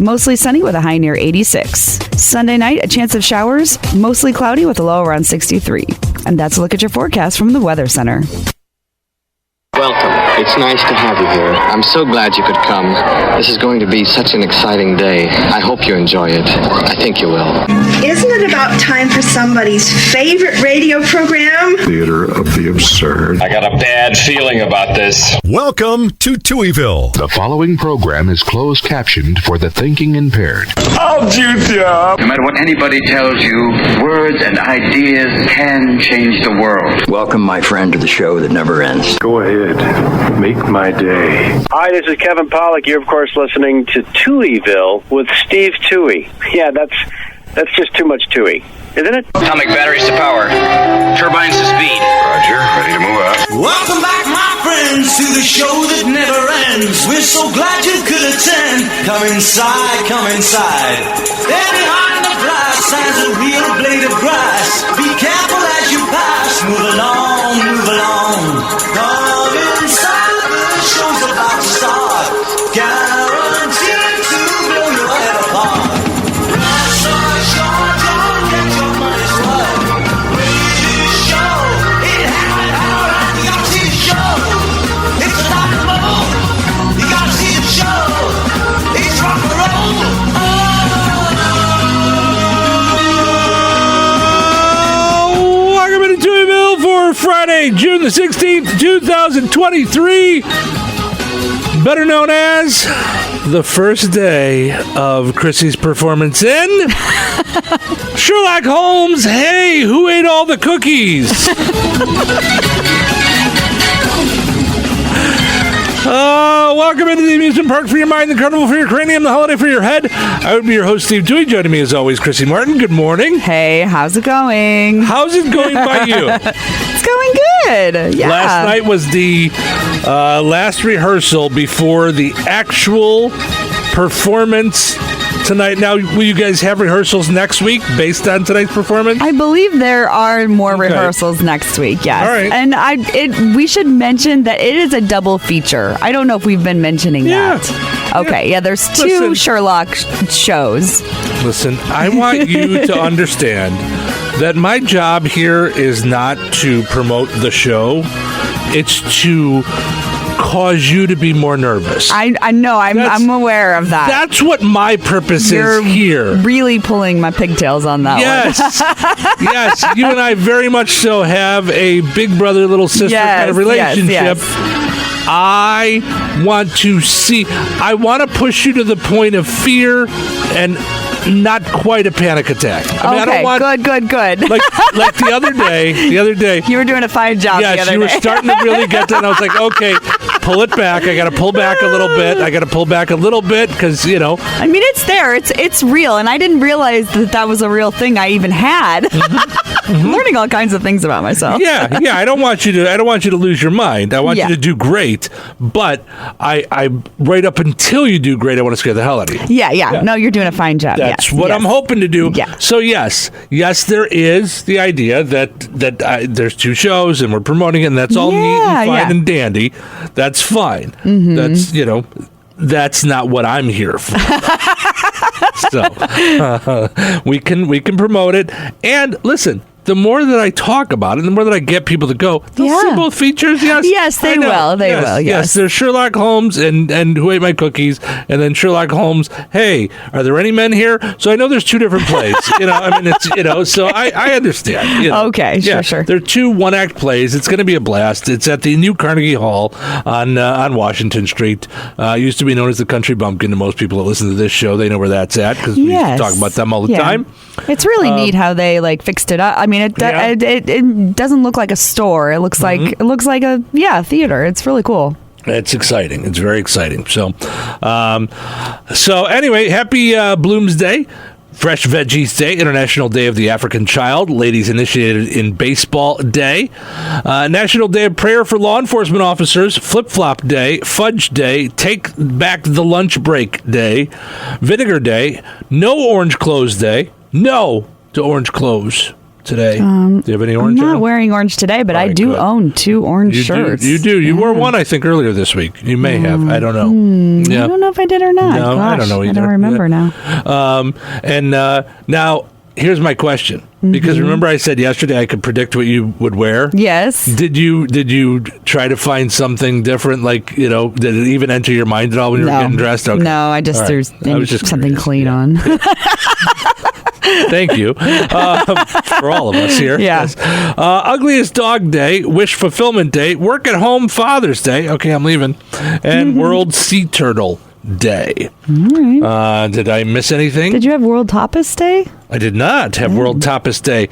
mostly sunny with a high near 86. Sunday night, a chance of showers, mostly cloudy with a low around 63. And that's a look at your forecast from the Weather Center. Welcome. It's nice to have you here. I'm so glad you could come. This is going to be such an exciting day. I hope you enjoy it. I think you will. Isn't it about time for somebody's favorite radio program? Theater of the absurd. I got a bad feeling about this. Welcome to Touhyville. The following program is closed captioned for the thinking impaired. I'll shoot you up. No matter what anybody tells you, words and ideas can change the world. Welcome, my friend, to the show that never ends. Go ahead. Make my day. Hi, this is Kevin Pollak. You're, of course, listening to Touhyville with Steve Touhy. Yeah, that's just too much Touhy, isn't it? Atomic batteries to power. Turbines to speed. Roger. Ready to move out. Welcome back, my friends, to the show that never ends. We're so glad you could attend. Come inside, come inside. There behind the glass stands a real blade of grass. Be careful as you pass. Move along, move along. Come inside, the show's about to start. Guaranteed to blow your head apart. Rest assured, don't get your money's worth. Radio show, it happened how at the OT show. It's a rock and roll. You gotta see the show. It's rock and roll. Welcome to Touhyville for Friday, June the 16th, 2023. Better known as the first day of Chrissy's performance in Sherlock Holmes. Hey, who ate all the cookies? Welcome into the amusement park for your mind, the carnival for your cranium, the holiday for your head. I would be your host, Steve Touhy. Joining me as always, Chrissy Martin. Good morning. Hey, how's it going? How's it going by you? It's going good. Yeah. Last night was the last rehearsal before the actual performance tonight. Now, will you guys have rehearsals next week based on tonight's performance? I believe there are more rehearsals next week, yes. All right. And we should mention that it is a double feature. I don't know if we've been mentioning that. Okay, yeah, there's two Sherlock shows. Listen, I want you to understand that my job here is not to promote the show. It's to cause you to be more nervous. I know. I'm aware of that. That's what my purpose is here. Really pulling my pigtails on that one. Yes. You and I very much so have a big brother, little sister kind of relationship. Yes. I want to push you to the point of fear and not quite a panic attack. I don't want, good. Like the other day. You were doing a fine job the other day. Yes, you were starting to really get that. And I was like, okay, pull it back. I got to pull back a little bit because, you know. I mean, it's there. It's real. And I didn't realize that was a real thing I even had. I'm learning all kinds of things about myself. Yeah. I don't want you to lose your mind. I want you to do great. But I right up until you do great, I want to scare the hell out of you. Yeah. No, you're doing a fine job. That's what I'm hoping to do. Yeah. So yes, there is the idea that there's two shows and we're promoting it, and that's all neat and fine and dandy. That's fine. Mm-hmm. That's not what I'm here for. So we can promote it. And listen, the more that I talk about it, the more that I get people to go, they'll see both features, yes? Yes, they will. They will, yes. There's Sherlock Holmes and Who Ate My Cookies, and then Sherlock Holmes, hey, are there any men here? So I know there's two different plays. So I understand. Okay, sure. They're two one-act plays. It's going to be a blast. It's at the new Carnegie Hall on Washington Street. Used to be known as the Country Bumpkin, and most people that listen to this show, they know where that's at, because we talk about them all the time. It's really neat how they fixed it up. I mean, it doesn't look like a store. It looks like a theater. It's really cool. It's exciting. It's very exciting. So anyway, happy Bloomsday. Fresh Veggies Day, International Day of the African Child, Ladies Initiated in Baseball Day, National Day of Prayer for Law Enforcement Officers, Flip Flop Day, Fudge Day, Take Back the Lunch Break Day, Vinegar Day, No Orange Clothes Day, no to orange clothes. today? Do you have any orange? I'm not wearing orange today, but I do own 2 orange shirts. You do. You wore one, I think, earlier this week. You may have. I don't know. I don't know if I did or not. No, I don't know either. I don't remember now. And now, here's my question. Because remember I said yesterday I could predict what you would wear? Yes. Did you try to find something different? Like, did it even enter your mind at all when you were getting dressed? Okay. No, I just threw something clean on. Thank you for all of us here. Yeah. Yes. Ugliest Dog Day, Wish Fulfillment Day, Work at Home Father's Day. Okay, I'm leaving. And World Sea Turtle Day. All right. Did I miss anything? Did you have World Tapas Day? I did not have World Tapas Day.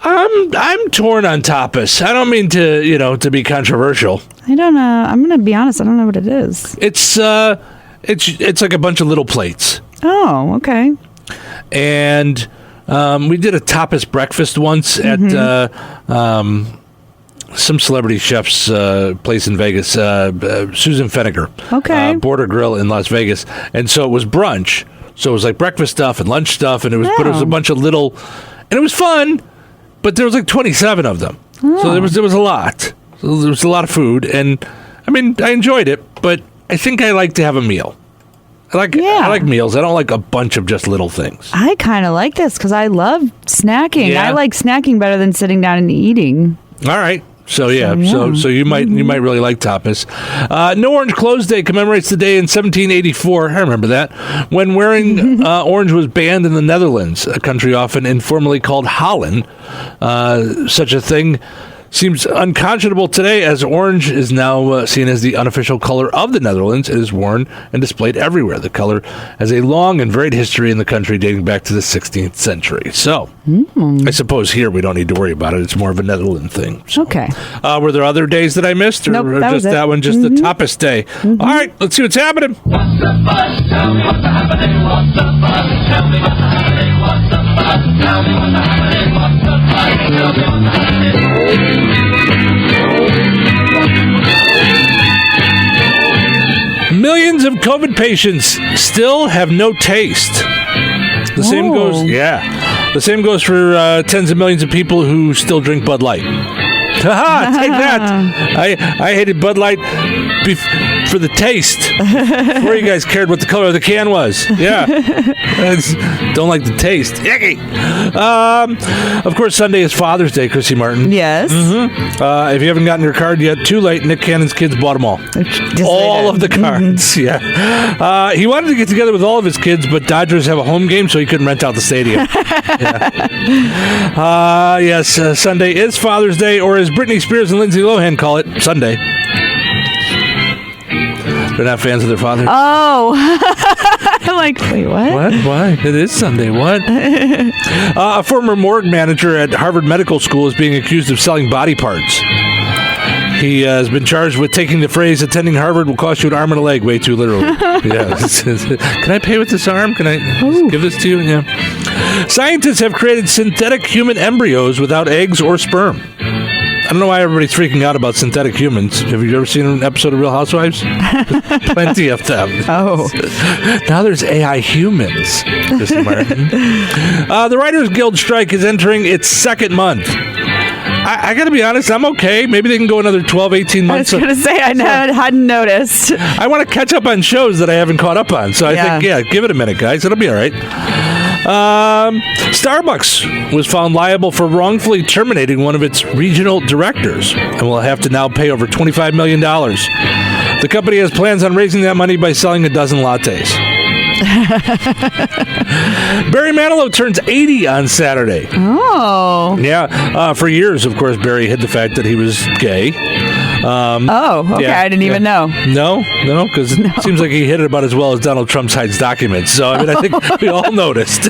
I'm torn on tapas. I don't mean to be controversial. I don't know. I'm going to be honest. I don't know what it is. It's like a bunch of little plates. Oh, okay. And we did a tapas breakfast once at some celebrity chef's place in Vegas, Susan Feniger. Okay. Border Grill in Las Vegas. And so it was brunch. So it was like breakfast stuff and lunch stuff, and but it was a bunch of little, and it was fun, but there was like 27 of them. Oh. So there was a lot. So there was a lot of food, and I mean, I enjoyed it, but I think I like to have a meal. I like meals. I don't like a bunch of just little things. I kind of like this because I love snacking. Yeah. I like snacking better than sitting down and eating. All right. So you might really like tapas. No Orange Clothes Day commemorates the day in 1784. I remember that, when wearing orange was banned in the Netherlands, a country often informally called Holland. Such a thing seems unconscionable today, as orange is now seen as the unofficial color of the Netherlands. It is worn and displayed everywhere. The color has a long and varied history in the country dating back to the 16th century. So, I suppose here we don't need to worry about it. It's more of a Netherlands thing. So. Okay. Were there other days that I missed? Or, nope, or that just that one, just the tapas day? All right, let's see what's happening. What's the buzz? Tell me what's happening. What's the buzz? Tell me what's happening. What's the buzz? Tell me what's happening. What's the buzz? Tell me what's happening. Millions of COVID patients still have no taste. The same goes for tens of millions of people who still drink Bud Light. Haha, take that. I hated Bud Light for the taste. Before you guys cared what the color of the can was. Yeah. Don't like the taste. Yucky. Of course, Sunday is Father's Day, Chrissy Martin. Yes. If you haven't gotten your card yet, too late. Nick Cannon's kids bought them all. All of the cards. Yeah. He wanted to get together with all of his kids, but Dodgers have a home game, so he couldn't rent out the stadium. Yes, Sunday is Father's Day, or as Britney Spears and Lindsay Lohan call it, Sunday. They're not fans of their father. Oh. I'm like, wait, what? What? Why? It is Sunday. What? A former morgue manager at Harvard Medical School is being accused of selling body parts. He has been charged with taking the phrase, attending Harvard will cost you an arm and a leg, way too literally. Yeah. Can I pay with this arm? Can I give this to you? Yeah. Scientists have created synthetic human embryos without eggs or sperm. I don't know why everybody's freaking out about synthetic humans. Have you ever seen an episode of Real Housewives? Plenty of them. Oh. Now there's AI humans, Christy Martin. The Writers Guild strike is entering its second month. I got to be honest, I'm okay. Maybe they can go another 12, 18 months. I was going to say, I hadn't noticed. I want to catch up on shows that I haven't caught up on. So I think, give it a minute, guys. It'll be all right. Starbucks was found liable for wrongfully terminating one of its regional directors and will have to now pay over $25 million. The company has plans on raising that money by selling a dozen lattes. Barry Manilow turns 80 on Saturday. Oh. Yeah. For years, of course, Barry hid the fact that he was gay. Okay. Yeah, I didn't even know. No, because it seems like he hid it about as well as Donald Trump's hides documents. So, I mean, I think we all noticed.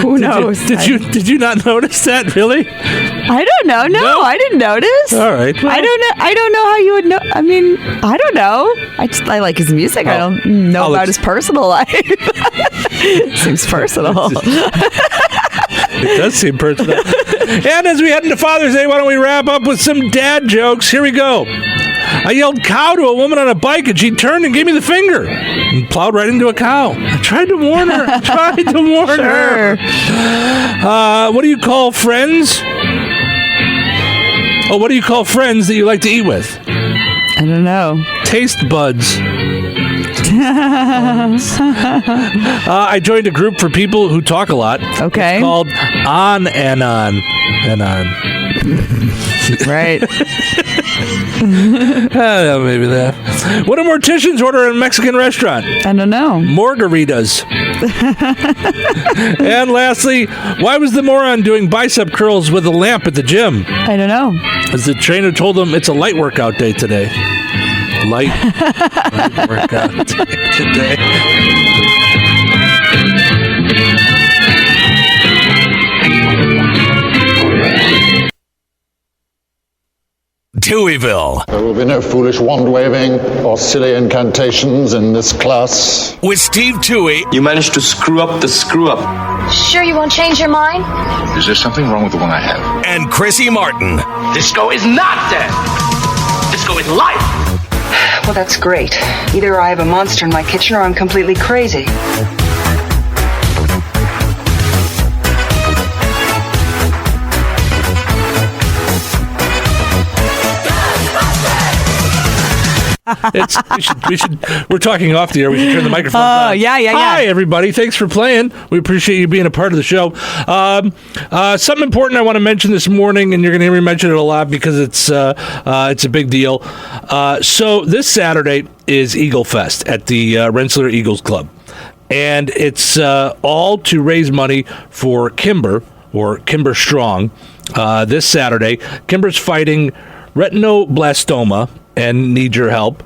Who knows? Did you not notice that, really? I don't know. No, I didn't notice. All right. Well, I don't know how you would know. I mean, I don't know. I like his music. I don't know about his personal life. Seems personal. It does seem personal. And as we head into Father's Day, why don't we wrap up with some dad jokes? Here we go. I yelled cow to a woman on a bike, and she turned and gave me the finger and plowed right into a cow. tried to warn her. Her. What do you call friends? Oh, what do you call friends that you like to eat with? I don't know. Taste buds. I joined a group for people who talk a lot. Okay. It's called On and On and On. Right. Maybe that. What do morticians order in a Mexican restaurant? I don't know. Margaritas. And lastly, why was the moron doing bicep curls with a lamp at the gym? I don't know. As the trainer told him it's a light workout day today. Light workout day today. Touhyville. There will be no foolish wand-waving or silly incantations in this class. With Steve Touhy. You managed to screw up the screw-up. Sure you won't change your mind? Is there something wrong with the one I have? And Chrissy Martin. Disco is not dead. Disco is life. Well, that's great. Either I have a monster in my kitchen or I'm completely crazy. We're talking off the air. We should turn the microphone on. Yeah. Hi, everybody. Thanks for playing. We appreciate you being a part of the show. Something important I want to mention this morning, and you're going to hear me mention it a lot because it's a big deal. So this Saturday is Eagle Fest at the Rensselaer Eagles Club, and it's all to raise money for Kimber, or Kimber Strong. This Saturday, Kimber's fighting retinoblastoma and needs your help.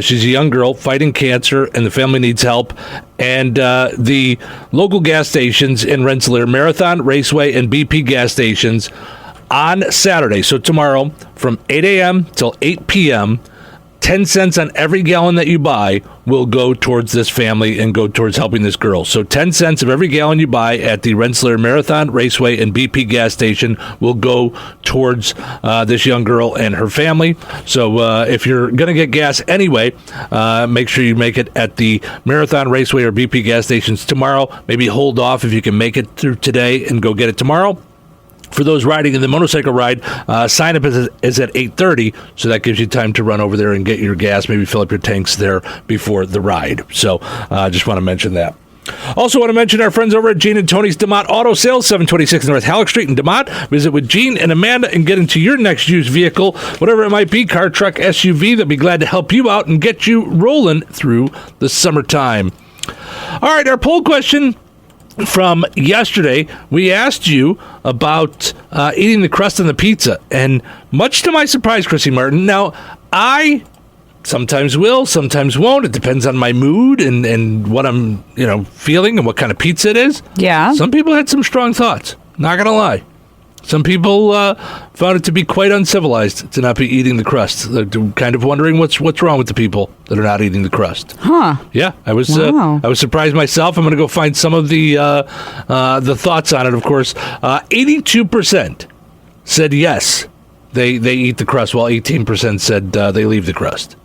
She's a young girl fighting cancer, and the family needs help. And the local gas stations in Rensselaer, Marathon, Raceway, and BP gas stations on Saturday, so tomorrow, from 8 a.m. till 8 p.m., 10 cents on every gallon that you buy will go towards this family and go towards helping this girl. So 10 cents of every gallon you buy at the Rensselaer Marathon, Raceway, and BP gas station will go towards this young girl and her family. So if you're going to get gas anyway, make sure you make it at the Marathon, Raceway, or BP gas stations tomorrow. Maybe hold off if you can make it through today and go get it tomorrow. For those riding in the motorcycle ride, sign up is at 8:30, so that gives you time to run over there and get your gas, maybe fill up your tanks there before the ride. So just want to mention that. Also want to mention our friends over at Gene and Tony's DeMott Auto Sales, 726 North Halleck Street in DeMott. Visit with Gene and Amanda and get into your next used vehicle, whatever it might be, car, truck, SUV. They'll be glad to help you out and get you rolling through the summertime. All right, our poll question from yesterday, we asked you about eating the crust on the pizza, and much to my surprise, Chrissy Martin, now I sometimes will, sometimes won't. It depends on my mood and what I'm feeling and what kind of pizza it is. Yeah. Some people had some strong thoughts, not gonna lie. Some people found it to be quite uncivilized to not be eating the crust. They're kind of wondering what's wrong with the people that are not eating the crust. Huh? Yeah, I was surprised myself. I'm going to go find some of the thoughts on it. Of course, 82% said yes, they eat the crust, while 18% said they leave the crust.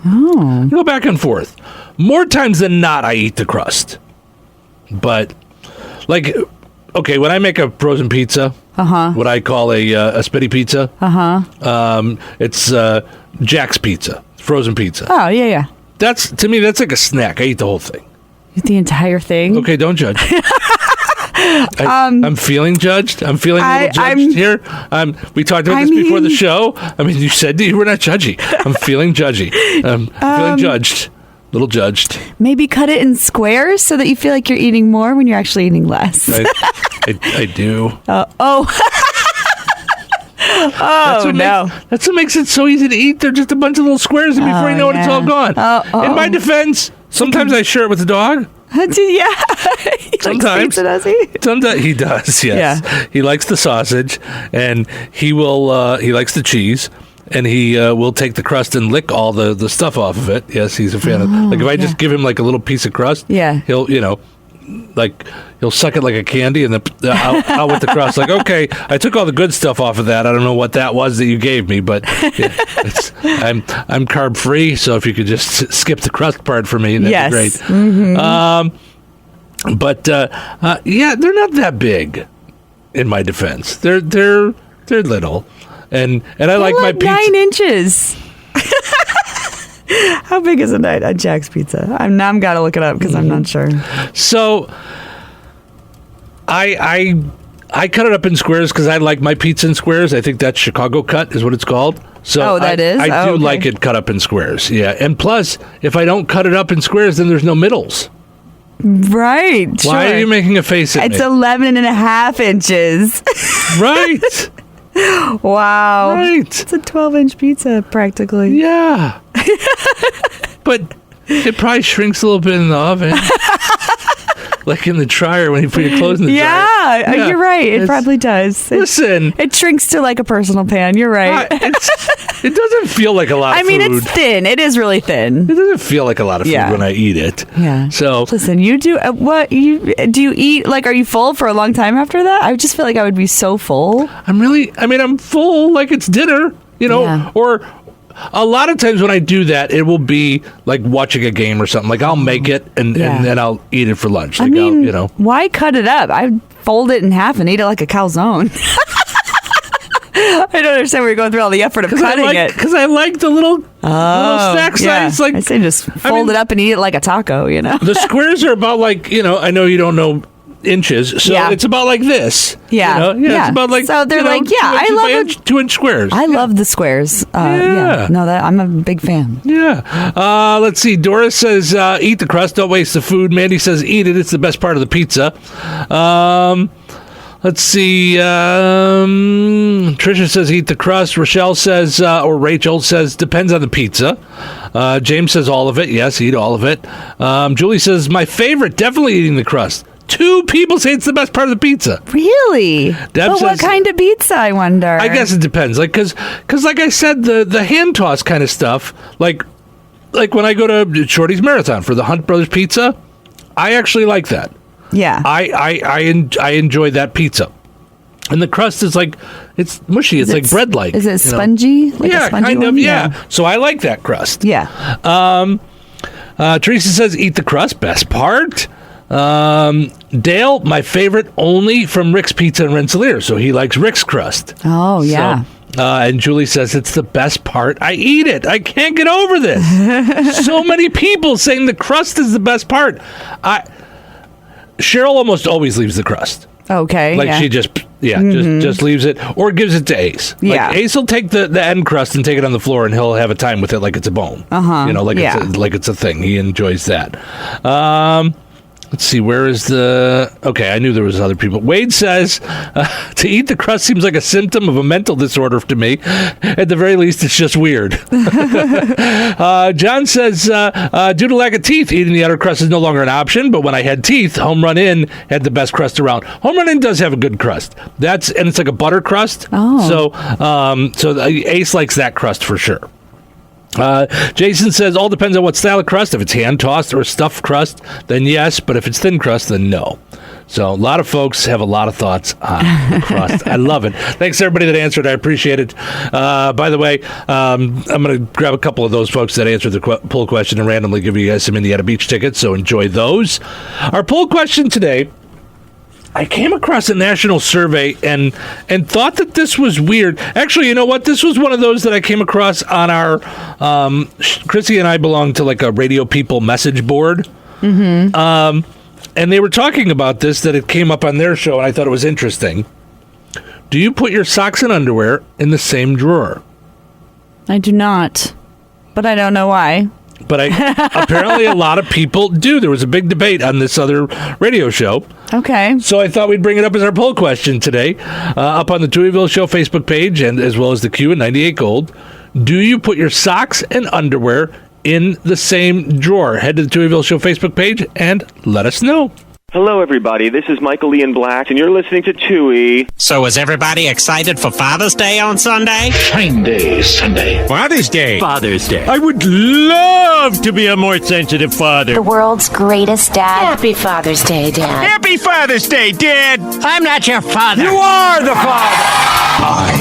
Oh, go back and forth. More times than not, I eat the crust, but like. Okay, when I make a frozen pizza, what I call a spitty pizza, it's Jack's Pizza, frozen pizza. Oh, yeah. That's, to me, that's like a snack. I eat the whole thing. Eat the entire thing? Okay, don't judge. I'm feeling judged. I'm feeling a little judged here. We talked about this before the show. I mean, you said you were not judgy. I'm feeling judgy. I'm feeling judged. Little judged. Maybe cut it in squares so that you feel like you're eating more when you're actually eating less. I do. Oh, no. That's what makes it so easy to eat. They're just a bunch of little squares, and before you know it, it's all gone. In my defense, sometimes I share it with the dog. Yeah. Sometimes. Pizza, does he? Sometimes he does, yes. Yeah. He likes the sausage, and he likes the cheese. And he will take the crust and lick all the stuff off of it. Yes, he's a fan of. Like if I just give him like a little piece of crust, he'll he'll suck it like a candy, and out with the crust. Like, okay, I took all the good stuff off of that. I don't know what that was that you gave me, but I'm carb free. So if you could just skip the crust part for me, that'd be great. Mm-hmm. But they're not that big. In my defense, they're little, and I like my pizza 9 inches. How big is a Jack's pizza? I'm got to look it up because I'm not sure. So I cut it up in squares because I like my pizza in squares. I think that's Chicago cut is what it's called. So that is? I do okay. like it cut up in squares. Yeah, and plus, if I don't cut it up in squares, then there's no middles. Right. Why are you making a face at me? It's 11.5 inches. Right. Wow. Right. It's a 12-inch pizza, practically. Yeah. But it probably shrinks a little bit in the oven. Like in the dryer when you put your clothes in the dryer. Yeah, you're right. It probably does. Listen. It shrinks to like a personal pan. You're right. It doesn't feel like a lot of food. I mean, it's thin. It is really thin. It doesn't feel like a lot of food when I eat it. Yeah. So listen, you do do you eat like? Are you full for a long time after that? I just feel like I would be so full. I'm full like it's dinner, or a lot of times when I do that, it will be like watching a game or something. Like I'll make it and then I'll eat it for lunch. Like why cut it up? I'd fold it in half and eat it like a calzone. I don't understand where you're going through all the effort of cutting it. Because I like the little snack size. Like I say just fold it up and eat it like a taco, The squares are about like, I know you don't know inches, so it's about like this. Yeah. It's about like so they're like, I love 2-inch squares. I love the squares. No, I'm a big fan. Yeah. Let's see. Doris says, eat the crust, don't waste the food. Mandy says, eat it. It's the best part of the pizza. Let's see. Tricia says, eat the crust. Rochelle says, or Rachel says, depends on the pizza. James says, all of it. Yes, eat all of it. Julie says, my favorite, definitely eating the crust. 2 people say it's the best part of the pizza. Really? But what kind of pizza, I wonder? I guess it depends. Like, because like I said, the hand toss kind of stuff, like when I go to Shorty's Marathon for the Hunt Brothers Pizza, I actually like that. Yeah. I enjoy that pizza. And the crust is like, it's mushy. It's like bread-like. Is it spongy? Like a spongy kind of, one? yeah. So I like that crust. Yeah. Teresa says, eat the crust, best part. Dale, my favorite only from Rick's Pizza in Rensselaer. So he likes Rick's crust. Oh, yeah. So, and Julie says, it's the best part. I eat it. I can't get over this. So many people saying the crust is the best part. Cheryl almost always leaves the crust. Okay. Like she just leaves it or gives it to Ace. Like Ace will take the end crust and take it on the floor and he'll have a time with it like it's a bone. Like it's a thing. He enjoys that. Let's see, where is okay, I knew there was other people. Wade says, to eat the crust seems like a symptom of a mental disorder to me. At the very least, it's just weird. John says, due to lack of teeth, eating the outer crust is no longer an option, but when I had teeth, Home Run Inn had the best crust around. Home Run Inn does have a good crust. And it's like a butter crust. Oh. So Ace likes that crust for sure. Jason says, all depends on what style of crust. If it's hand-tossed or stuffed crust, then yes. But if it's thin crust, then no. So a lot of folks have a lot of thoughts on the crust. I love it. Thanks, everybody that answered. I appreciate it. By the way, I'm going to grab a couple of those folks that answered the poll question and randomly give you guys some Indiana Beach tickets, so enjoy those. Our poll question today, I came across a national survey and thought that this was weird. Actually, you know what? This was one of those that I came across on our Chrissy and I belong to like a Radio People message board. Mm-hmm. And they were talking about this, that it came up on their show, and I thought it was interesting. Do you put your socks and underwear in the same drawer? I do not, but I don't know why. But apparently a lot of people do. There was a big debate on this other radio show. Okay. So I thought we'd bring it up as our poll question today, up on the Touhyville Show Facebook page, and as well as the Q and 98 Gold. Do you put your socks and underwear in the same drawer? Head to the Touhyville Show Facebook page and let us know. Hello, everybody. This is Michael Ian Black, and you're listening to Touhy. So is everybody excited for Father's Day on Sunday? Fine Day Sunday. Father's Day. Father's Day. I would love to be a more sensitive father. The world's greatest dad. Happy Father's Day, Dad. Happy Father's Day, Dad. I'm not your father. You are the father. I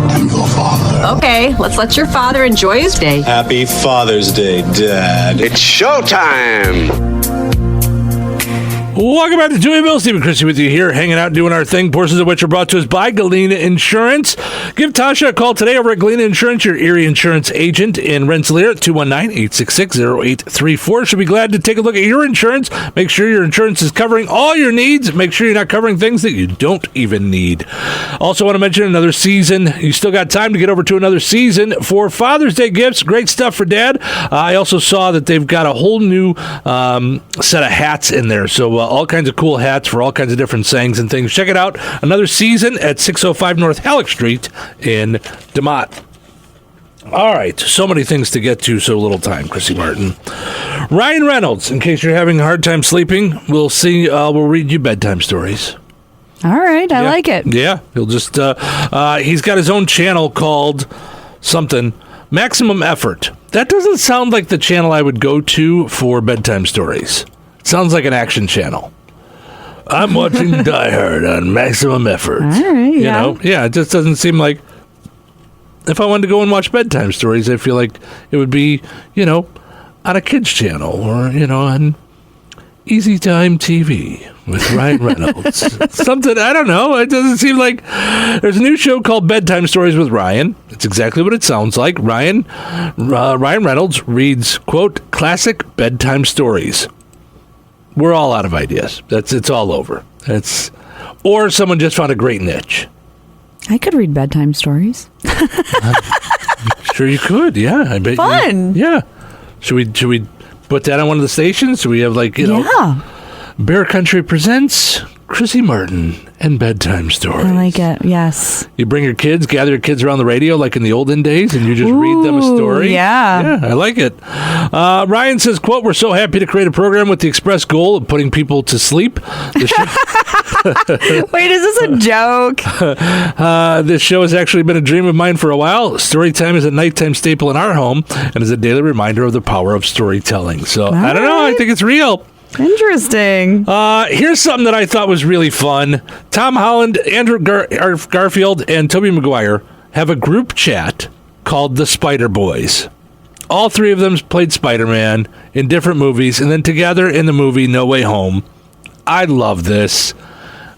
am your father. Okay, let's let your father enjoy his day. Happy Father's Day, Dad. It's showtime! Welcome back to Touhyville. Steve and Chrissy with you here, hanging out, doing our thing. Portions of which are brought to us by Galena Insurance. Give Tasha a call today over at Galena Insurance, your Erie Insurance agent in Rensselaer at 219-866-0834. She'll be glad to take a look at your insurance. Make sure your insurance is covering all your needs. Make sure you're not covering things that you don't even need. Also want to mention another season. You still got time to get over to another season for Father's Day gifts. Great stuff for Dad. I also saw that they've got a whole new set of hats in there. So all kinds of cool hats for all kinds of different sayings and things. Check it out. Another season at 605 North Halleck Street in DeMott. All right. So many things to get to, so little time, Chrissy Martin. Ryan Reynolds, in case you're having a hard time sleeping, we'll read you bedtime stories. All right. I like it. Yeah. He'll just, he's got his own channel called something, Maximum Effort. That doesn't sound like the channel I would go to for bedtime stories. Sounds like an action channel. I'm watching Die Hard on Maximum Effort. All right, you know? Yeah, it just doesn't seem like... If I wanted to go and watch bedtime stories, I feel like it would be, on a kid's channel or, on Easy Time TV with Ryan Reynolds. Something, I don't know. It doesn't seem like... There's a new show called Bedtime Stories with Ryan. It's exactly what it sounds like. Ryan Reynolds reads, quote, classic bedtime stories. We're all out of ideas. It's all over. Or someone just found a great niche. I could read bedtime stories. Sure you could, yeah. I bet. Fun. Yeah. Should we put that on one of the stations? Should we have Bear Country presents Chrissy Martin and bedtime stories. I like it. Yes. You bring your kids, gather your kids around the radio like in the olden days, and you just read them a story. Yeah. Yeah, I like it. Ryan says, quote, we're so happy to create a program with the express goal of putting people to sleep. Wait, is this a joke? This show has actually been a dream of mine for a while. Story time is a nighttime staple in our home and is a daily reminder of the power of storytelling. So, I don't know. I think it's real. Interesting. Here's something that I thought was really fun. Tom Holland, Andrew Garfield, and Tobey Maguire have a group chat called the Spider Boys. All three of them played Spider-Man in different movies, and then together in the movie No Way Home. I love this.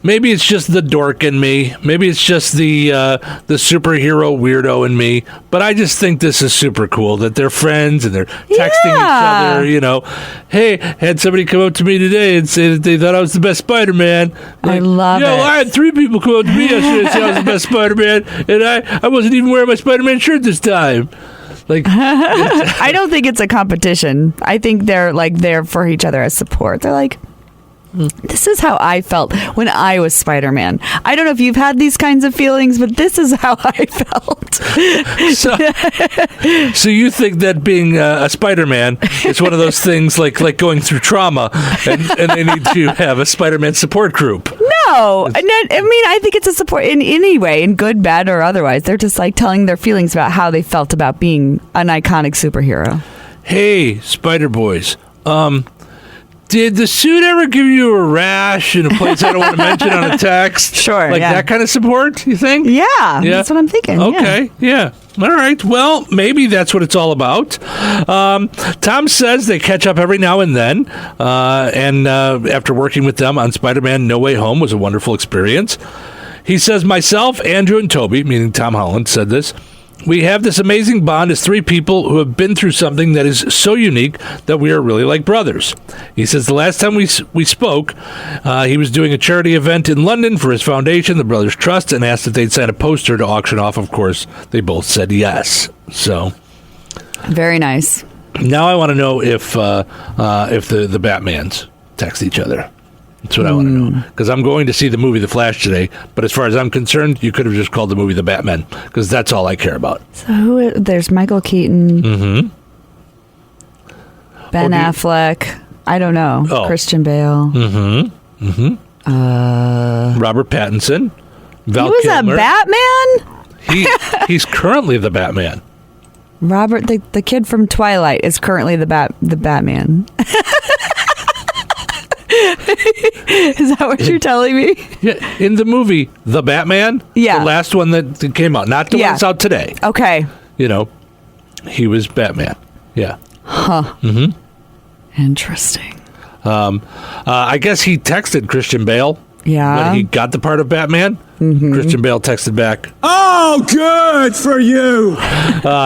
Maybe it's just the dork in me. Maybe it's just the superhero weirdo in me. But I just think this is super cool that they're friends and they're texting each other, Hey, had somebody come up to me today and say that they thought I was the best Spider-Man. I love it. I had 3 people come up to me yesterday and say I was the best Spider-Man, and I wasn't even wearing my Spider-Man shirt this time. I don't think it's a competition. I think they're there for each other as support. They're like, this is how I felt when I was Spider-Man. I don't know if you've had these kinds of feelings, but this is how I felt. So you think that being a Spider-Man is one of those things like going through trauma, and they need to have a Spider-Man support group? No. I think it's a support in any way, in good, bad, or otherwise. They're just telling their feelings about how they felt about being an iconic superhero. Hey, Spider Boys. Did the suit ever give you a rash in a place I don't want to mention on a text? Sure, that kind of support, you think? Yeah, that's what I'm thinking. Okay, yeah. All right, well, maybe that's what it's all about. Tom says they catch up every now and then, and after working with them on Spider-Man No Way Home was a wonderful experience. He says, myself, Andrew, and Toby, meaning Tom Holland, said this, we have this amazing bond as 3 people who have been through something that is so unique that we are really like brothers. He says the last time we spoke, he was doing a charity event in London for his foundation, the Brothers Trust, and asked if they'd sign a poster to auction off. Of course, they both said yes. So, very nice. Now I want to know if the Batmans text each other. That's what I want to know. Because I'm going to see the movie The Flash today. But as far as I'm concerned, you could have just called the movie The Batman. Because that's all I care about. So there's Michael Keaton. Mm-hmm. Ben Affleck. I don't know. Christian Bale. Mm-hmm. Robert Pattinson. Val He was Kilmer. a Batman? He's currently the Batman. Robert, the kid from Twilight, is currently the Batman. Is that what you're telling me? Yeah, in the movie The Batman, Yeah. the last one that came out, not the one that's out today. Okay. You know, he was Batman. Yeah. Huh. Interesting. I guess he texted Christian Bale when he got the part of Batman. Christian Bale texted back, Oh, good for you.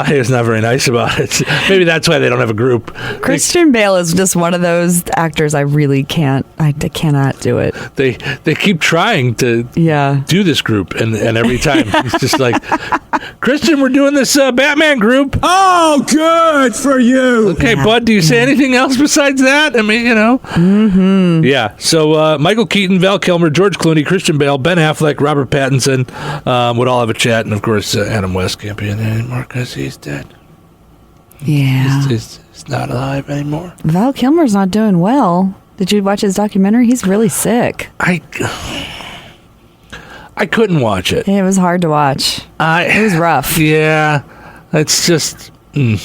he was not very nice about it. Maybe that's why they don't have a group. Christian Bale is just one of those actors I really I cannot do it. They keep trying to do this group, and every time it's just like, Christian, we're doing this Batman group. Oh, good for you. Okay, bud, do you say anything else besides that? I mean, you know. Yeah, so Michael Keaton, Val Kilmer, George Clooney, Christian Bale, Ben Affleck, Robert Pattinson would all have a chat, and of course Adam West can't be in there anymore because he's dead. Yeah. He's not alive anymore. Val Kilmer's not doing well. Did you watch his documentary? He's really sick. I couldn't watch it. It was hard to watch. It was rough. Yeah, it's just... Yeah.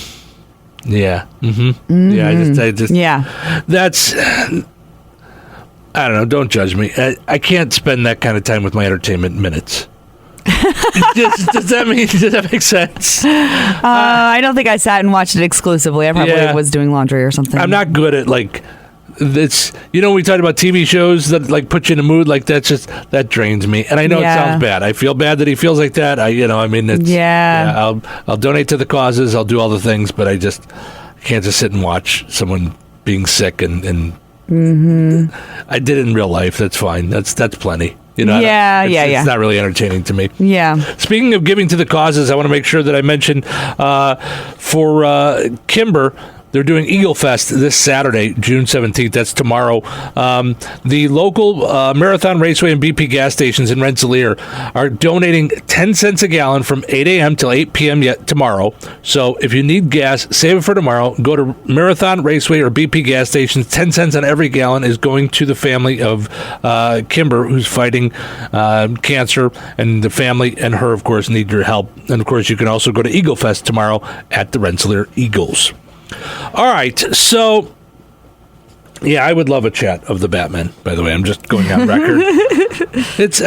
Yeah, I just... Yeah. That's... I don't know. Don't judge me. I can't spend that kind of time with my entertainment minutes. Does that make sense? I don't think I sat and watched it exclusively. I probably was doing laundry or something. I'm not good at it's, we talked about TV shows that like put you in a mood, like that drains me. And I know it sounds bad. I feel bad that he feels like that. I'll donate to the causes. I'll do all the things, but I can't just sit and watch someone being sick and I did it in real life. That's fine. That's plenty. It's not really entertaining to me. Yeah. Speaking of giving to the causes, I want to make sure that I mention for Kimber, they're doing Eagle Fest this Saturday, June 17th. That's tomorrow. The local Marathon Raceway and BP gas stations in Rensselaer are donating 10 cents a gallon from 8 a.m. till 8 p.m. tomorrow. So if you need gas, save it for tomorrow. Go to Marathon Raceway or BP gas stations. 10 cents on every gallon is going to the family of Kimber, who's fighting cancer, and the family and her, of course, need your help. And, of course, you can also go to Eagle Fest tomorrow at the Rensselaer Eagles. All right, so I would love a chat of the Batman. By the way, I'm just going on record. It's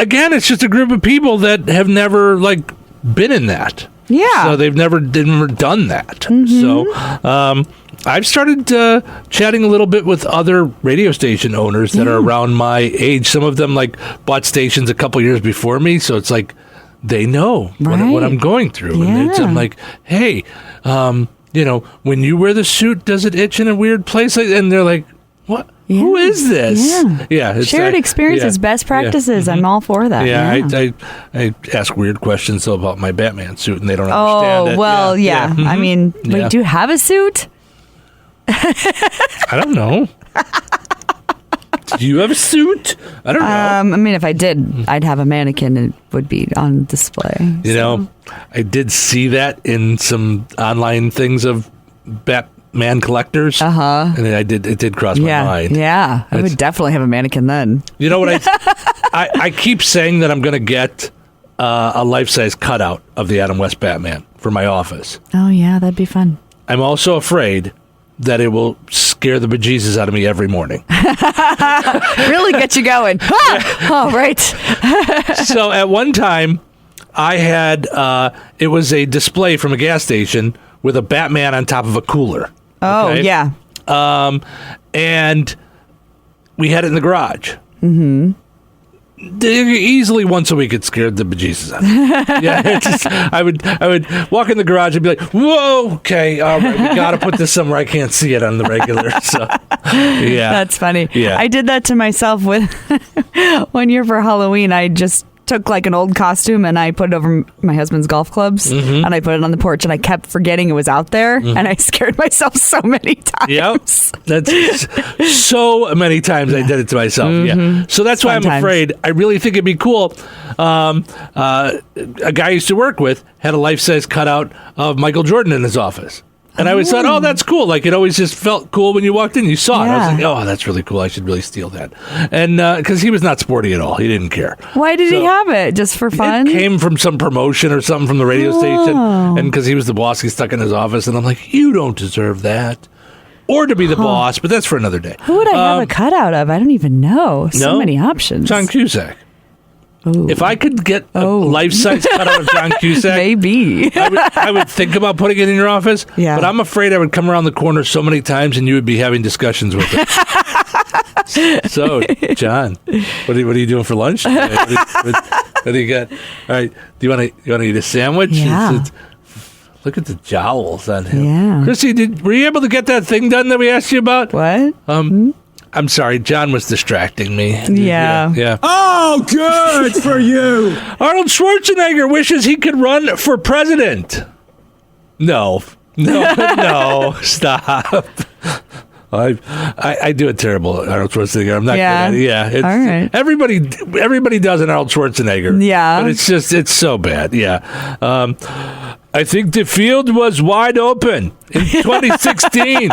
just a group of people that have never been in that. Yeah, so they've never done that. So I've started chatting a little bit with other radio station owners that are around my age. Some of them bought stations a couple years before me, so it's like they know what I'm going through, and I'm like, hey. When you wear the suit, does it itch in a weird place? And they're like, what? Yeah. Who is this? Yeah. Shared experiences, best practices. I'm all for that. I ask weird questions about my Batman suit, and they don't understand it. Oh, well, I mean, wait, do you have a suit? I don't know. Do you have a suit? I don't know. I mean, if I did, I'd have a mannequin and it would be on display. I did see that in some online things of Batman collectors. And it did cross my mind. Yeah, I would definitely have a mannequin then. You know what? I keep saying that I'm going to get a life-size cutout of the Adam West Batman for my office. Oh, yeah, that'd be fun. I'm also afraid that it will scare the bejesus out of me every morning. Really get you going. Oh, right. So at one time, I had, it was a display from a gas station with a Batman on top of a cooler. Oh, okay? yeah. And we had it in the garage. Mm-hmm. Easily once a week, it scared the bejesus out of me. I would walk in the garage and be like, whoa, okay, all right, we got to put this somewhere I can't see it on the regular. So, That's funny. Yeah. I did that to myself with one year for Halloween. I just took an old costume and I put it over my husband's golf clubs and I put it on the porch and I kept forgetting it was out there and I scared myself so many times. Yep. That's so many times I did it to myself. Yeah. So that's why I'm afraid. I really think it'd be cool. A guy I used to work with had a life-size cutout of Michael Jordan in his office. And I always thought, oh, that's cool. Like, it always just felt cool when you walked in. You saw it. I was like, oh, that's really cool. I should really steal that. And because he was not sporty at all. He didn't care. Why did he have it? Just for fun? It came from some promotion or something from the radio station. And because he was the boss, he's stuck in his office. And I'm like, you don't deserve that. Or to be the boss, but that's for another day. Who would I have a cutout of? I don't even know. So many options. John Cusack. Ooh. If I could get a life-size cutout of John Cusack, maybe I would think about putting it in your office. Yeah. But I'm afraid I would come around the corner so many times, and you would be having discussions with it. So, John, what are you doing for lunch? What do you got? All right. Do you want to eat a sandwich? Yeah. Look at the jowls on him. Yeah. Chrissy, were you able to get that thing done that we asked you about? What? I'm sorry, John was distracting me. Yeah. Oh, good for you. Arnold Schwarzenegger wishes he could run for president. No, stop. I do a terrible Arnold Schwarzenegger. I'm not good at it. Yeah, it's, all right. Everybody does an Arnold Schwarzenegger. Yeah, but it's so bad. Yeah. I think the field was wide open in 2016.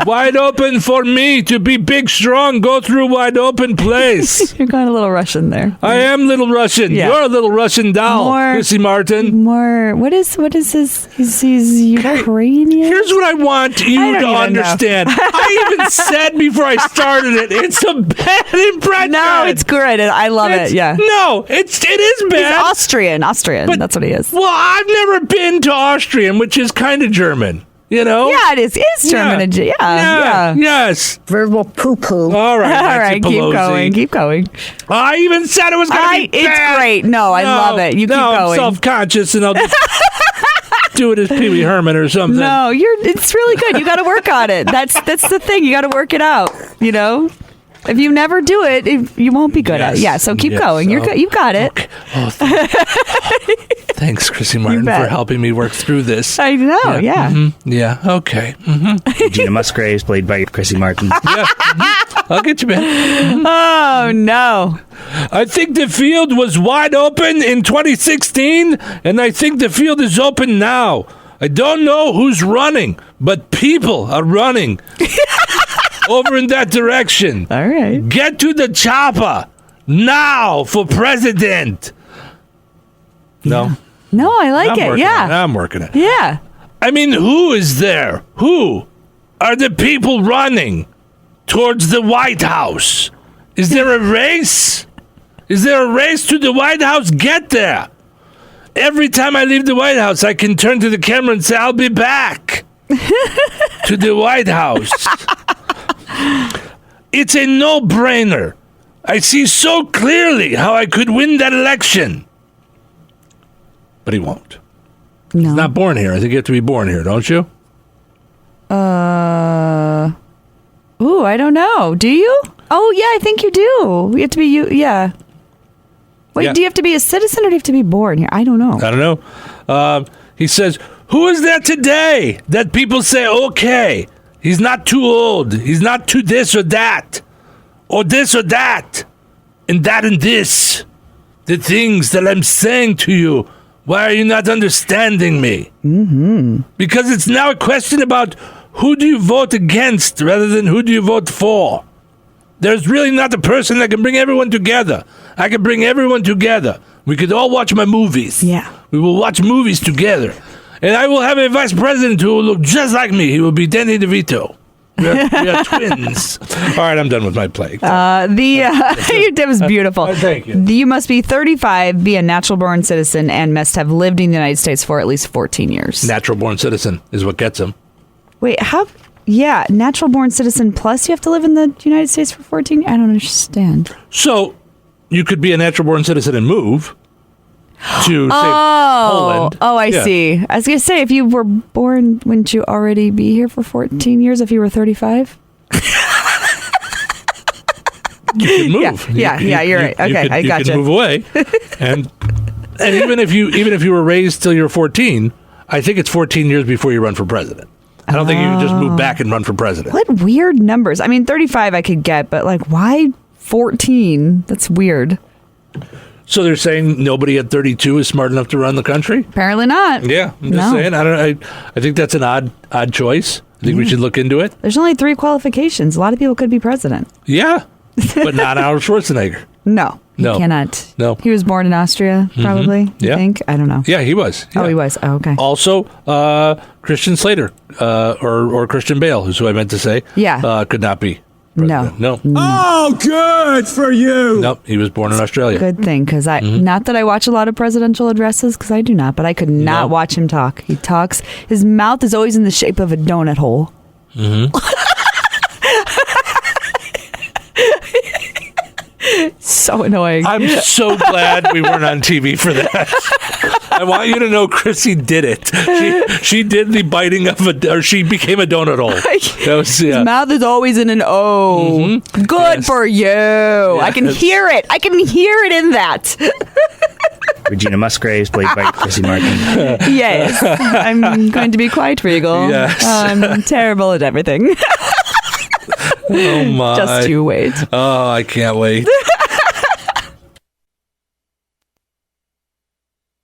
Wide open for me to be big, strong, go through wide open place. You're going a little Russian there. I am little Russian. Yeah. You're a little Russian doll, Chrissy Martin. What is his? He's Ukrainian. Here's what I want you to understand. I even said before I started it, it's a bad impression. No, it's good. I love it. Yeah. No, it is bad. He's Austrian. But, that's what he is. Well, I've never been to Austrian, which is kind of German. You know? Yeah, it is. It's German. Yeah. Yes. Verbal poo-poo. All right. Keep going. I even said it was going to be bad. It's great. No, I love it. You keep going. I'm self-conscious, and I'll just do it as Pee Wee Herman or something. No, it's really good. You got to work on it. That's the thing. You got to work it out. You know? If you never do it, you won't be good at it. Yeah, so keep going. You're good. You got it. Okay. Oh, thanks, Chrissy Martin, for helping me work through this. I know, yeah. Mm-hmm. Yeah, okay. Mm-hmm. Gina Musgraves, played by Chrissy Martin. Yeah. Mm-hmm. I'll get you, man. Mm-hmm. Oh, no. I think the field was wide open in 2016, and I think the field is open now. I don't know who's running, but people are running. Over in that direction. All right. Get to the chopper now for president. No. No, I like it. Yeah. I'm working it. Yeah. I mean, who is there? Who are the people running towards the White House? Is there a race? Is there a race to the White House? Get there. Every time I leave the White House, I can turn to the camera and say, I'll be back to the White House. It's a no-brainer. I see so clearly how I could win that election. But he won't. No. He's not born here. I think you have to be born here, don't you? Ooh, I don't know. Do you? Oh, yeah, I think you do. You have to be, yeah. Wait, Yeah. Do you have to be a citizen or do you have to be born here? I don't know. I don't know. He says, who is there today that people say, okay, he's not too old. He's not too this or that. Or this or that. And that and this. The things that I'm saying to you. Why are you not understanding me? Mm-hmm. Because it's now a question about who do you vote against rather than who do you vote for. There's really not a person that can bring everyone together. I can bring everyone together. We could all watch my movies. Yeah. We will watch movies together. And I will have a vice president who will look just like me. He will be Danny DeVito. We are twins. All right, I'm done with my play. That was beautiful. Thank you. You must be 35, be a natural-born citizen, and must have lived in the United States for at least 14 years. Natural-born citizen is what gets him. Wait, how? Yeah, natural-born citizen plus you have to live in the United States for 14 years? I don't understand. So you could be a natural-born citizen and move to, say, Poland. Oh, I see. I was going to say, if you were born, wouldn't you already be here for 14 years if you were 35? You could move. Yeah, you're right. Okay, I got you. You can move away. and even if you were raised till you're 14, I think it's 14 years before you run for president. I don't think you can just move back and run for president. What weird numbers. I mean, 35 I could get, but like, why 14? That's weird. So they're saying nobody at 32 is smart enough to run the country? Apparently not. Yeah, I'm just saying. I think that's an odd choice. I think we should look into it. There's only 3 qualifications. A lot of people could be president. Yeah, but not Arnold Schwarzenegger. No, he cannot. No. He was born in Austria, probably, you think? I don't know. Yeah, he was. Yeah. Oh, he was. Oh, okay. Also, Christian Slater, or Christian Bale, is who I meant to say. Yeah. Could not be. No. Oh, good for you. Nope, he was born in Australia. Good thing, because not that I watch a lot of presidential addresses, because I do not, but I could not watch him talk. He talks, his mouth is always in the shape of a donut hole. So annoying. I'm so glad we weren't on TV for that. I want you to know Chrissy did it. She did the biting of or she became a donut hole. That was, His mouth is always in an O. Good for you. Yes. I can hear it. I can hear it in that. Regina Musgraves, played by Chrissy Martin. Yes. I'm going to be quite regal. Yes. I'm terrible at everything. Oh, my. Just you wait. Oh, I can't wait.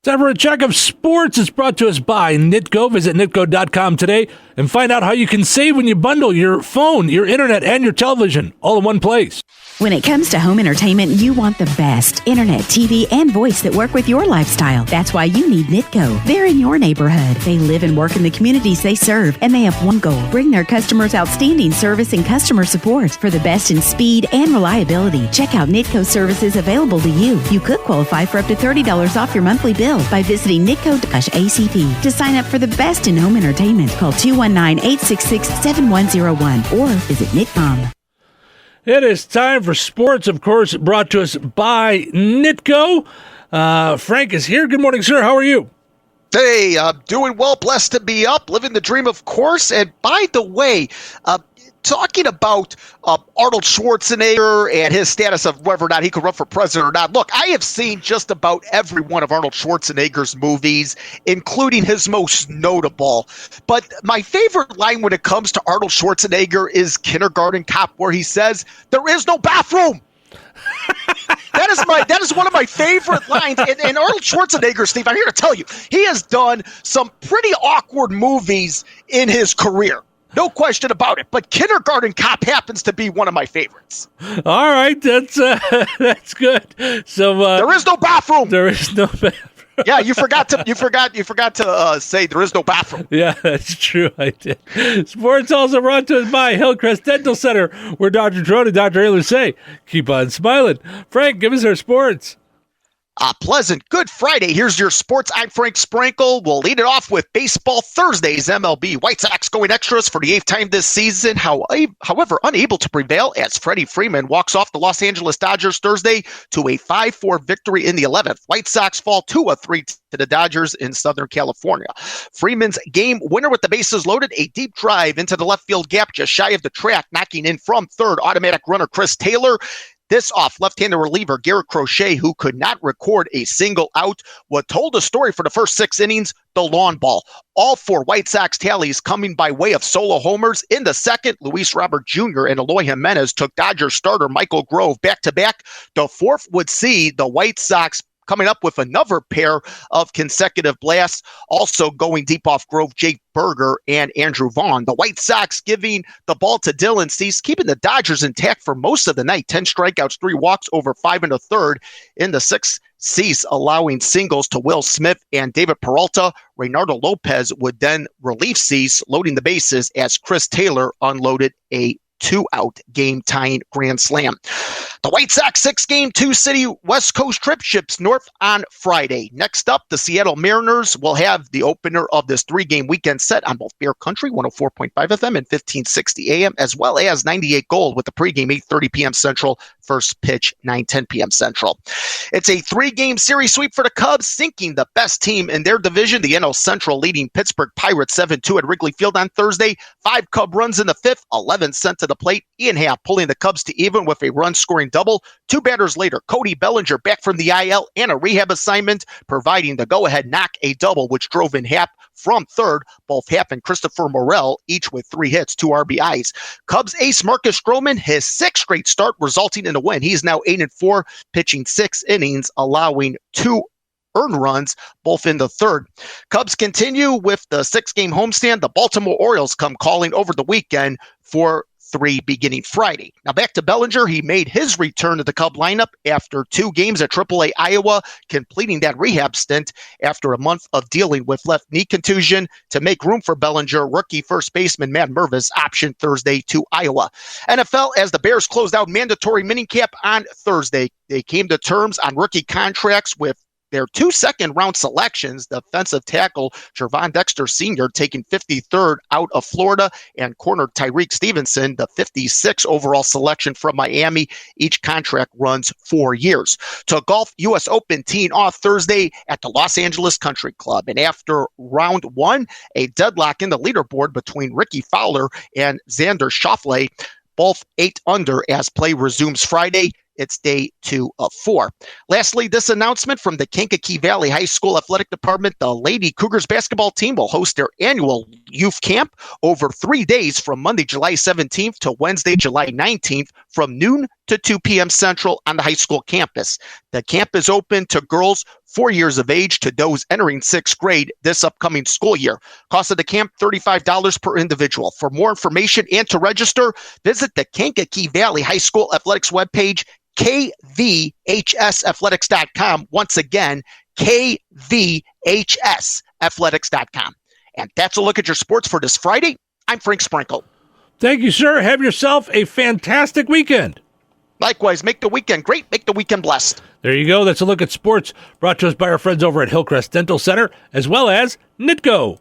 Time for a check of sports. It's brought to us by Nitco. Visit nitco.com today and find out how you can save when you bundle your phone, your internet, and your television all in one place. When it comes to home entertainment, you want the best internet, TV, and voice that work with your lifestyle. That's why you need Nitco. They're in your neighborhood. They live and work in the communities they serve, and they have one goal: bring their customers outstanding service and customer support. For the best in speed and reliability, check out Nitco services available to you. You could qualify for up to $30 off your monthly bill by visiting nitco.acp. To sign up for the best in home entertainment, call 219-866-7101 or visit Nitcom. It is time for sports, of course, brought to us by Nitco. Frank is here. Good morning, sir. How are you? Hey, doing well, blessed to be up, living the dream, of course. And by the way, talking about Arnold Schwarzenegger and his status of whether or not he could run for president or not. Look, I have seen just about every one of Arnold Schwarzenegger's movies, including his most notable. But my favorite line when it comes to Arnold Schwarzenegger is Kindergarten Cop, where he says, "There is no bathroom." That is one of my favorite lines. And Arnold Schwarzenegger, Steve, I'm here to tell you, he has done some pretty awkward movies in his career. No question about it. But Kindergarten Cop happens to be one of my favorites. All right, that's good. So there is no bathroom. There is no bathroom. Yeah, you forgot to say there is no bathroom. Yeah, that's true. I did. Sports also brought to us by Hillcrest Dental Center, where Dr. Trone and Dr. Ayler say, keep on smiling. Frank, give us our sports. Pleasant. Good Friday. Here's your sports. I'm Frank Sprankle. We'll lead it off with baseball Thursdays. MLB White Sox going extras for the 8th time this season. However, unable to prevail as Freddie Freeman walks off the Los Angeles Dodgers Thursday to a 5-4 victory in the 11th. White Sox fall 2-3 to the Dodgers in Southern California. Freeman's game winner with the bases loaded, a deep drive into the left field gap just shy of the track, knocking in from third automatic runner Chris Taylor. This off left-handed reliever Garrett Crochet, who could not record a single out, what told a story for the first 6 innings, the lawn ball. All 4 White Sox tallies coming by way of solo homers. In the second, Luis Robert Jr. and Eloy Jimenez took Dodgers starter Michael Grove back-to-back. The fourth would see the White Sox coming up with another pair of consecutive blasts, also going deep off Grove, Jake Berger, and Andrew Vaughn. The White Sox giving the ball to Dylan Cease, keeping the Dodgers intact for most of the night. 10 strikeouts, 3 walks, over 5 1/3. In the 6th, Cease allowing singles to Will Smith and David Peralta. Reynaldo Lopez would then relieve Cease, loading the bases as Chris Taylor unloaded a 2-out game-tying grand slam. The White Sox 6-game, 2-city West Coast trip ships north on Friday. Next up, the Seattle Mariners will have the opener of this 3-game weekend set on both Bear Country, 104.5 FM and 1560 AM, as well as 98 Gold with the pregame 8:30 p.m. Central, first pitch 9:10 p.m. Central. It's a 3-game series sweep for the Cubs, sinking the best team in their division, the NL Central, leading Pittsburgh Pirates 7-2 at Wrigley Field on Thursday. 5 Cub runs in the 5th, 11 sent to to the plate. Ian Happ pulling the Cubs to even with a run-scoring double. 2 batters later, Cody Bellinger back from the IL and a rehab assignment, providing the go-ahead knock, a double, which drove in Happ from third. Both Happ and Christopher Morel, each with 3 hits, 2 RBIs. Cubs ace Marcus Stroman, his 6th straight start, resulting in a win. He's now 8-4, pitching 6 innings, allowing 2 earned runs, both in the third. Cubs continue with the 6-game homestand. The Baltimore Orioles come calling over the weekend for 3 beginning Friday. Now back to Bellinger. He made his return to the Cub lineup after 2 games at AAA Iowa, completing that rehab stint after a month of dealing with left knee contusion. To make room for Bellinger, rookie first baseman Matt Mervis optioned Thursday to Iowa. NFL, as the Bears closed out mandatory minicamp on Thursday, they came to terms on rookie contracts with their 2 second-round selections, defensive tackle Trevon Dexter Sr. taking 53rd out of Florida, and corner Tyreek Stevenson, the 56th overall selection from Miami. Each contract runs 4 years. To golf, U.S. Open teeing off Thursday at the Los Angeles Country Club. And after round 1, a deadlock in the leaderboard between Ricky Fowler and Xander Schauffele, both 8 under as play resumes Friday. It's day 2 of 4. Lastly, this announcement from the Kankakee Valley High School Athletic Department. The Lady Cougars basketball team will host their annual youth camp over 3 days from Monday, July 17th to Wednesday, July 19th from noon to 2 p.m. Central on the high school campus. The camp is open to girls 4 years of age to those entering 6th grade this upcoming school year. Cost of the camp, $35 per individual. For more information and to register, visit the Kankakee Valley High School Athletics webpage, kvhsathletics.com. Once again, kvhsathletics.com. And that's a look at your sports for this Friday. I'm Frank Sprinkle. Thank you, sir. Have yourself a fantastic weekend. Likewise, make the weekend great, make the weekend blessed. There you go. That's a look at sports brought to us by our friends over at Hillcrest Dental Center, as well as Nitco.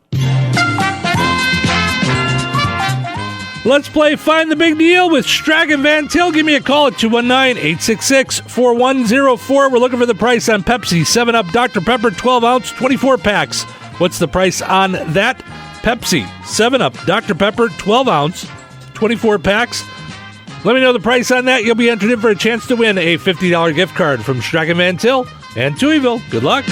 Let's play Find the Big Deal with Strachan Van Til. Give me a call at 219-866-4104. We're looking for the price on Pepsi 7-Up Dr. Pepper 12-ounce 24 packs. What's the price on that? Pepsi 7-Up Dr. Pepper 12-ounce 24 packs. Let me know the price on that. You'll be entered in for a chance to win a $50 gift card from Strachan Van Til and Touhyville. Good luck.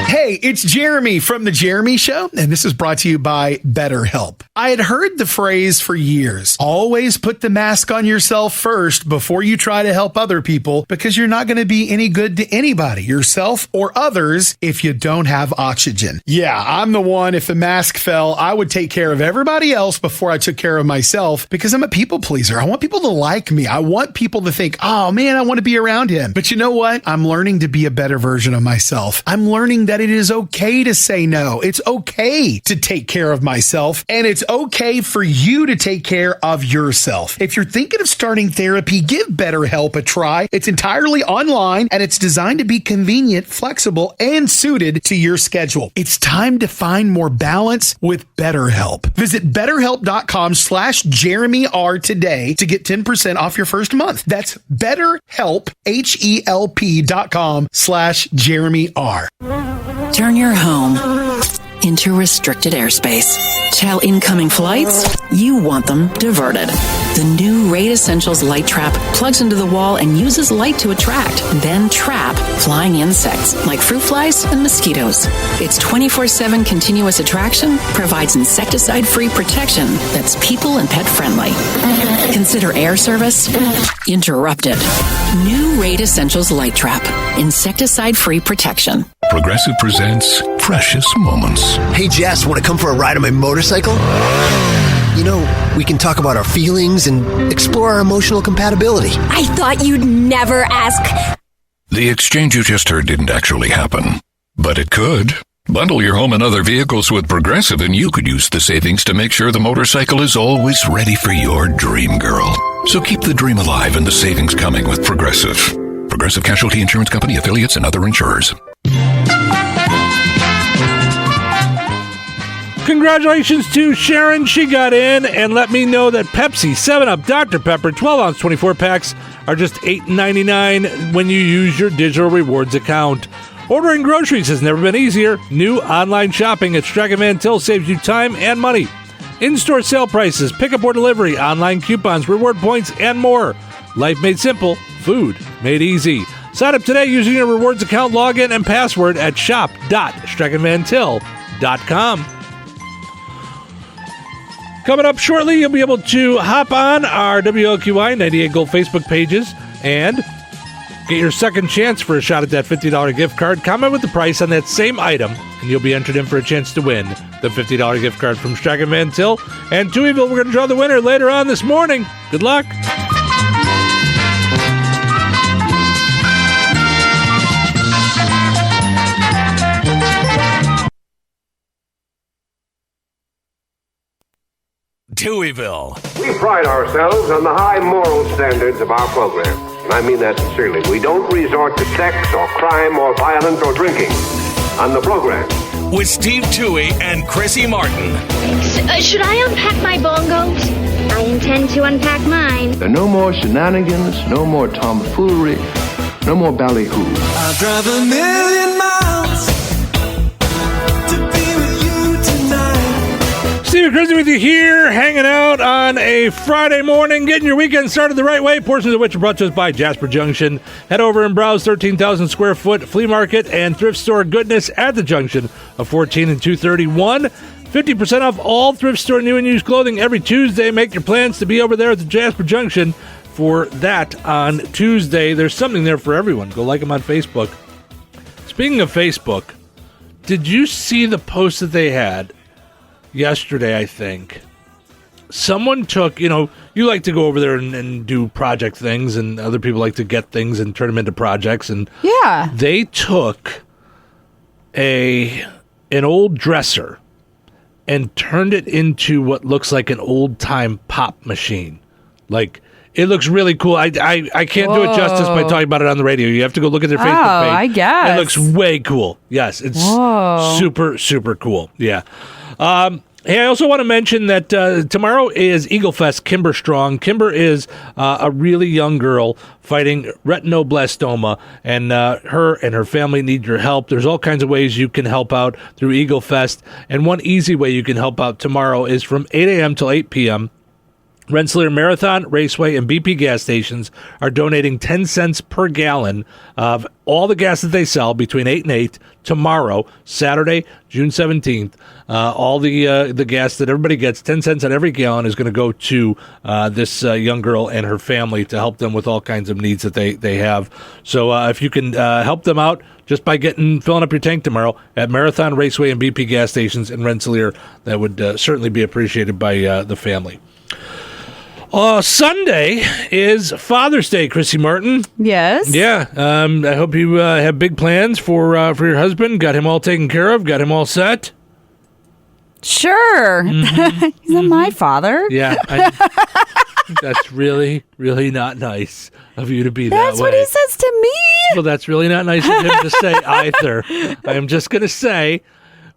Hey, it's Jeremy from The Jeremy Show, and this is brought to you by BetterHelp. I had heard the phrase for years, always put the mask on yourself first before you try to help other people, because you're not going to be any good to anybody, yourself or others, if you don't have oxygen. Yeah, I'm the one. If the mask fell, I would take care of everybody else before I took care of myself, because I'm a people pleaser. I want people to like me. I want people to think, oh man, I want to be around him. But you know what? I'm learning to be a better version of myself. I'm learning that it is okay to say no. It's okay to take care of myself, and it's okay for you to take care of yourself. If you're thinking of starting therapy, give BetterHelp a try. It's entirely online, and it's designed to be convenient, flexible, and suited to your schedule. It's time to find more balance with BetterHelp. Visit BetterHelp.com/JeremyR today to get 10% off your first month. That's BetterHelp, HELP.com/JeremyR. Turn your home into restricted airspace. Tell incoming flights you want them diverted. The new Raid Essentials Light Trap plugs into the wall and uses light to attract, then trap flying insects like fruit flies and mosquitoes. Its 24/7 continuous attraction provides insecticide-free protection that's people and pet friendly. Consider air service interrupted. New Raid Essentials Light Trap. Insecticide-free protection. Progressive presents Precious Moments. Hey, Jess, want to come for a ride on my motorcycle? You know, we can talk about our feelings and explore our emotional compatibility. I thought you'd never ask. The exchange you just heard didn't actually happen, but it could. Bundle your home and other vehicles with Progressive, and you could use the savings to make sure the motorcycle is always ready for your dream girl. So keep the dream alive and the savings coming with Progressive. Progressive Casualty Insurance Company, affiliates, and other insurers. Congratulations to Sharon. She got in and let me know that Pepsi 7-Up Dr. Pepper 12-ounce 24 packs are just $8.99 when you use your digital rewards account. Ordering groceries has never been easier. New online shopping at Strachan Van Til saves you time and money. In-store sale prices, pickup or delivery, online coupons, reward points, and more. Life made simple, food made easy. Sign up today using your rewards account login and password at shop.strachanvantil.com. Coming up shortly, you'll be able to hop on our WLQI 98 Gold Facebook pages and get your second chance for a shot at that $50 gift card. Comment with the price on that same item, and you'll be entered in for a chance to win the $50 gift card from Strachan Van Til. And Touhyville, we're going to draw the winner later on this morning. Good luck. Touhyville. We pride ourselves on the high moral standards of our program. And I mean that sincerely. We don't resort to sex or crime or violence or drinking on the program. With Steve Touhy and Chrissy Martin. Should I unpack my bongos? I intend to unpack mine. There are no more shenanigans, no more tomfoolery, no more ballyhoo. I'll drive 1,000,000 miles to be with you tonight. Steve and Chrissy with you here, hanging out on a Friday morning, getting your weekend started the right way, portions of which are brought to us by Jasper Junction. Head over and browse 13,000 square foot flea market and thrift store goodness at the junction of 14 and 231. 50% off all thrift store new and used clothing every Tuesday. Make your plans to be over there at the Jasper Junction for that on Tuesday. There's something there for everyone. Go like them on Facebook. Speaking of Facebook, did you see the post that they had yesterday, I think? Someone took, you like to go over there and do project things, and other people like to get things and turn them into projects. And yeah, they took an old dresser and turned it into what looks like an old-time pop machine. Like, it looks really cool. I can't do it justice by talking about it on the radio. You have to go look at their Facebook page. I guess. It looks way cool. Yes, it's super, super cool. Yeah. Hey, I also want to mention that tomorrow is Eagle Fest Kimber Strong. Kimber is a really young girl fighting retinoblastoma, and her and her family need your help. There's all kinds of ways you can help out through Eagle Fest, and one easy way you can help out tomorrow is from 8 a.m. till 8 p.m. Rensselaer Marathon, Raceway, and BP gas stations are donating 10 cents per gallon of all the gas that they sell between 8 and 8 tomorrow, Saturday, June 17th. All the gas that everybody gets, 10 cents on every gallon, is going to go to this young girl and her family to help them with all kinds of needs that they have. So if you can help them out just by filling up your tank tomorrow at Marathon, Raceway, and BP gas stations in Rensselaer, that would certainly be appreciated by the family. Sunday is Father's Day, Chrissy Martin. Yes. Yeah. I hope you have big plans for your husband. Got him all taken care of. Got him all set. Sure. Mm-hmm. He's not my father. Yeah. That's really, really not nice of you to be that way. That's what he says to me. Well, that's really not nice of him to say either. I am just going to say,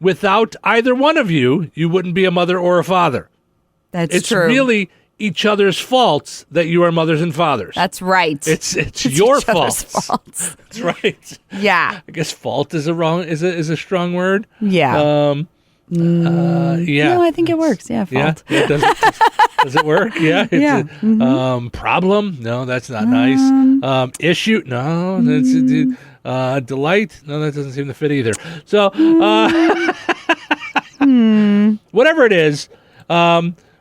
without either one of you, you wouldn't be a mother or a father. That's true. It's really each other's faults that you are mothers and fathers. That's right. It's your faults. That's right. Yeah. I guess fault is a strong word. Yeah. Yeah. No, I think it works. Yeah, fault. Yeah. Does it work? Yeah. Yeah. Problem? No, that's not nice. Issue? No. That's delight? No, that doesn't seem to fit either. So, whatever it is,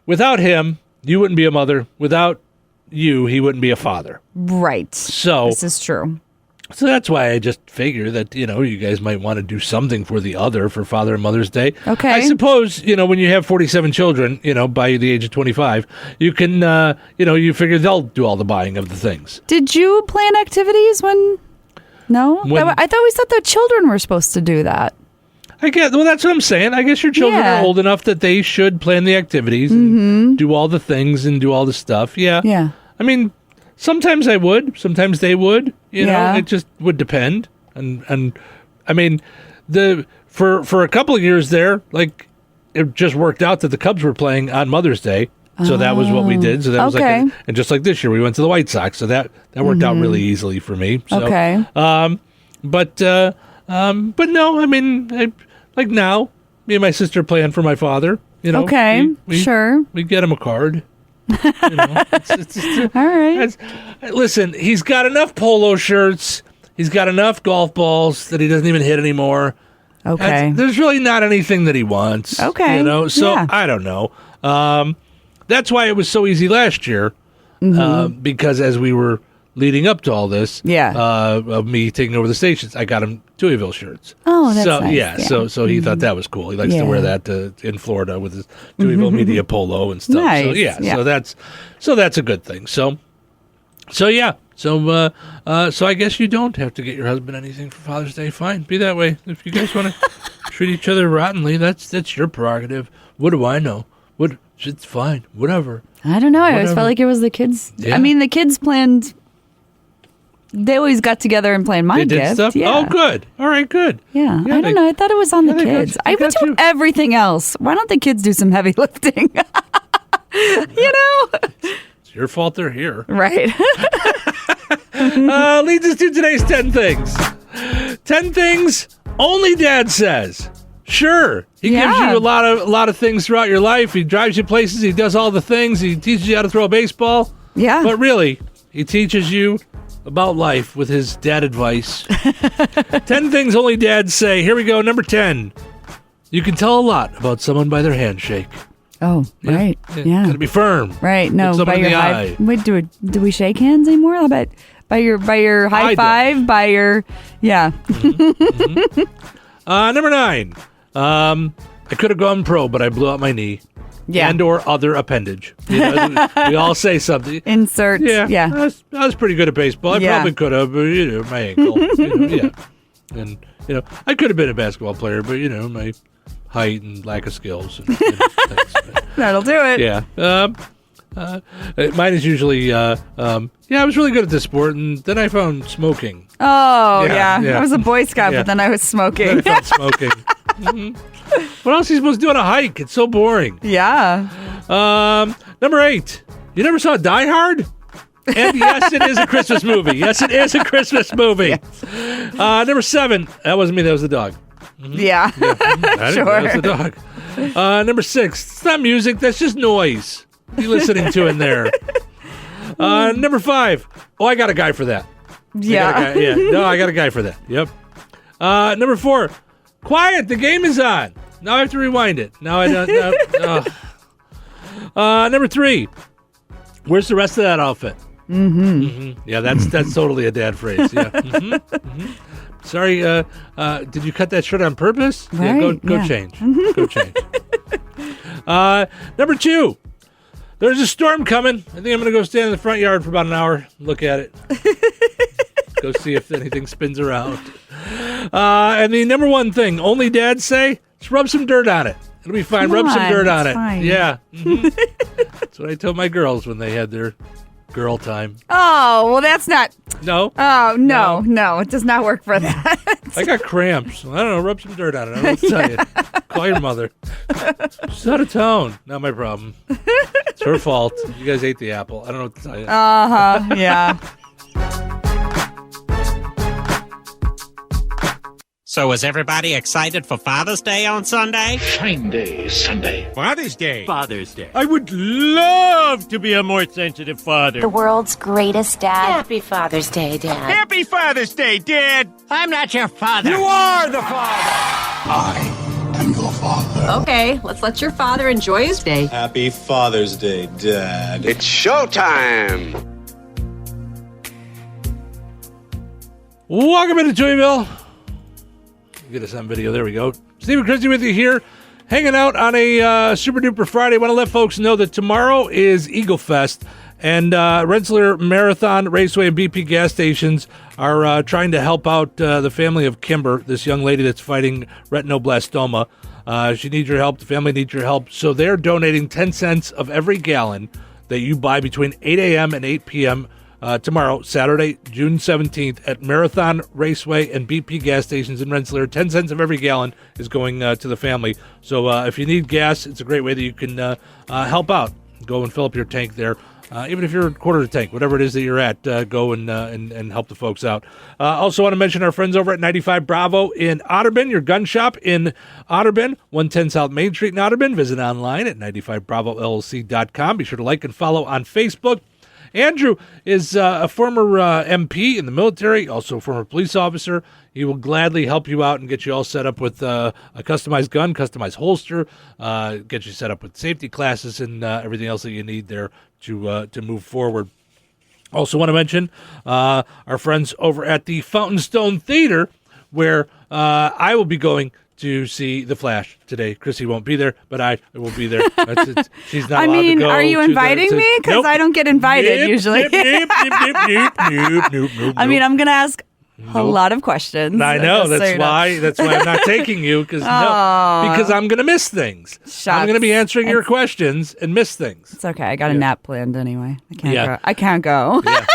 without him, you wouldn't be a mother. Without you, he wouldn't be a father. Right. So this is true. So that's why I just figure that, you guys might want to do something for the other for Father and Mother's Day. Okay. I suppose, when you have 47 children, by the age of 25, you can, you figure they'll do all the buying of the things. Did you plan activities when? No? I thought we said the children were supposed to do that. Well, that's what I'm saying. I guess your children are old enough that they should plan the activities and do all the things and do all the stuff. Yeah. Yeah. I mean, sometimes I would. Sometimes they would. It just would depend. And I mean, for a couple of years there, like, it just worked out that the Cubs were playing on Mother's Day. So that was what we did. So that was and just like this year, we went to the White Sox. So that worked out really easily for me. So, okay. But But no, I mean, like now, me and my sister plan for my father. Okay, sure. We get him a card. All right. Listen, he's got enough polo shirts. He's got enough golf balls that he doesn't even hit anymore. Okay. There's really not anything that he wants. Okay. So I don't know. That's why it was so easy last year, because as we were leading up to all this, of me taking over the stations, I got him Touhyville shirts. Oh, that's nice. Yeah. So he thought that was cool. He likes to wear that in Florida with his Touhyville Media polo and stuff. Nice. So that's a good thing. So yeah. So I guess you don't have to get your husband anything for Father's Day. Fine, be that way. If you guys want to treat each other rottenly, that's your prerogative. What do I know? It's fine. Whatever. I don't know. I always felt like it was the kids. Yeah. I mean, the kids planned. They always got together and planned my They did gift. stuff? Yeah. Oh, good. All right, good. Yeah. I don't know. I thought it was on the kids. I would do everything else. Why don't the kids do some heavy lifting? It's your fault they're here. Right. Leads us to today's 10 things. 10 things only Dad says. Sure, he gives you a lot of things throughout your life. He drives you places. He does all the things. He teaches you how to throw a baseball. Yeah. But really, he teaches you about life with his dad advice. 10 things only dads say. Here we go. Number 10. You can tell a lot about someone by their handshake. Oh, right. Yeah. Gotta be firm. Right. No, Look by someone in your the high. eye. Wait, do we shake hands anymore? How about by your high I five? don't. By your Number 9. I could have gone pro, but I blew out my knee. Yeah. And or other appendage. We all say something. Insert. Yeah. I was pretty good at baseball. I probably could have, but my ankle. And I could have been a basketball player, but my height and lack of skills. And, That'll do it. Yeah. Mine is usually, I was really good at this sport, and then I found smoking. Oh, yeah. I was a Boy Scout, but then I was smoking. Then I found smoking. What else are you supposed to do on a hike? It's so boring. Yeah. Number 8. You never saw Die Hard? And yes, it is a Christmas movie. Yes, it is a Christmas movie. Yes. Number 7. That wasn't me. That was the dog. Yeah. Sure. That was the dog. Number 6. It's not music. That's just noise. What are you listening to in there? Number 5. Oh, I got a guy for that. Yeah. I got a guy for that. Yep. Number 4. Quiet. The game is on. Now I have to rewind it. Now I don't. Number 3. Where's the rest of that outfit? Yeah, that's totally a dad phrase. Yeah. Sorry. Did you cut that shirt on purpose? Right, Go change. Go change. Number 2. There's a storm coming. I think I'm going to go stand in the front yard for about an hour. Look at it. Go see if anything spins around. And the number 1 thing only dads say is rub some dirt on it. It'll be fine. Rub some dirt on it. Fine. Yeah. That's what I told my girls when they had their girl time. Oh, well, that's not. No. Oh, no. It does not work for that. I got cramps. I don't know. Rub some dirt on it. I don't know what to tell you. Call your mother. She's out of town. Not my problem. It's her fault. You guys ate the apple. I don't know what to tell you. Yeah. So is everybody excited for Father's Day on Sunday? Shine Day, Sunday. Father's Day. Father's Day. I would love to be a more sensitive father. The world's greatest dad. Happy Father's Day, Dad. Happy Father's Day, Dad. I'm not your father. You are the father. I am your father. Okay, let's let your father enjoy his day. Happy Father's Day, Dad. It's showtime. Welcome into Touhyville. Get us on video. There we go. Steve and Christy with you here, hanging out on a Super Duper Friday. I want to let folks know that tomorrow is Eagle Fest, and Rensselaer Marathon Raceway and BP gas stations are trying to help out the family of Kimber, this young lady that's fighting retinoblastoma. She needs your help. The family needs your help. So they're donating 10 cents of every gallon that you buy between 8 a.m. and 8 p.m. Tomorrow, Saturday, June 17th, at Marathon Raceway and BP gas stations in Rensselaer. 10 cents of every gallon is going to the family. So if you need gas, it's a great way that you can help out. Go and fill up your tank there. Even if you're a quarter of the tank, whatever it is that you're at, go and help the folks out. Also want to mention our friends over at 95 Bravo in Otterburn, your gun shop in Otterburn, 110 South Main Street in Otterburn. Visit online at 95bravollc.com. Be sure to like and follow on Facebook. Andrew is a former MP in the military, also a former police officer. He will gladly help you out and get you all set up with a customized gun, customized holster, get you set up with safety classes and everything else that you need there to move forward. Also want to mention our friends over at the Fountain Stone Theater, where I will be going to see The Flash today. Chrissy won't be there, but I will be there. She's not allowed to go. Are you inviting me? Because Nope. I don't get invited usually. Nope. I mean, I'm going to ask a lot of questions. I know. just so you know. That's why I'm not taking you, because I'm going to miss things. I'm going to be answering your questions and miss things. It's okay. I got a nap planned anyway. I can't go. Yeah.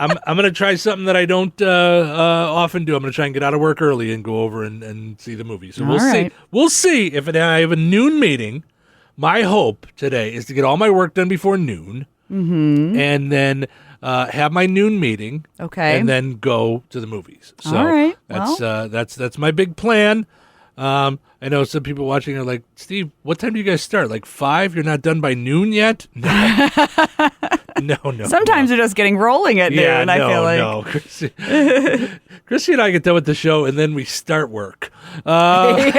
I'm going to try something that I don't often do. I'm going to try and get out of work early and go over and see the movie. So we'll see. We'll see if I have a noon meeting. My hope today is to get all my work done before noon, and then have my noon meeting, and then go to the movies. So all right. That's my big plan. I know some people watching are like, Steve, what time do you guys start? Like 5? You're not done by noon yet? No. No. Sometimes you're just getting rolling at noon, I feel like. No. Chrissy and I get done with the show, and then we start work. And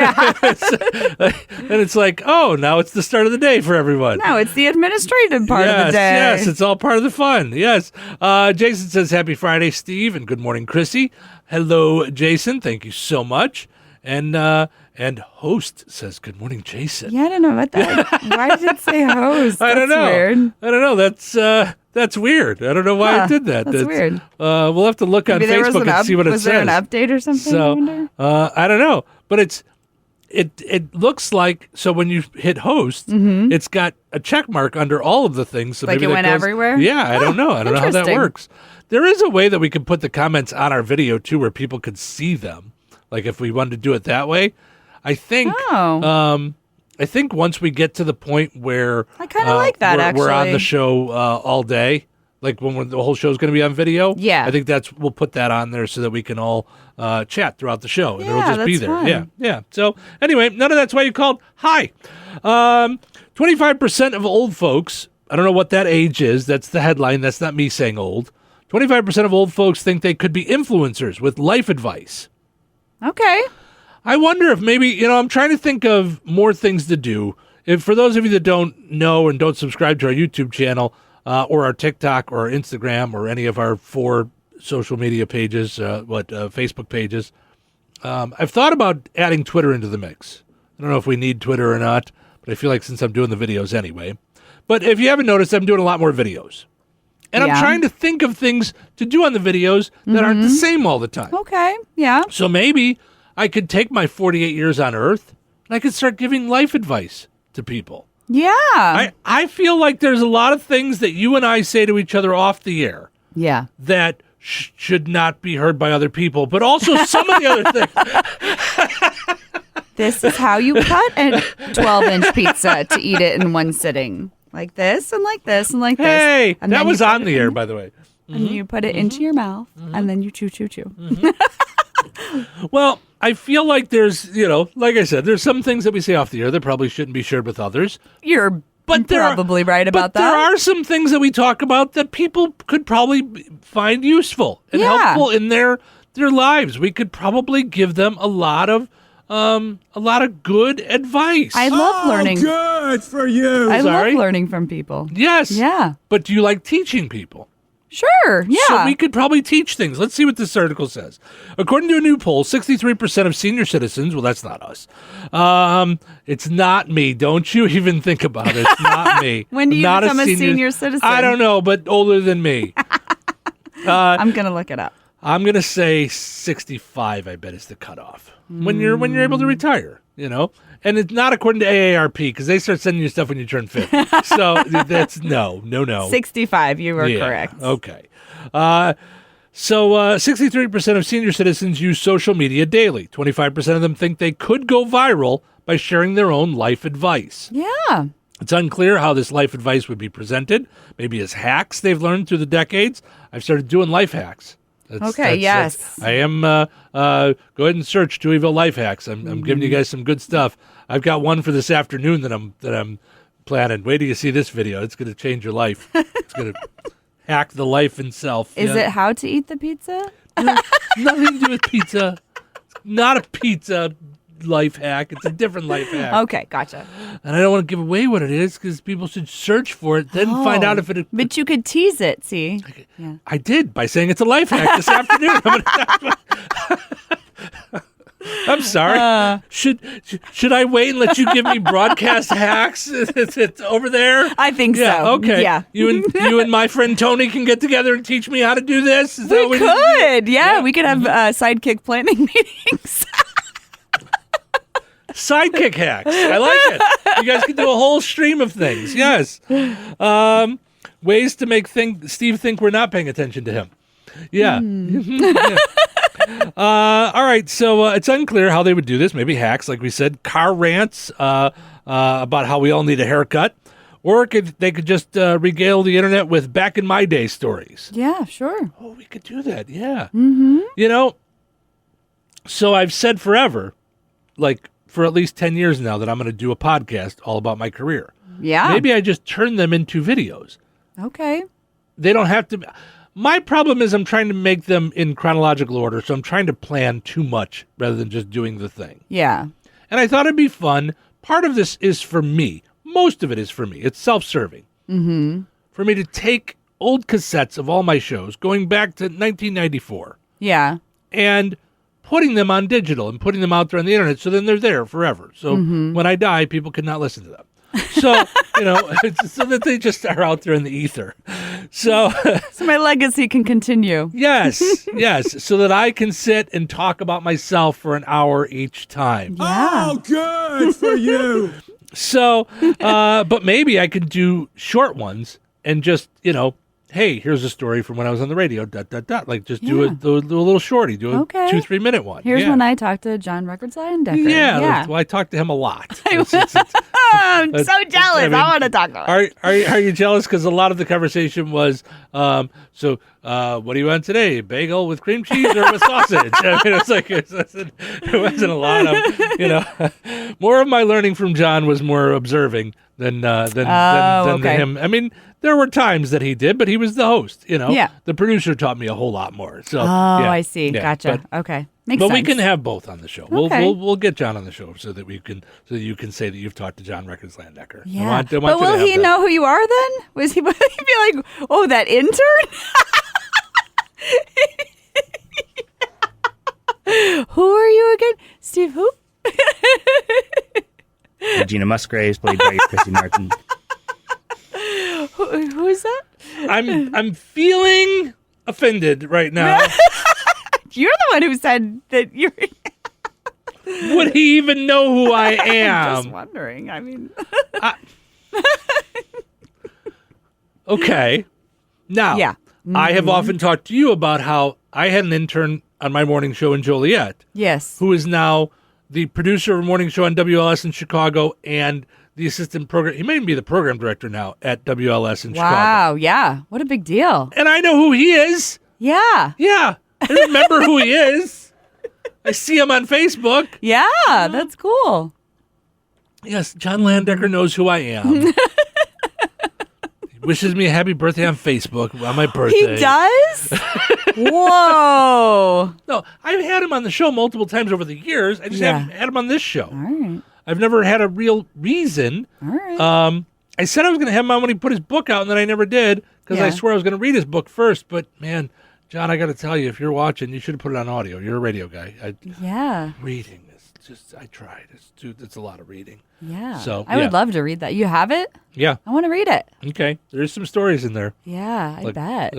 it's like, oh, now it's the start of the day for everyone. No, it's the administrative part of the day. Yes, it's all part of the fun. Yes. Jason says, happy Friday, Steve, and good morning, Chrissy. Hello, Jason. Thank you so much. And host says, good morning, Jason. Yeah, I don't know about that. Why did it say host? I don't know. Weird. I don't know. That's weird. I don't know why it did that. That's weird. We'll have to look on Facebook and see what it says. Was there an update or something? So, I don't know. But it looks like, so when you hit host, it's got a check mark under all of the things. So like maybe it went everywhere? Yeah, I don't know. I don't know how that works. There is a way that we could put the comments on our video, too, where people could see them. Like if we wanted to do it that way. I think once we get to the point where I kind of like that. Actually, we're on the show all day, like when the whole show is going to be on video. Yeah, I think we'll put that on there so that we can all chat throughout the show, and it'll just be there. Fun. Yeah. So anyway, none of that's why you called. Hi, 25% of old folks. I don't know what that age is. That's the headline. That's not me saying old. 25% of old folks think they could be influencers with life advice. Okay. I wonder if maybe, I'm trying to think of more things to do. If for those of you that don't know and don't subscribe to our YouTube channel or our TikTok or our Instagram or any of our 4 social media pages, Facebook pages, I've thought about adding Twitter into the mix. I don't know if we need Twitter or not, but I feel like since I'm doing the videos anyway. But if you haven't noticed, I'm doing a lot more videos. And I'm trying to think of things to do on the videos that aren't the same all the time. Okay, yeah. So maybe I could take my 48 years on Earth and I could start giving life advice to people. Yeah. I feel like there's a lot of things that you and I say to each other off the air. Yeah. That should not be heard by other people, but also some of the other things. This is how you cut a 12-inch pizza to eat it in one sitting. Like this and like this and like this. Hey, and that was on the air, by the way. And you put it into your mouth, and then you chew. Well, I feel like there's, like I said, there's some things that we say off the air that probably shouldn't be shared with others. You're probably right about that. There are some things that we talk about that people could probably find useful and helpful in their lives. We could probably give them a lot of good advice. I love learning. Good for you. I love learning from people. Yes. Yeah. But do you like teaching people? Sure, yeah. So we could probably teach things. Let's see what this article says. According to a new poll, 63% of senior citizens, well, that's not us. It's not me. Don't you even think about it. It's not me. When do you become a senior citizen? I don't know, but older than me. I'm going to look it up. I'm going to say 65, I bet, is the cutoff. When you're able to retire, And it's not according to AARP, because they start sending you stuff when you turn 50. So that's no. 65, you are correct. Okay. So 63% of senior citizens use social media daily. 25% of them think they could go viral by sharing their own life advice. Yeah. It's unclear how this life advice would be presented, maybe as hacks they've learned through the decades. I've started doing life hacks. Yes. I am, go ahead and search Touhyville Life Hacks. I'm giving you guys some good stuff. I've got one for this afternoon that I'm planning. Wait till you see this video. It's going to change your life. It's going to hack the life itself. Is it how to eat the pizza? Nothing to do with pizza. It's not a pizza life hack. It's a different life hack. Okay, gotcha. And I don't want to give away what it is because people should search for it, then find out if it. But you could tease it. See, yeah. I did by saying it's a life hack this afternoon. I'm sorry. Should I wait and let you give me broadcast hacks? It's over there. I think so. Okay. Yeah. You and my friend Tony can get together and teach me how to do this. Is we could. Yeah, we could have sidekick planning meetings. Sidekick hacks. I like it. You guys can do a whole stream of things. Yes. Ways to make Steve think we're not paying attention to him. Yeah. Yeah. All right. So it's unclear how they would do this. Maybe hacks, like we said, car rants about how we all need a haircut. Or they could just regale the internet with back in my day stories. Yeah, sure. Oh, we could do that. Yeah. Mm-hmm. So I've said forever, like, for at least 10 years now, that I'm going to do a podcast all about my career. Yeah. Maybe I just turn them into videos. Okay. They don't have to. My problem is I'm trying to make them in chronological order, so I'm trying to plan too much rather than just doing the thing. Yeah. And I thought it'd be fun. Part of this is for me. Most of it is for me. It's self-serving. Mm-hmm. For me to take old cassettes of all my shows going back to 1994. Yeah. And putting them on digital and putting them out there on the internet, so then they're there forever. So when I die, people cannot listen to them. So, so that they just are out there in the ether. So my legacy can continue. Yes, so that I can sit and talk about myself for an hour each time. Yeah. Oh, good for you. So, but maybe I could do short ones and just, hey, here's a story from when I was on the radio, ... Like, just do a little shorty, do a 2-3 minute one. Here's when I talked to John Records Leyendecker. Yeah. Well, I talked to him a lot. I'm so jealous. I want to talk about it. Are you jealous? Because a lot of the conversation was, what do you want today? Bagel with cream cheese or with sausage? I mean, it wasn't a lot of, more of my learning from John was more observing than him. I mean, there were times that he did, but he was the host, Yeah. The producer taught me a whole lot more. So, I see. Yeah, gotcha. Okay. Makes sense. We can have both on the show. Okay. We'll get John on the show so that you can say that you've talked to John Records Landecker. Yeah. But will he know who you are then? Will he be like, oh, that intern? Who are you again? Steve who? Regina Musgraves, played by Chrissy Martin. Who is that? I'm feeling offended right now. You're the one who said that you're... Would he even know who I am? I'm just wondering. I mean... Okay. Now, yeah. I have often talked to you about how I had an intern on my morning show in Joliet. Yes. Who is now the producer of a morning show on WLS in Chicago and the assistant program. He may even be the program director now at WLS in Chicago. Wow, yeah. What a big deal. And I know who he is. Yeah. Yeah. I remember who he is. I see him on Facebook. Yeah, that's cool. Yes, John Landecker knows who I am. He wishes me a happy birthday on Facebook on my birthday. He does? Whoa. No, I've had him on the show multiple times over the years. I just haven't had him on this show. All right. I've never had a real reason. All right. I said I was going to have him on when he put his book out, and then I never did because I swear I was going to read his book first. But, man, John, I got to tell you, if you're watching, you should have put it on audio. You're a radio guy. Reading is just, I tried. It's a lot of reading. Yeah. So I would love to read that. You have it? Yeah. I want to read it. Okay. There's some stories in there. Yeah, I bet.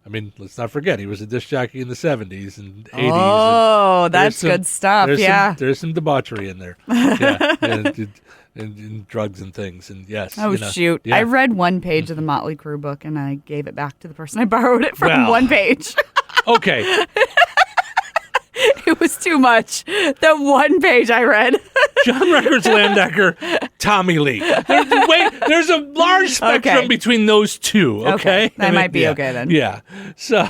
I mean, let's not forget, he was a disc jockey in the 70s and 80s. Oh, that's good stuff. There's some debauchery in there. Yeah. and drugs and things. And yes. Oh, shoot. Yeah. I read one page of the Motley Crue book and I gave it back to the person I borrowed it from. One page. Okay. It was too much. The one page I read. John Records Landecker Tommy Lee. There's a large spectrum between those two, okay? That might be okay then. Yeah. So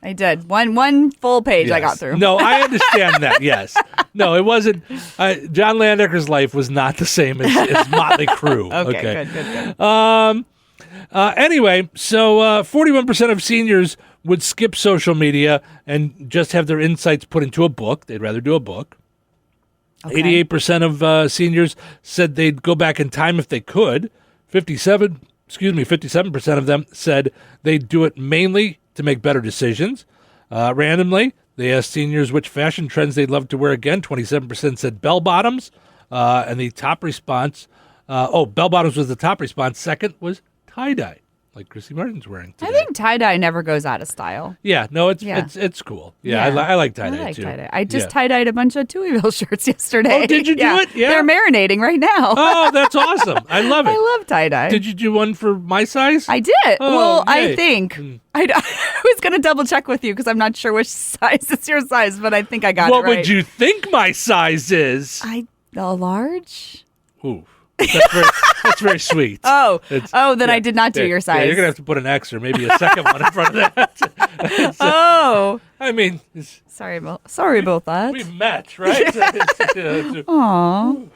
I did. One full page I got through. No, I understand that, yes. No, it wasn't. John Landecker's life was not the same as Motley Crue. Okay, good. Anyway, so 41% of seniors would skip social media and just have their insights put into a book. They'd rather do a book. 88% of seniors said they'd go back in time if they could. 57% of them said they'd do it mainly to make better decisions. Randomly, they asked seniors which fashion trends they'd love to wear again. 27% said bell bottoms. And the top response, bell bottoms was the top response. Second was tie-dye, like Chrissy Martin's wearing today. I think tie-dye never goes out of style. Yeah, no, it's cool. Yeah, I like tie-dye too. Tie-dye. I just tie-dyed a bunch of Touhyville shirts yesterday. Oh, did you do it? Yeah. They're marinating right now. Oh, that's awesome. I love it. I love tie-dye. Did you do one for my size? I did. Oh, well, yay. I think. I was going to double check with you because I'm not sure which size is your size, but I think I got it right. What would you think my size is? A large? Ooh. That's very sweet. Then I did not do your size. Yeah, you're going to have to put an X or maybe a second one in front of that. I mean. Sorry about that. We met, right? Aww.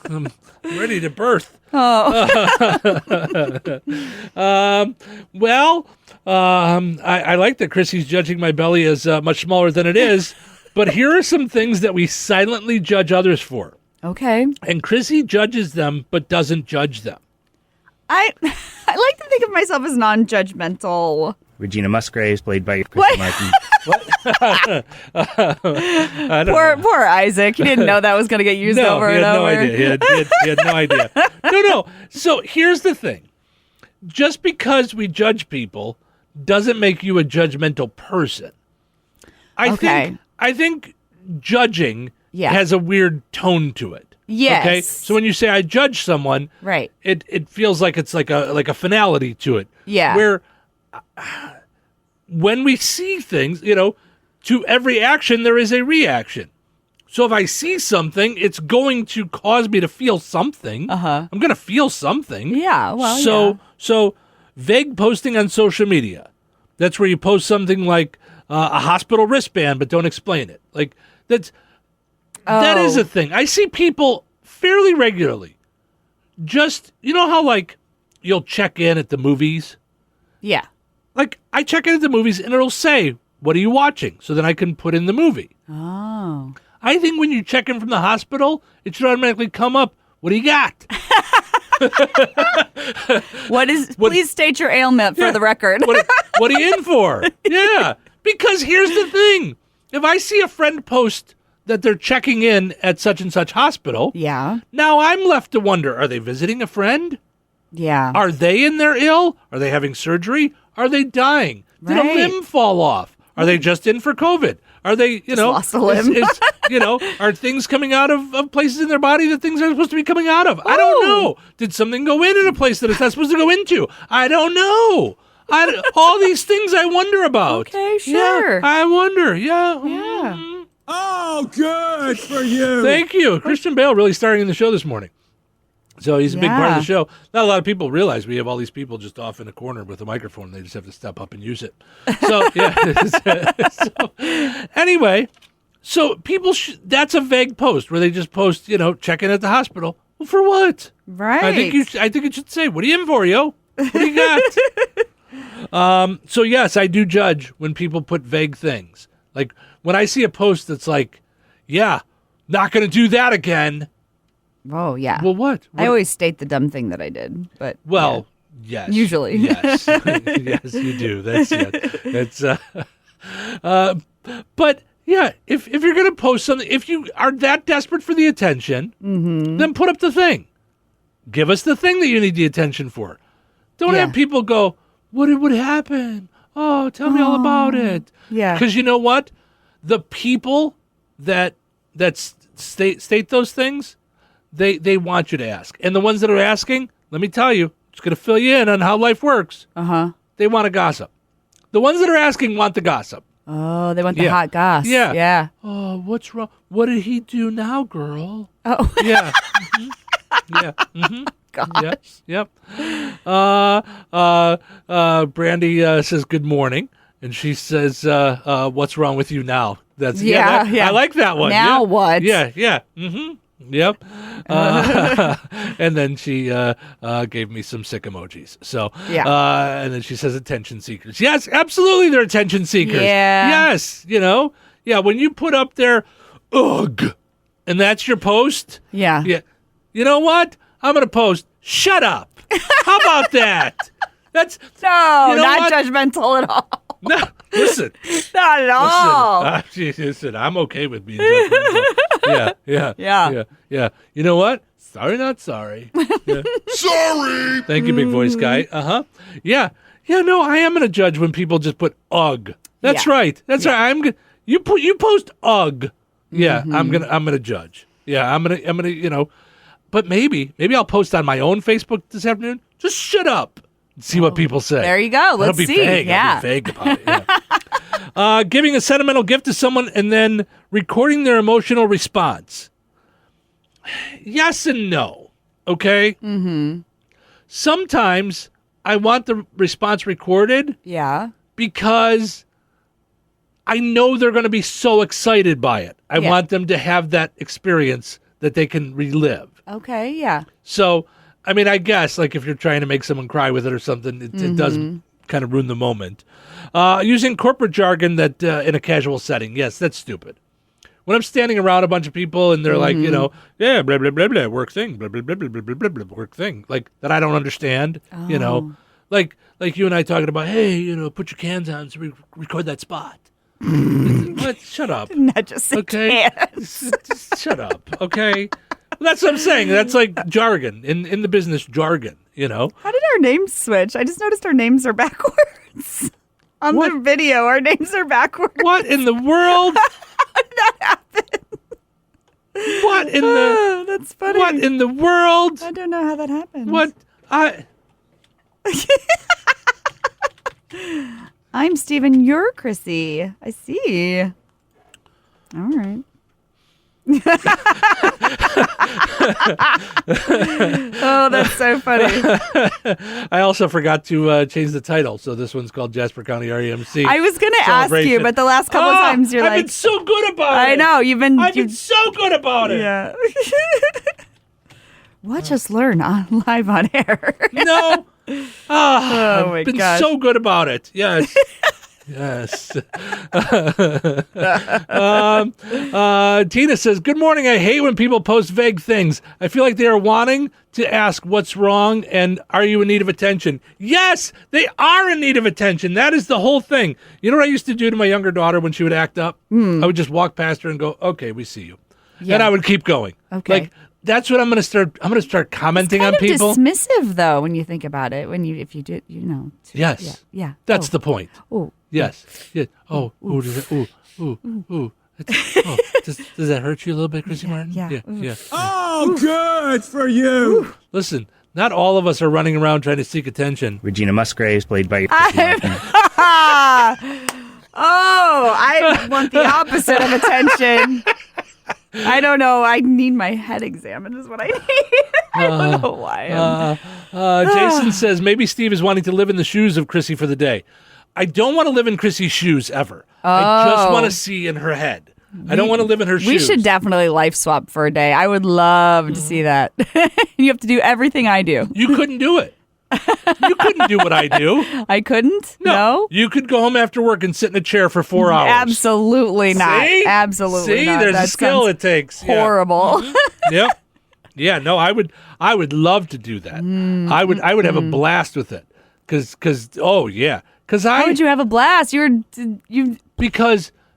I'm ready to birth. Oh. I like that Chrissy's judging my belly as much smaller than it is. But here are some things that we silently judge others for. Okay. And Chrissy judges them, but doesn't judge them. I like to think of myself as non-judgmental. Regina Musgraves, played by Chrissy Martin. Poor Isaac. He didn't know that was going to get used over and over. No idea. He had no idea. No. So here's the thing. Just because we judge people doesn't make you a judgmental person. I think judging has a weird tone to it. Yes. Okay. So when you say I judge someone, right, it feels like it's like a finality to it. Yeah. Where when we see things, to every action there is a reaction. So if I see something, it's going to cause me to feel something. I'm going to feel something. Yeah. Well. So vague posting on social media. That's where you post something like a hospital wristband, but don't explain it. Like that is a thing. I see people fairly regularly. Just, how like you'll check in at the movies? Yeah. Like I check in at the movies and it'll say, what are you watching? So then I can put in the movie. Oh. I think when you check in from the hospital, it should automatically come up, what do you got? Please state your ailment for the record. What are you in for? Yeah. Because here's the thing. If I see a friend post that they're checking in at such and such hospital, now I'm left to wonder, are they visiting a friend? Yeah. Are they in there ill? Are they having surgery? Are they dying? Did a limb fall off? Are they just in for COVID? Are they, just lost a limb? Are things coming out of places in their body that things aren't supposed to be coming out of? I don't know. Did something go in a place that it's not supposed to go into? I don't know. All these things I wonder about. Okay, sure. Yeah, I wonder. Yeah. Yeah. Oh, good for you. Thank you. Christian Bale really starring in the show this morning. So he's a big part of the show. Not a lot of people realize we have all these people just off in a corner with a microphone. They just have to step up and use it. So, anyway, so people, that's a vague post where they just post, check in at the hospital. Well, for what? Right. I think it should say, what are you in for, yo? What do you got? So yes, I do judge when people put vague things. Like when I see a post that's like, not going to do that again. Oh, yeah. Well, what? I always state the dumb thing that I did, but yes. Usually. Yes. Yes, you do. But yeah, if you're going to post something, if you are that desperate for the attention, then put up the thing. Give us the thing that you need the attention for. Don't have people go, what would happen? Oh, tell me all about it. Yeah. Because you know what? The people that state those things, they want you to ask. And the ones that are asking, let me tell you, it's going to fill you in on how life works. They want to gossip. The ones that are asking want the gossip. Oh, they want the hot goss. Yeah. Yeah. Oh, what's wrong? What did he do now, girl? Oh. Yeah. Yeah. Gosh. Yep. Brandy says good morning, and she says, "What's wrong with you now?" That's I like that one. Now what? Yeah. Yep. And then she gave me some sick emojis. So and then she says attention seekers. Yes, absolutely, they're attention seekers. Yeah. Yes. When you put up there, ugh, and that's your post. Yeah. Yeah. You know what? I'm going to post, shut up. How about that? That's not judgmental at all. No, listen. Not at all. Listen, I'm okay with being judgmental. Yeah. You know what? Sorry, not sorry. Yeah. Sorry. Thank you, big voice guy. Yeah. Yeah, no, I am going to judge when people just put ugh. That's right. That's right. You post ugh. Yeah, I'm going to judge. Yeah, I'm going to, but maybe I'll post on my own Facebook this afternoon. Just shut up and see what people say. There you go. Let's see. Vague. Yeah. I'll be vague about it. Yeah. Giving a sentimental gift to someone and then recording their emotional response. Yes and no. Okay? Mm-hmm. Sometimes I want the response recorded. Yeah. Because I know they're going to be so excited by it. I want them to have that experience that they can relive. Okay, yeah. So, I mean, I guess, like, if you're trying to make someone cry with it or something, it does kind of ruin the moment. Using corporate jargon that in a casual setting. Yes, that's stupid. When I'm standing around a bunch of people and they're like, blah, blah, blah, blah, work thing, blah, blah, blah, blah, blah, blah, blah, work thing, like, that I don't understand, like you and I talking about, hey, put your cans on so we record that spot. What? Shut up. Not just okay. Just shut up. Okay. Well, that's what I'm saying. That's like jargon in the business jargon. How did our names switch? I just noticed our names are backwards on the video. Our names are backwards. What in the world? How did that happen? What in the? That's funny. What in the world? I don't know how that happened. What I'm Steven, you're Chrissy. I see. All right. Oh, that's so funny. I also forgot to change the title, so this one's called Jasper County REMC. I was going to ask you, but the last couple of times you're I've like... been so good about it. I know, I've been so good about it. Yeah. Watch us learn live on air. No. Oh my I've been gosh. so good about it. Yes. Yes. Tina says, good morning. I hate when people post vague things. I feel like they are wanting to ask what's wrong and are you in need of attention? Yes, they are in need of attention. That is the whole thing. You know what I used to do to my younger daughter when she would act up? I would just walk past her and go, okay, we see you. Yeah. And I would keep going. Okay. Like, that's what I'm going to start. I'm going to start commenting on people. It's kind of dismissive, though, when you think about it. If you do, Yes. Yeah. That's the point. Oh. Yes. Yeah. Oh. Ooh. Does it? Ooh. Does that hurt you a little bit, Chrissy Martin? Yeah. Oh, good for you. Listen, not all of us are running around trying to seek attention. Regina Musgraves, played by Chrissy Martin. I want the opposite of attention. I don't know. I need my head examined is what I need. I don't know why. Jason says, maybe Steve is wanting to live in the shoes of Chrissy for the day. I don't want to live in Chrissy's shoes ever. I just want to see in her head. I don't want to live in her shoes. We should definitely life swap for a day. I would love to see that. You have to do everything I do. You couldn't do it. You couldn't do what I do. I couldn't? No. You could go home after work and sit in a chair for 4 hours. Absolutely not. See? Absolutely not. There's a skill it takes. Horrible. Yeah. Yep. Yeah, no, I would love to do that. I would have a blast with it. How would you have a blast?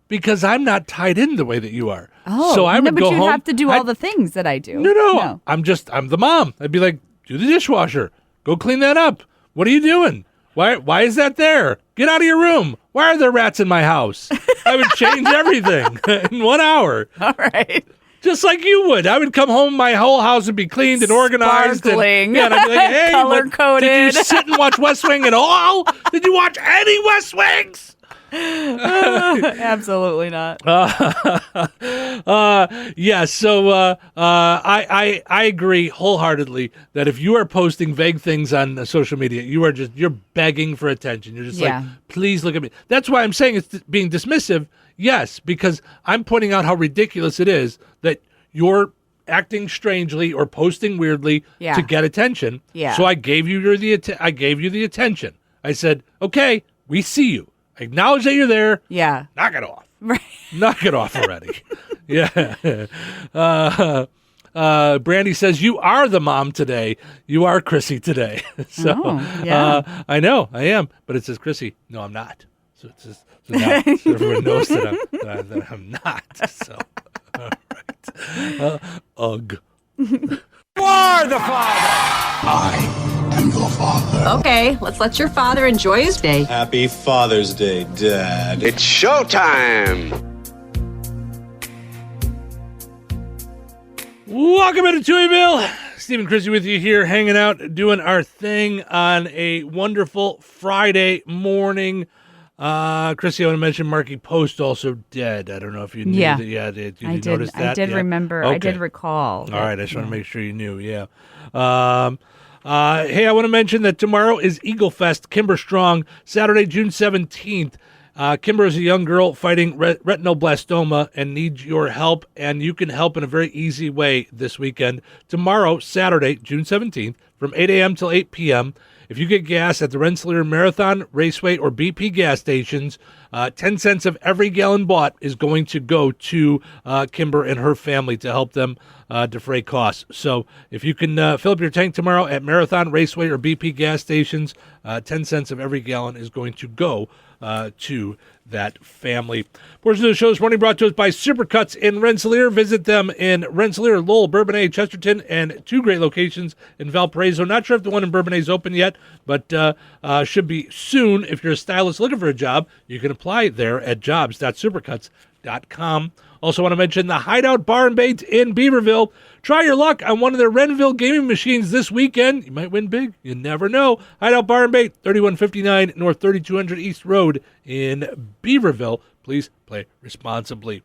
Because I'm not tied in the way that you are. Oh, so I would but go you'd home. have to do all the things that I do. No. I'm the mom. I'd be like, do the dishwasher. Go clean that up. What are you doing? Why is that there? Get out of your room. Why are there rats in my house? I would change everything in 1 hour. All right. Just like you would. I would come home, my whole house would be cleaned and organized. Sparkling. And I'd be like, hey, color-coded. Did you sit and watch West Wing at all? Did you watch any West Wings? Absolutely not. Yeah, so I agree wholeheartedly that if you are posting vague things on social media, you're begging for attention. You're just like, please look at me. That's why I'm saying it's being dismissive. Yes, because I'm pointing out how ridiculous it is that you're acting strangely or posting weirdly to get attention. Yeah. So I gave you the attention. I said, okay, we see you. Acknowledge that you're there. Yeah. Knock it off. Right. Knock it off already. Yeah. Brandy says, you are the mom today. You are Chrissy today. So I know, I am. But it says Chrissy. No, I'm not. So it says, so everyone knows that I'm not. So, all right. Ugh. You are the father. I am your father. Okay, let's let your father enjoy his day. Happy Father's Day, Dad. It's showtime. Welcome into Touhyville. Steve and Chrissy with you here, hanging out, doing our thing on a wonderful Friday morning. Chrissy, I want to mention Marky Post also dead. I don't know if you knew that. Yeah, did you notice that? I did remember. Okay. I did recall. All right, I just want to make sure you knew. Yeah. Hey, I want to mention that tomorrow is Eagle Fest, Kimber Strong, Saturday, June 17th. Kimber is a young girl fighting retinoblastoma and needs your help, and you can help in a very easy way this weekend. Tomorrow, Saturday, June 17th, from 8 a.m. till 8 p.m., if you get gas at the Rensselaer Marathon, Raceway, or BP gas stations, 10 cents of every gallon bought is going to go to Kimber and her family to help them defray costs. So if you can fill up your tank tomorrow at Marathon, Raceway, or BP gas stations, 10 cents of every gallon is going to go to that family. Portion of the show this morning brought to us by Supercuts in Rensselaer. Visit them in Rensselaer, Lowell, Bourbonnais, Chesterton, and 2 great locations in Valparaiso. Not sure if the one in Bourbonnais is open yet, but should be soon. If you're a stylist looking for a job, you can apply there at jobs.supercuts.com. Also want to mention the Hideout Bar and Bait in Beaverville. Try your luck on one of their Renville gaming machines this weekend. You might win big. You never know. Hideout Bar and Bait, 3159 North 3200 East Road in Beaverville. Please play responsibly.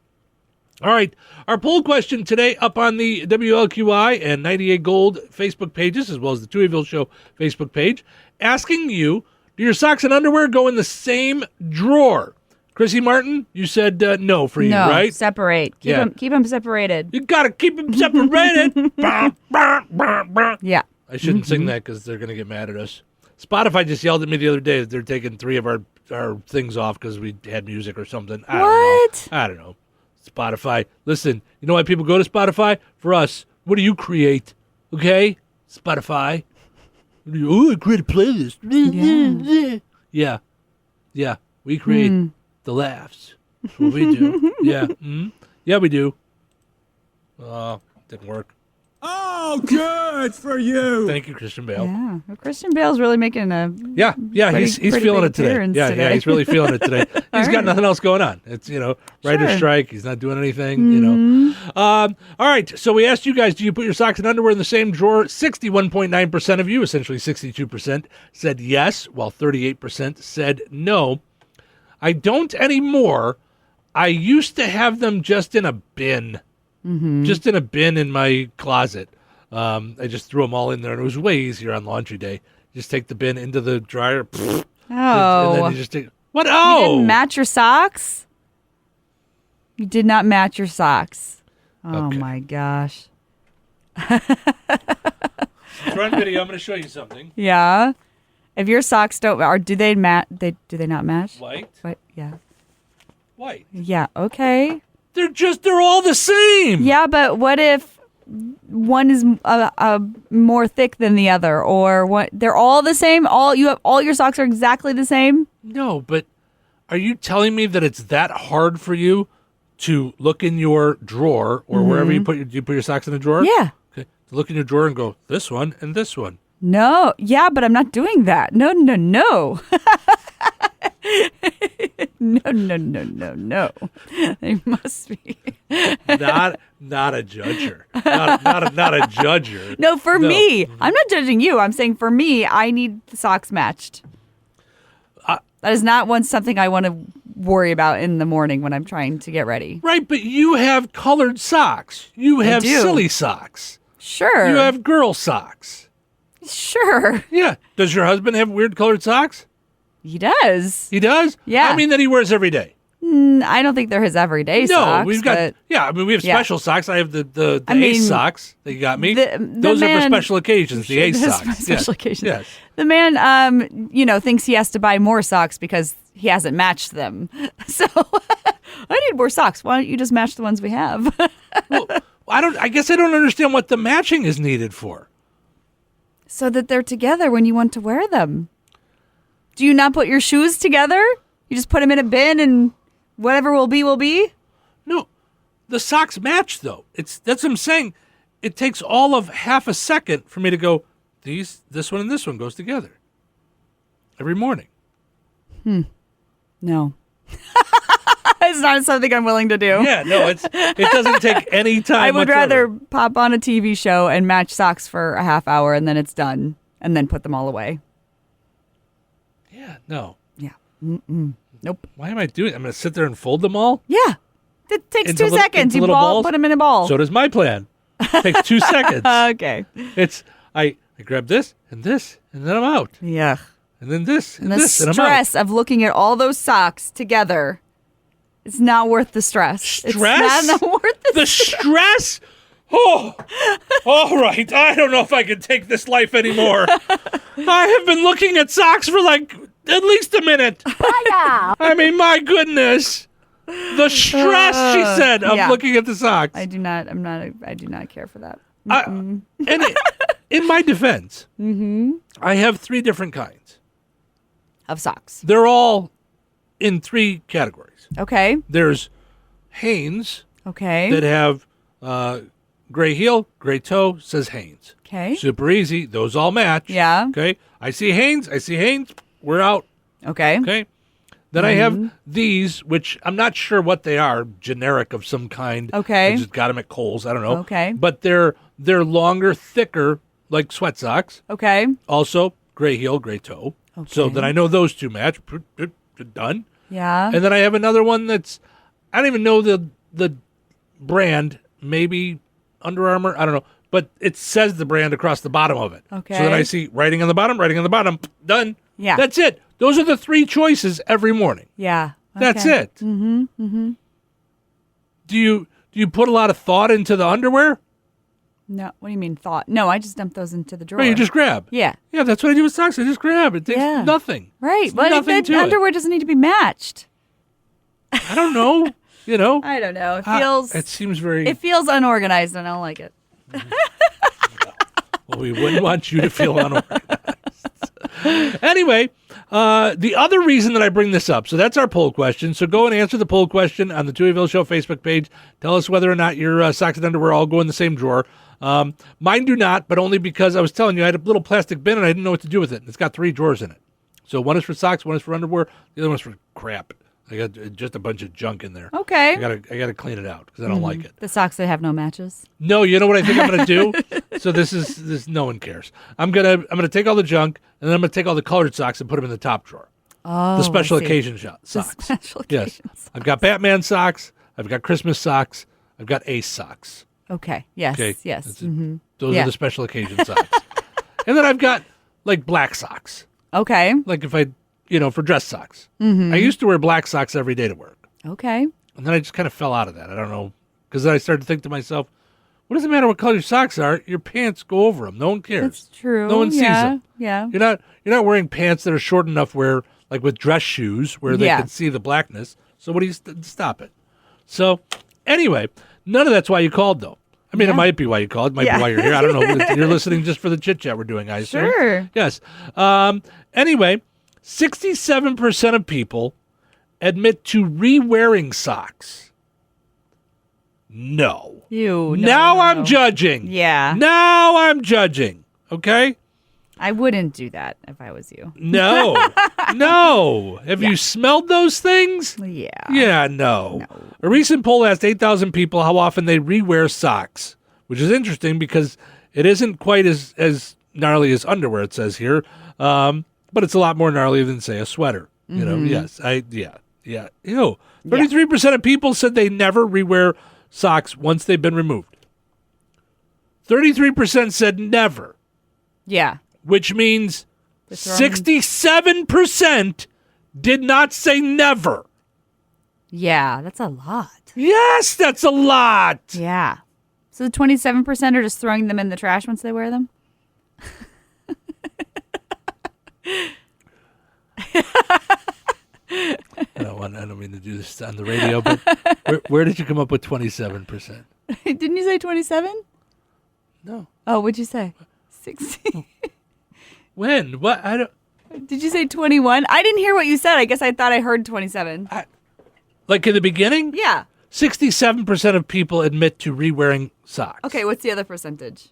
All right, our poll question today up on the WLQI and 98 Gold Facebook pages, as well as the Touhyville Show Facebook page, asking you, do your socks and underwear go in the same drawer? Chrissy Martin, you said no for you, right? No, separate. Keep them separated. You got to keep them separated. Yeah. I shouldn't sing that because they're going to get mad at us. Spotify just yelled at me the other day that they're taking 3 of our things off because we had music or something. I don't know. Spotify. Listen, you know why people go to Spotify? For us. What do you create? Okay? Spotify. Oh, I create a playlist. Yeah. Yeah. We create the laughs. That's what we do. Yeah. Yeah, we do. Didn't work. Oh, good for you. Thank you, Christian Bale. Yeah. Well, Christian Bale's really making a he's feeling it today. Yeah, he's really feeling it today. He's got nothing else going on. It's, writer's strike. He's not doing anything, All right, so we asked you guys, do you put your socks and underwear in the same drawer? 61.9% of you, essentially 62%, said yes, while 38% said no. I don't anymore. I used to have them just in a bin. Just in a bin in my closet. I just threw them all in there, and it was way easier on laundry day. Just take the bin into the dryer. And then you just take... What? Oh! You didn't match your socks? You did not match your socks. Oh, my gosh. Run video, I'm going to show you something. Yeah. If your socks don't... Or do they match? Do they not match? White? Yeah. White. Yeah, okay. They're all the same. Yeah, but what if one is more thick than the other, or what? They're all the same. All your socks are exactly the same. No, but are you telling me that it's that hard for you to look in your drawer or wherever you put your socks in a drawer? Yeah. Okay. To look in your drawer and go this one and this one. No. Yeah, but I'm not doing that. No. No. They must be not a judger. Not a judger. No, for me, I'm not judging you. I'm saying for me, I need the socks matched. That is not something I want to worry about in the morning when I'm trying to get ready. Right, but you have colored socks. You have silly socks. Sure. You have girl socks. Sure. Yeah. Does your husband have weird colored socks? He does. He does? Yeah. I mean that he wears every day. I don't think they're his everyday socks. No, we've got, we have special socks. I have the I Ace mean, socks that you got me. Those are for special occasions, the Ace socks. Special occasions. Yes. The man, thinks he has to buy more socks because he hasn't matched them. So I need more socks. Why don't you just match the ones we have? Well, I guess I don't understand what the matching is needed for. So that they're together when you want to wear them. Do you not put your shoes together? You just put them in a bin and whatever will be, will be? No, the socks match though. That's what I'm saying. It takes all of half a second for me to go, this one and this one goes together. Every morning. No. It's not something I'm willing to do. Yeah, no, it doesn't take any time. I would whatsoever. rather pop on a TV show and match socks for a half hour and then it's done and then put them all away. Yeah, no. Yeah. Nope. Why am I doing it? I'm going to sit there and fold them all? Yeah. It takes Into 2 seconds. You balls? put them in a ball. So does my plan. Takes 2 seconds. Okay. It's I grab this, and then I'm out. Yeah. And then this, and the this, and I'm out. stress of looking at all those socks together is not worth the stress. Stress? It's not worth the stress? Oh, all right. I don't know if I can take this life anymore. I have been looking at socks for like at least a minute. I mean, my goodness. The stress, she said, of looking at the socks. I do not care for that. And in my defense, I have 3 different kinds of socks. They're all in 3 categories. Okay. There's Hanes. Okay. That have gray heel, gray toe, says Hanes. Okay. Super easy. Those all match. Yeah. Okay. I see Hanes. We're out. Okay. Okay. Then I have these, which I'm not sure what they are, generic of some kind. Okay. I just got them at Kohl's. I don't know. Okay. But they're longer, thicker, like sweat socks. Okay. Also, gray heel, gray toe. Okay. So then I know those 2 match. Done. Yeah. And then I have another one that's, I don't even know the brand, maybe Under Armour, I don't know. But it says the brand across the bottom of it. Okay. So then I see writing on the bottom, done. Yeah. That's it. Those are the 3 choices every morning. Yeah. Okay. That's it. Do you put a lot of thought into the underwear? No. What do you mean thought? No, I just dump those into the drawer. Right, you just grab. Yeah. Yeah, that's what I do with socks. I just grab. It takes nothing. Right. It's But nothing the to underwear doesn't need to be matched. I don't know. I don't know. It feels. It seems very. It feels unorganized, and I don't like it. Well, we wouldn't want you to feel unorganized. Anyway, the other reason that I bring this up, so that's our poll question. So go and answer the poll question on the Touhyville Show Facebook page. Tell us whether or not your socks and underwear all go in the same drawer. Mine do not, but only because I was telling you I had a little plastic bin and I didn't know what to do with it. It's got 3 drawers in it. So one is for socks, one is for underwear, the other one's for crap. I got just a bunch of junk in there. Okay. I gotta clean it out because I don't like it. The socks that have no matches. No, you know what I think I'm gonna do? So this no one cares. I'm gonna take all the junk and then I'm gonna take all the colored socks and put them in the top drawer. Oh, the special I see. occasion socks. The special occasion Yes, I've got Batman socks. I've got Christmas socks. I've got Ace socks. Okay. Yes. Okay. Yes. Those are the special occasion socks. And then I've got like black socks. Okay. Like if I, for dress socks. I used to wear black socks every day to work. Okay. And then I just kind of fell out of that. I don't know. Because then I started to think to myself, what does it matter what color your socks are? Your pants go over them. No one cares. That's true. No one sees them. Yeah. You're not wearing pants that are short enough where, like with dress shoes, where they can see the blackness. So what do you stop it? So anyway, none of that's why you called, though. I mean, it might be why you called. It might be why you're here. I don't know. You're listening just for the chit chat we're doing, I assume. Sure. Yes. Anyway, 67% of people admit to re-wearing socks. No. Now I'm judging. Yeah. Now I'm judging. Okay? I wouldn't do that if I was you. No. No. Have you smelled those things? Yeah. Yeah, no. A recent poll asked 8,000 people how often they re-wear socks, which is interesting because it isn't quite as gnarly as underwear, it says here, but it's a lot more gnarly than, say, a sweater. You know, yes. Yeah. Ew. 33% of people said they never rewear socks once they've been removed. 33% said never. Yeah. Which means 67% did not say never. Yeah, that's a lot. Yes, that's a lot. Yeah. So the 27% are just throwing them in the trash once they wear them? I don't mean to do this on the radio, but where did you come up with 27%? Didn't you say 27? No. Oh, what'd you say? 60. When? What? I don't. Did you say 21? I didn't hear what you said. I guess I thought I heard 27. Like in the beginning? Yeah. 67% of people admit to re-wearing socks. Okay, what's the other percentage?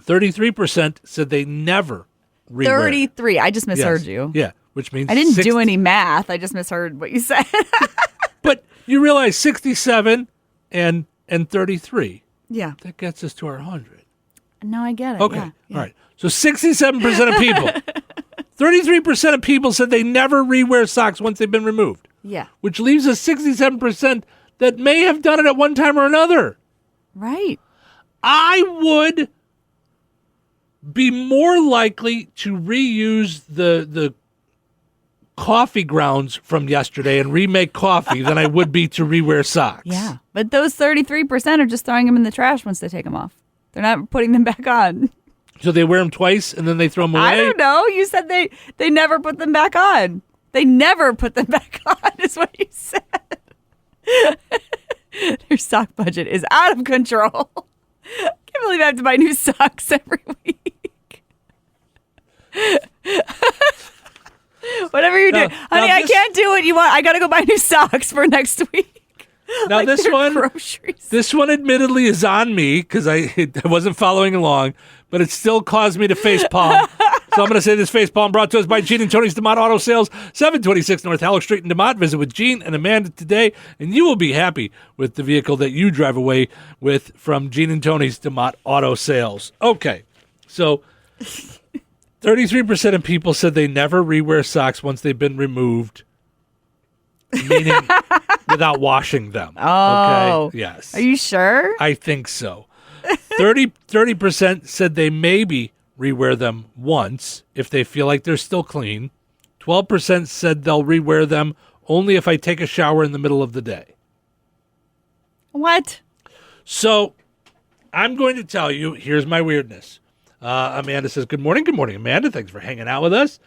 33% said they never re-wear. 33. I just misheard you. Yeah, which means I didn't do any math. I just misheard what you said. But you realize 67 and 33. Yeah. That gets us to our 100. No, I get it. Okay. Yeah. All right. So 67% of people. 33% of people said they never re-wear socks once they've been removed. Yeah. Which leaves us 67% that may have done it at one time or another. Right. I would be more likely to reuse the coffee grounds from yesterday and remake coffee than I would be to rewear socks. Yeah. But those 33% are just throwing them in the trash once they take them off. They're not putting them back on. So they wear them twice and then they throw them away? I don't know. You said they never put them back on. They never put them back on is what you said. Their sock budget is out of control. I can't believe I have to buy new socks every week. Whatever you do. Honey, I can't do what you want. I got to go buy new socks for next week. Now like this one admittedly is on me because I wasn't following along, but it still caused me to face palm. So I'm going to say this face palm brought to us by Gene and Tony's DeMott Auto Sales, 726 North Halleck Street in DeMott. Visit with Gene and Amanda today, and you will be happy with the vehicle that you drive away with from Gene and Tony's DeMott Auto Sales. Okay, so 33% of people said they never rewear socks once they've been removed, meaning without washing them. Oh. Okay? Yes. Are you sure? I think so. 30% said they maybe rewear them once if they feel like they're still clean. 12% said they'll rewear them only if I take a shower in the middle of the day. What? So I'm going to tell you, here's my weirdness. Amanda says, good morning, Amanda. Thanks for hanging out with us.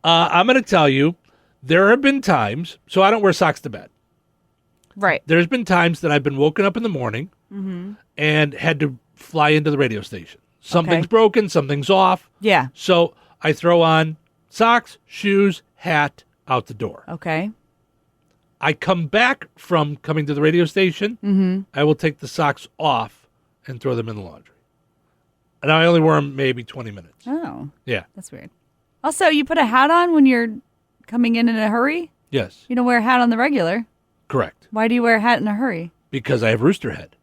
I'm going to tell you, there have been times, so I don't wear socks to bed. Right. There's been times that I've been woken up in the morning and had to fly into the radio station. Something's broken, something's off. Yeah. So I throw on socks, shoes, hat, out the door. Okay. I come back from coming to the radio station. I will take the socks off and throw them in the laundry. And I only wear them maybe 20 minutes. Oh. Yeah. That's weird. Also, you put a hat on when you're coming in a hurry? Yes. You don't wear a hat on the regular. Correct. Why do you wear a hat in a hurry? Because I have rooster head.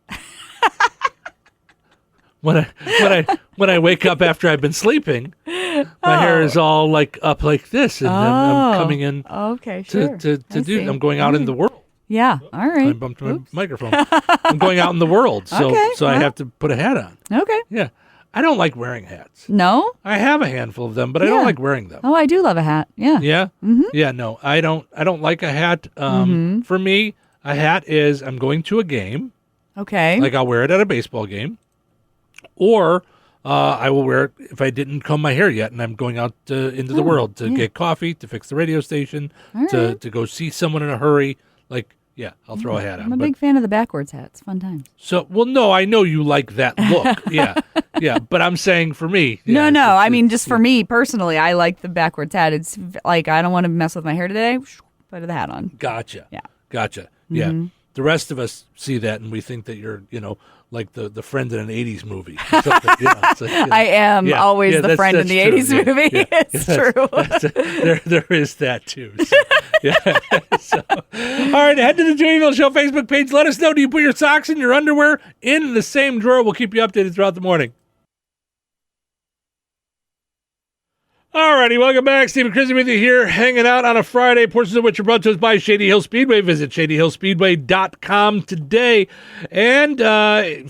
When I wake up after I've been sleeping, my hair is all like up like this, and then I'm coming in. Okay, sure. To do. I'm going out in the world. Yeah. All right. I bumped my microphone. I'm going out in the world, so I have to put a hat on. Okay. Yeah. I don't like wearing hats. No? I have a handful of them, but I don't like wearing them. Oh, I do love a hat. Yeah. Yeah? Yeah, no. I don't like a hat. For me, a hat is I'm going to a game. Okay. Like I'll wear it at a baseball game. Or I will wear it if I didn't comb my hair yet and I'm going out into the world to get coffee, to fix the radio station, to go see someone in a hurry. Like, yeah, I'll throw a hat on. I'm a big fan of the backwards hats. Fun times. So, well, no, I know you like that look. Yeah. Yeah. But I'm saying for me. Yeah, no. I mean, just for me personally, I like the backwards hat. It's like, I don't want to mess with my hair today. Put the hat on. Gotcha. Yeah. Gotcha. Yeah. The rest of us see that and we think that you're, like the friend in an 80s movie. Or something, I am always the friend in the 80s movie. It's true. There is that too. So, yeah. So, all right, head to the Touhyville Show Facebook page. Let us know, do you put your socks and your underwear in the same drawer? We'll keep you updated throughout the morning. Alrighty, welcome back. Stephen Chrissy with you here, hanging out on a Friday, portions of which are brought to us by Shady Hill Speedway. Visit shadyhillspeedway.com today and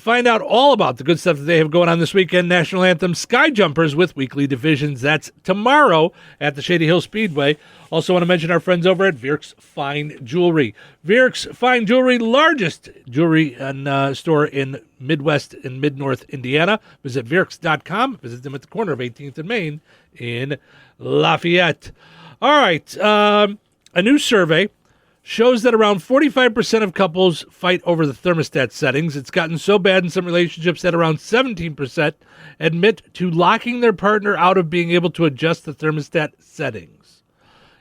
find out all about the good stuff that they have going on this weekend. National Anthem Sky Jumpers with weekly divisions. That's tomorrow at the Shady Hill Speedway. Also want to mention our friends over at Virk's Fine Jewelry. Virk's Fine Jewelry, largest jewelry store in Midwest and Mid-North Indiana. Visit Virks.com. Visit them at the corner of 18th and Main in Lafayette. All right. A new survey shows that around 45% of couples fight over the thermostat settings. It's gotten so bad in some relationships that around 17% admit to locking their partner out of being able to adjust the thermostat settings.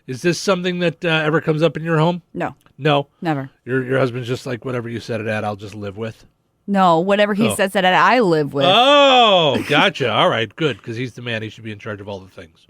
Is this something that ever comes up in your home? No. No? Never. Your husband's just like, whatever you set it at, I'll just live with? No, whatever he sets it at, I live with. Oh, gotcha. All right, good, because he's the man. He should be in charge of all the things.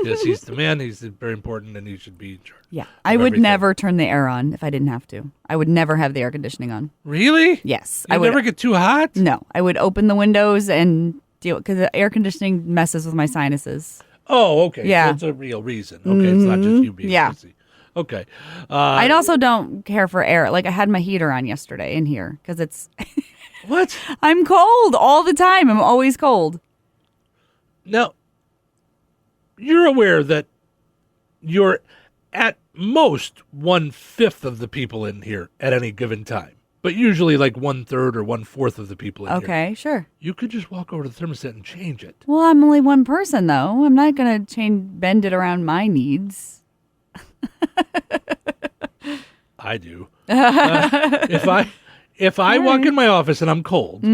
Yes, he's the man. He's very important, and he should be in charge. Yeah. I would never turn the air on if I didn't have to. I would never have the air conditioning on. Really? Yes. I would never get too hot? No. I would open the windows and deal, because the air conditioning messes with my sinuses. Oh, okay. Yeah. So it's a real reason. Okay, it's not just you being crazy. Okay. I also don't care for air. Like, I had my heater on yesterday in here because it's... What? I'm cold all the time. I'm always cold. Now, you're aware that you're at most 1/5 of the people in here at any given time, but usually like 1/3 or 1/4 of the people in here. Okay, sure. You could just walk over to the thermostat and change it. Well, I'm only one person, though. I'm not going to bend it around my needs. I do. If I walk in my office and I'm cold,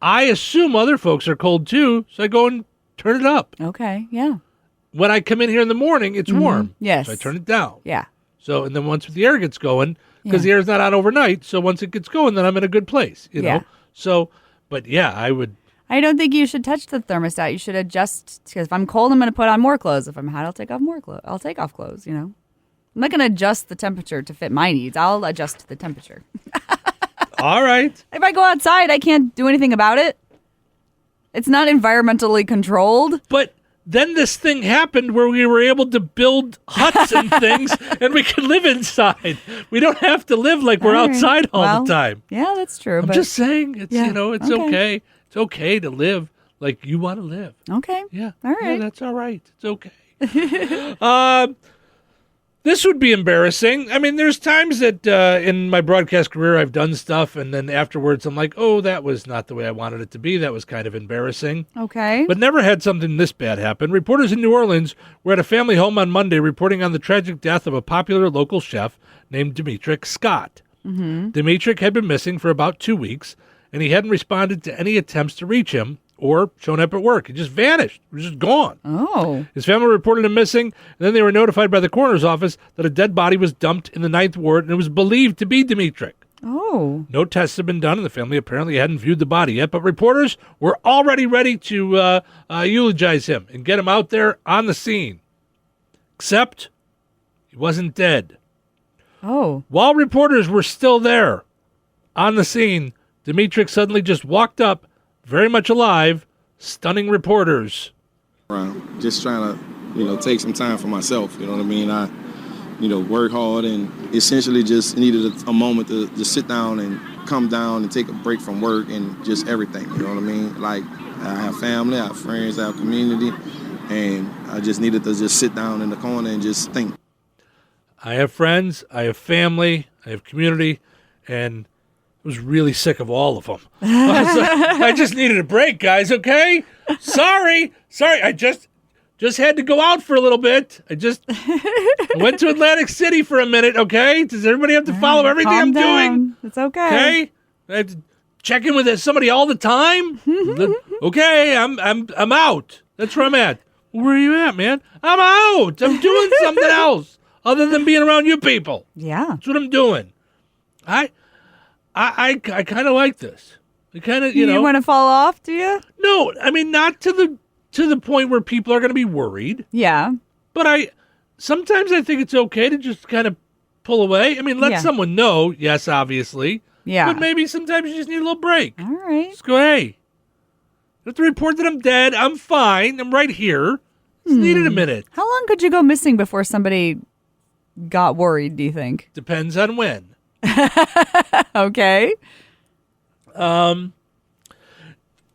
I assume other folks are cold too, so I go and turn it up. Okay, yeah. When I come in here in the morning, it's warm. Yes. So I turn it down. Yeah. So, and then once the air gets going, because the air's not on overnight, so once it gets going, then I'm in a good place, you know? So, but yeah, I would... I don't think you should touch the thermostat. You should adjust, because if I'm cold, I'm going to put on more clothes. If I'm hot, I'll take off more clothes. I'll take off clothes, you know? I'm not going to adjust the temperature to fit my needs. I'll adjust the temperature. All right. If I go outside, I can't do anything about it. It's not environmentally controlled. But then this thing happened where we were able to build huts and things, and we can live inside. We don't have to live like we're outside all the time. Yeah, that's true. I'm just saying, it's it's okay. It's okay to live like you want to live. Okay. Yeah. All right. Yeah, that's all right. It's okay. This would be embarrassing. I mean, there's times that in my broadcast career I've done stuff, and then afterwards I'm like, oh, that was not the way I wanted it to be. That was kind of embarrassing. Okay. But never had something this bad happen. Reporters in New Orleans were at a family home on Monday reporting on the tragic death of a popular local chef named Demetric Scott. Mm-hmm. Demetric had been missing for about 2 weeks, and he hadn't responded to any attempts to reach him or shown up at work. He just vanished. He was just gone. Oh. His family reported him missing, and then they were notified by the coroner's office that a dead body was dumped in the 9th Ward, and it was believed to be Demetric. Oh. No tests had been done, and the family apparently hadn't viewed the body yet, but reporters were already ready to eulogize him and get him out there on the scene. Except he wasn't dead. Oh. While reporters were still there on the scene, Demetric suddenly just walked up, very much alive, stunning reporters. Just trying to, take some time for myself. You know what I mean? I, work hard and essentially just needed a moment to just sit down and come down and take a break from work and just everything. You know what I mean? Like, I have family, I have friends, I have community, and I just needed to just sit down in the corner and just think. I have friends, I have family, I have community, and I was really sick of all of them. I just needed a break, guys, okay? Sorry. I just had to go out for a little bit. I went to Atlantic City for a minute, okay? Does everybody have to follow everything I'm doing? It's okay. Okay? I have to check in with somebody all the time? Okay, I'm out. That's where I'm at. Where are you at, man? I'm out. I'm doing something else other than being around you people. Yeah. That's what I'm doing. I kind of like this. I kind of, You want to fall off, do you? No, I mean, not to the point where people are going to be worried. Yeah. But sometimes I think it's okay to just kind of pull away. I mean, let someone know, yes, obviously. Yeah. But maybe sometimes you just need a little break. All right. Just go, hey, you have to report that I'm dead. I'm fine. I'm right here. Just needed a minute. How long could you go missing before somebody got worried, do you think? Depends on when. Okay.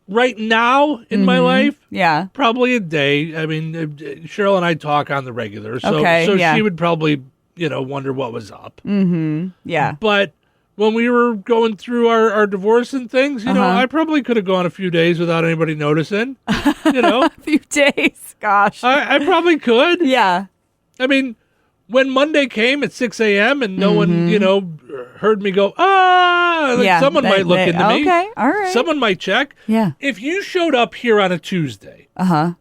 Right now in my life, yeah, probably a day. I mean, Cheryl and I talk on the regular, so yeah. she would probably, wonder what was up. Mm-hmm. Yeah. But when we were going through our divorce and things, I probably could have gone a few days without anybody noticing. A few days, gosh. I probably could. Yeah. I mean, when Monday came at 6 a.m. and no one, heard me go, someone might look into me. Okay, all right. Someone might check. Yeah. If you showed up here on a Tuesday and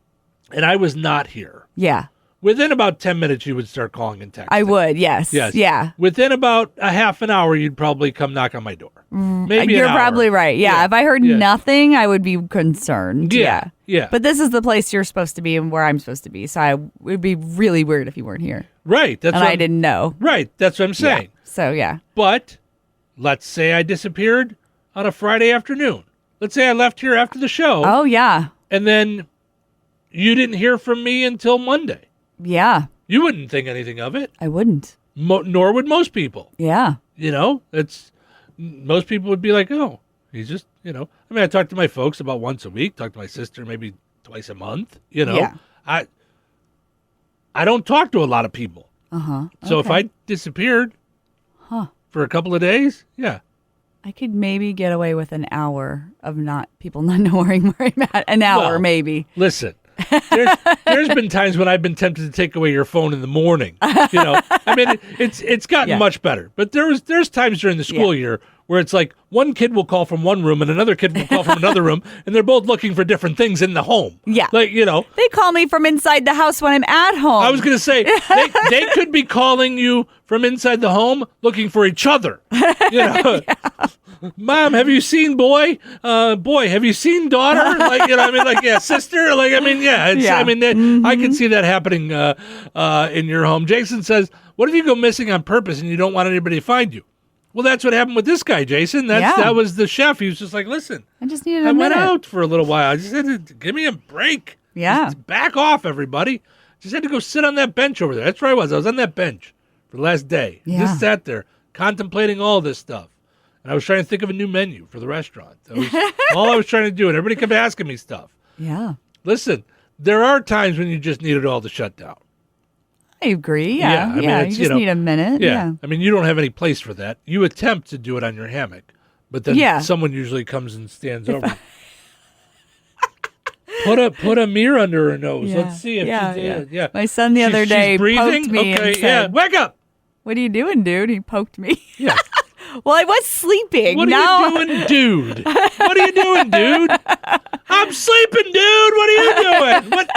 I was not here, yeah, within about 10 minutes you would start calling and texting. I would, yes. Yes. Yeah. Within about a half an hour, you'd probably come knock on my door. Maybe You're an hour. probably right. Yeah. If I heard nothing, I would be concerned. Yeah. Yeah. But this is the place you're supposed to be and where I'm supposed to be. So it would be really weird if you weren't here. Right. I didn't know. Right. That's what I'm saying. Yeah. So, yeah. But let's say I disappeared on a Friday afternoon. Let's say I left here after the show. Oh, yeah. And then you didn't hear from me until Monday. Yeah. You wouldn't think anything of it. I wouldn't. Nor would most people. Yeah. Most people would be like, oh, he's just, I mean, I talk to my folks about once a week, talk to my sister maybe twice a month, Yeah. I don't talk to a lot of people. So if Okay. I disappeared for a couple of days, yeah. I could maybe get away with an hour of people not knowing where I'm at. An hour, Well, maybe. Listen, there's been times when I've been tempted to take away your phone in the morning. I mean, it's gotten much better. But there's times during the school year where it's like one kid will call from one room and another kid will call from another room, and they're both looking for different things in the home. Yeah. Like, They call me from inside the house when I'm at home. I was going to say, they could be calling you from inside the home looking for each other. Mom, have you seen boy? Boy, have you seen daughter? Sister? I can see that happening in your home. Jason says, what if you go missing on purpose and you don't want anybody to find you? Well, that's what happened with this guy, Jason. That was the chef. He was just like, listen, I just needed I a went minute. out for a little while. I just had to give me a break. Yeah. Just back off, everybody. Just had to go sit on that bench over there. That's where I was. I was on that bench for the last day. Yeah. Just sat there contemplating all this stuff. And I was trying to think of a new menu for the restaurant. That was all I was trying to do. And everybody kept asking me stuff. Yeah. Listen, there are times when you just need it all to shut down. I agree. Yeah. I mean, you it's, just need a minute. Yeah. I mean, you don't have any place for that. You attempt to do it on your hammock, but then someone usually comes and stands over. Put a mirror under her nose. Yeah. Let's see if she did. Yeah. My son the other day she's breathing? poked me Okay, and said, wake up. What are you doing, dude? He poked me. Yeah. Well, I was sleeping. What are you doing, dude? What are you doing, dude? I'm sleeping, dude. What are you doing? What?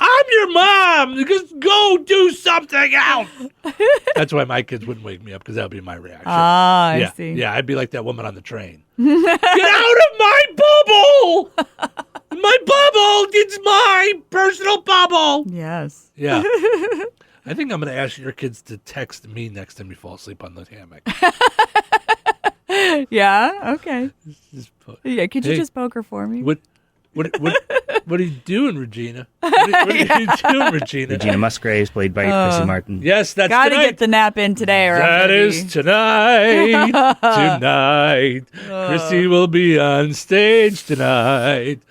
I'm your mom. Just go do something else. That's why my kids wouldn't wake me up, because that would be my reaction. Ah, I see. Yeah, I'd be like that woman on the train. Get out of my bubble! My bubble! It's my personal bubble! Yes. Yeah. I think I'm going to ask your kids to text me next time you fall asleep on the hammock. Yeah, okay. Yeah, could you just poke her for me? What are you doing, Regina? What are you doing, Regina? Regina Musgraves, played by Chrissy Martin. Yes, that's Gotta tonight. get the nap in today. Or That is tonight. Tonight. Chrissy will be on stage tonight.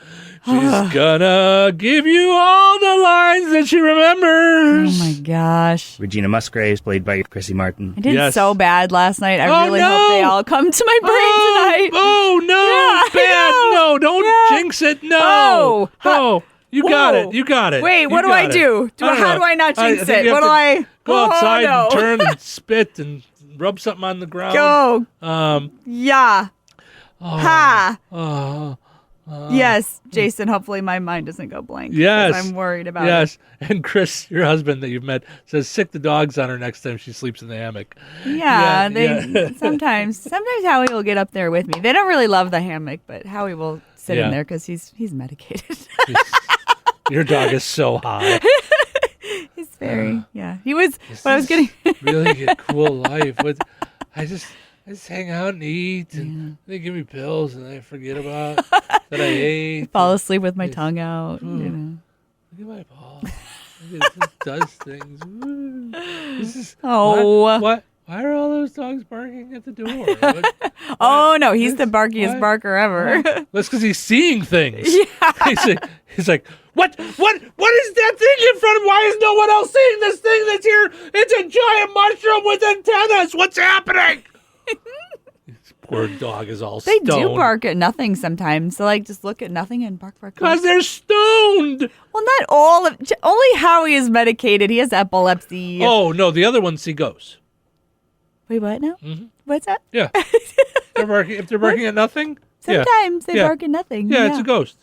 She's gonna give you all the lines that she remembers. Oh my gosh. Regina Musgraves, played by Chrissy Martin. I did so bad last night. I really hope they all come to my brain tonight. Oh, no. Bad. No, don't jinx it. No. Oh, you got it. You got it. Wait, what do I do? How do I not jinx it? What do I... Go outside and turn and spit and rub something on the ground. Go. Yeah. Ha. Yes, Jason, hopefully my mind doesn't go blank. Yes. I'm worried about it. Yes. And Chris, your husband that you've met, says sick the dogs on her next time she sleeps in the hammock. Yeah, sometimes Howie will get up there with me. They don't really love the hammock, but Howie will sit in there because he's medicated. Your dog is so high. He's very, he was, but I was getting... really a cool life. I just hang out and eat, and they give me pills, and I forget about that I ate. Fall asleep with my tongue out. Look at my balls. It does things. This is, Oh. What? Why are all those dogs barking at the door? What? Oh, no, he's the barkiest barker ever. That's because he's seeing things. Yeah. He's like, what is that thing in front of him? Why is no one else seeing this thing that's here? It's a giant mushroom with antennas. What's happening? This poor dog is all They stoned. do bark at nothing sometimes. So, like, just look at nothing and bark. Because they're stoned. Well, not all of... Only Howie is medicated. He has epilepsy. Oh, no, the other ones see ghosts. Wait, what now? Mm-hmm. What's that? Yeah. If they're barking at nothing? Sometimes they bark at nothing. Yeah, it's a ghost.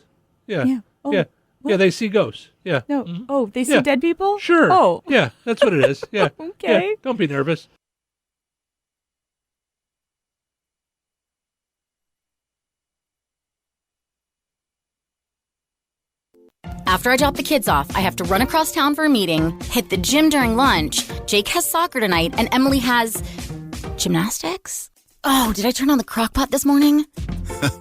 Yeah. Yeah. Oh, yeah. Yeah, they see ghosts. Yeah. No. Mhm. Oh, they see dead people? Sure. Oh. Yeah, that's what it is. Yeah. Okay. Yeah, don't be nervous. After I drop the kids off, I have to run across town for a meeting, hit the gym during lunch. Jake has soccer tonight, and Emily has gymnastics? Oh, did I turn on the crock pot this morning?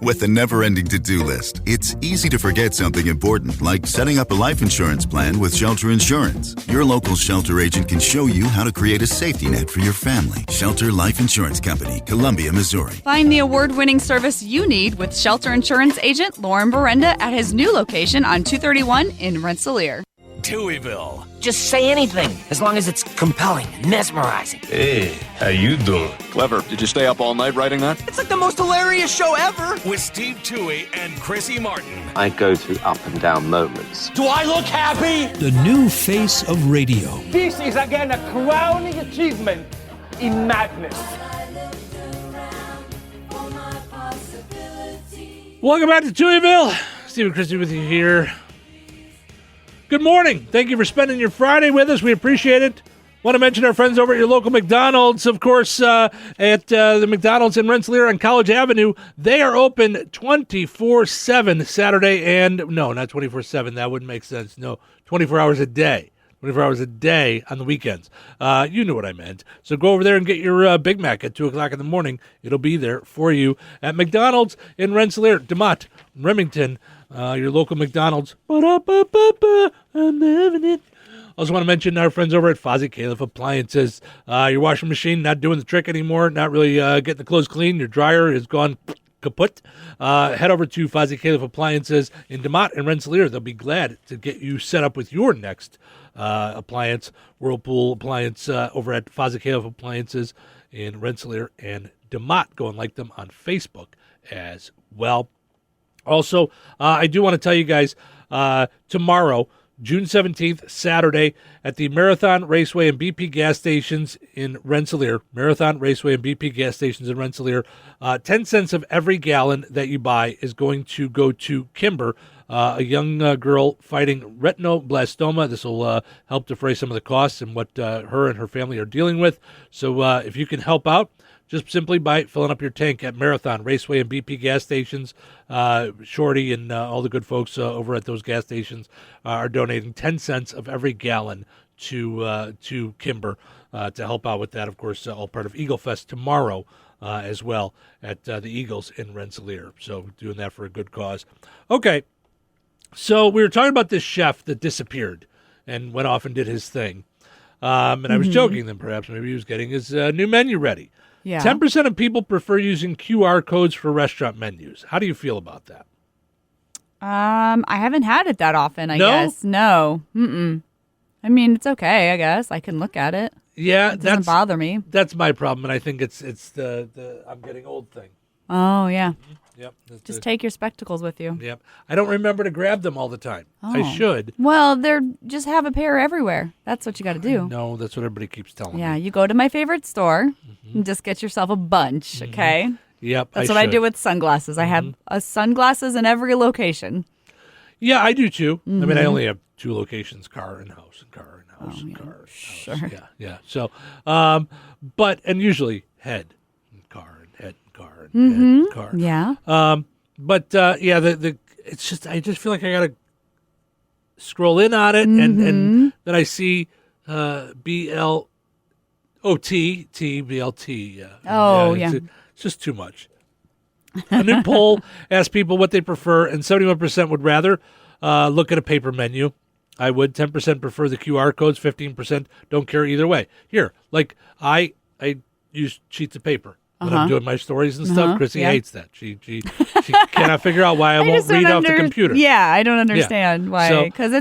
With a never-ending to-do list, it's easy to forget something important, like setting up a life insurance plan with Shelter Insurance. Your local Shelter agent can show you how to create a safety net for your family. Shelter Life Insurance Company, Columbia, Missouri. Find the award-winning service you need with Shelter Insurance agent Lauren Berenda at his new location on 231 in Rensselaer. Touhyville. Just say anything, as long as it's compelling and mesmerizing. Hey, how you doing? Clever. Did you stay up all night writing that? It's like the most hilarious show ever. With Steve Touhy and Chrissy Martin. I go through up and down moments. Do I look happy? The new face of radio. This is again a crowning achievement in madness. Welcome back to Touhyville. Steve and Christy with you here. Good morning. Thank you for spending your Friday with us. We appreciate it. Want to mention our friends over at your local McDonald's, of course, at the McDonald's in Rensselaer on College Avenue. They are open 24/7 Saturday and, no, not 24/7. That wouldn't make sense. No, 24 hours a day. 24 hours a day on the weekends. You knew what I meant. So go over there and get your Big Mac at 2 o'clock in the morning. It'll be there for you at McDonald's in Rensselaer, DeMott, Remington, your local McDonald's. Ba-da-ba-ba-ba, I'm having it. Also want to mention our friends over at Fozzie Califf Appliances. Your washing machine not doing the trick anymore, not really getting the clothes clean. Your dryer has gone kaput. Head over to Fozzie Califf Appliances in DeMott and Rensselaer. They'll be glad to get you set up with your next appliance, Whirlpool appliance over at Fozzie Califf Appliances in Rensselaer and DeMott. Go and like them on Facebook as well. Also, I do want to tell you guys, tomorrow, June 17th, Saturday, at the Marathon Raceway and BP gas stations in Rensselaer. Marathon Raceway and BP gas stations in Rensselaer. 10 cents of every gallon that you buy is going to go to Kimber, a young girl fighting retinoblastoma. This will help defray some of the costs and what her and her family are dealing with. So if you can help out, just simply by filling up your tank at Marathon Raceway and BP gas stations. Shorty and all the good folks over at those gas stations are donating 10 cents of every gallon to Kimber to help out with that. Of course, all part of Eagle Fest tomorrow as well at the Eagles in Rensselaer. So doing that for a good cause. Okay, so we were talking about this chef that disappeared and went off and did his thing. And I was joking that perhaps maybe he was getting his new menu ready. Yeah. 10% of people prefer using QR codes for restaurant menus. How do you feel about that? I haven't had it that often, I No? guess. No. Mm-mm. I mean, it's okay, I guess. I can look at it. Yeah, It doesn't bother me. That's my problem, and I think it's the I'm getting old thing. Oh, yeah. Yep. Just take your spectacles with you. Yep. I don't remember to grab them all the time. I Oh. should. Well, just have a pair everywhere. That's what you got to do. No, that's what everybody keeps telling me. Yeah, you go to my favorite store and just get yourself a bunch, okay? Yep. That's what I do with sunglasses. I have sunglasses in every location. Yeah, I do too. I mean, I Mhm. only have 2 locations: car and house, and car and house, and car and house. Sure. Yeah. So, and usually head and car and head and car and head Mm-hmm. and car. Yeah. It's just I just feel like I gotta scroll in on it, and then I see BLOT BLT. Yeah. Oh, It's yeah. just too much. A new poll asked people what they prefer, and 71% would rather look at a paper menu. I would. 10% prefer the QR codes. 15% don't care either way. Here, like I use sheets of paper when I'm doing my stories and stuff. Chrissy hates that. She cannot figure out why I won't read off the computer. Yeah, I don't understand why. Because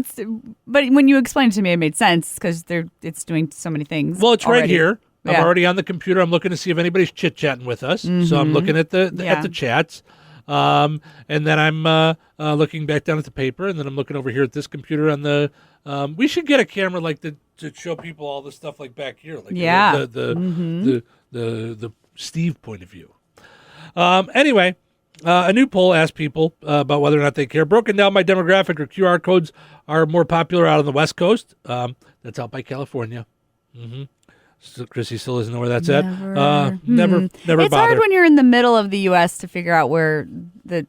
but when you explained it to me, it made sense because it's doing so many things. Well, it's already right here. I'm already on the computer. I'm looking to see if anybody's chit chatting with us. So I'm looking at the chats. And then I'm looking back down at the paper, and then I'm looking over here at this computer on the. We should get a camera like to show people all the stuff like back here, like the Steve point of view. Anyway, a new poll asked people about whether or not they care. Broken down by demographic, or QR codes are more popular out on the West Coast. That's out by California. So Chrissy still doesn't know where that's at. Never It's bother. hard when you're in the middle of the U.S. to figure out where the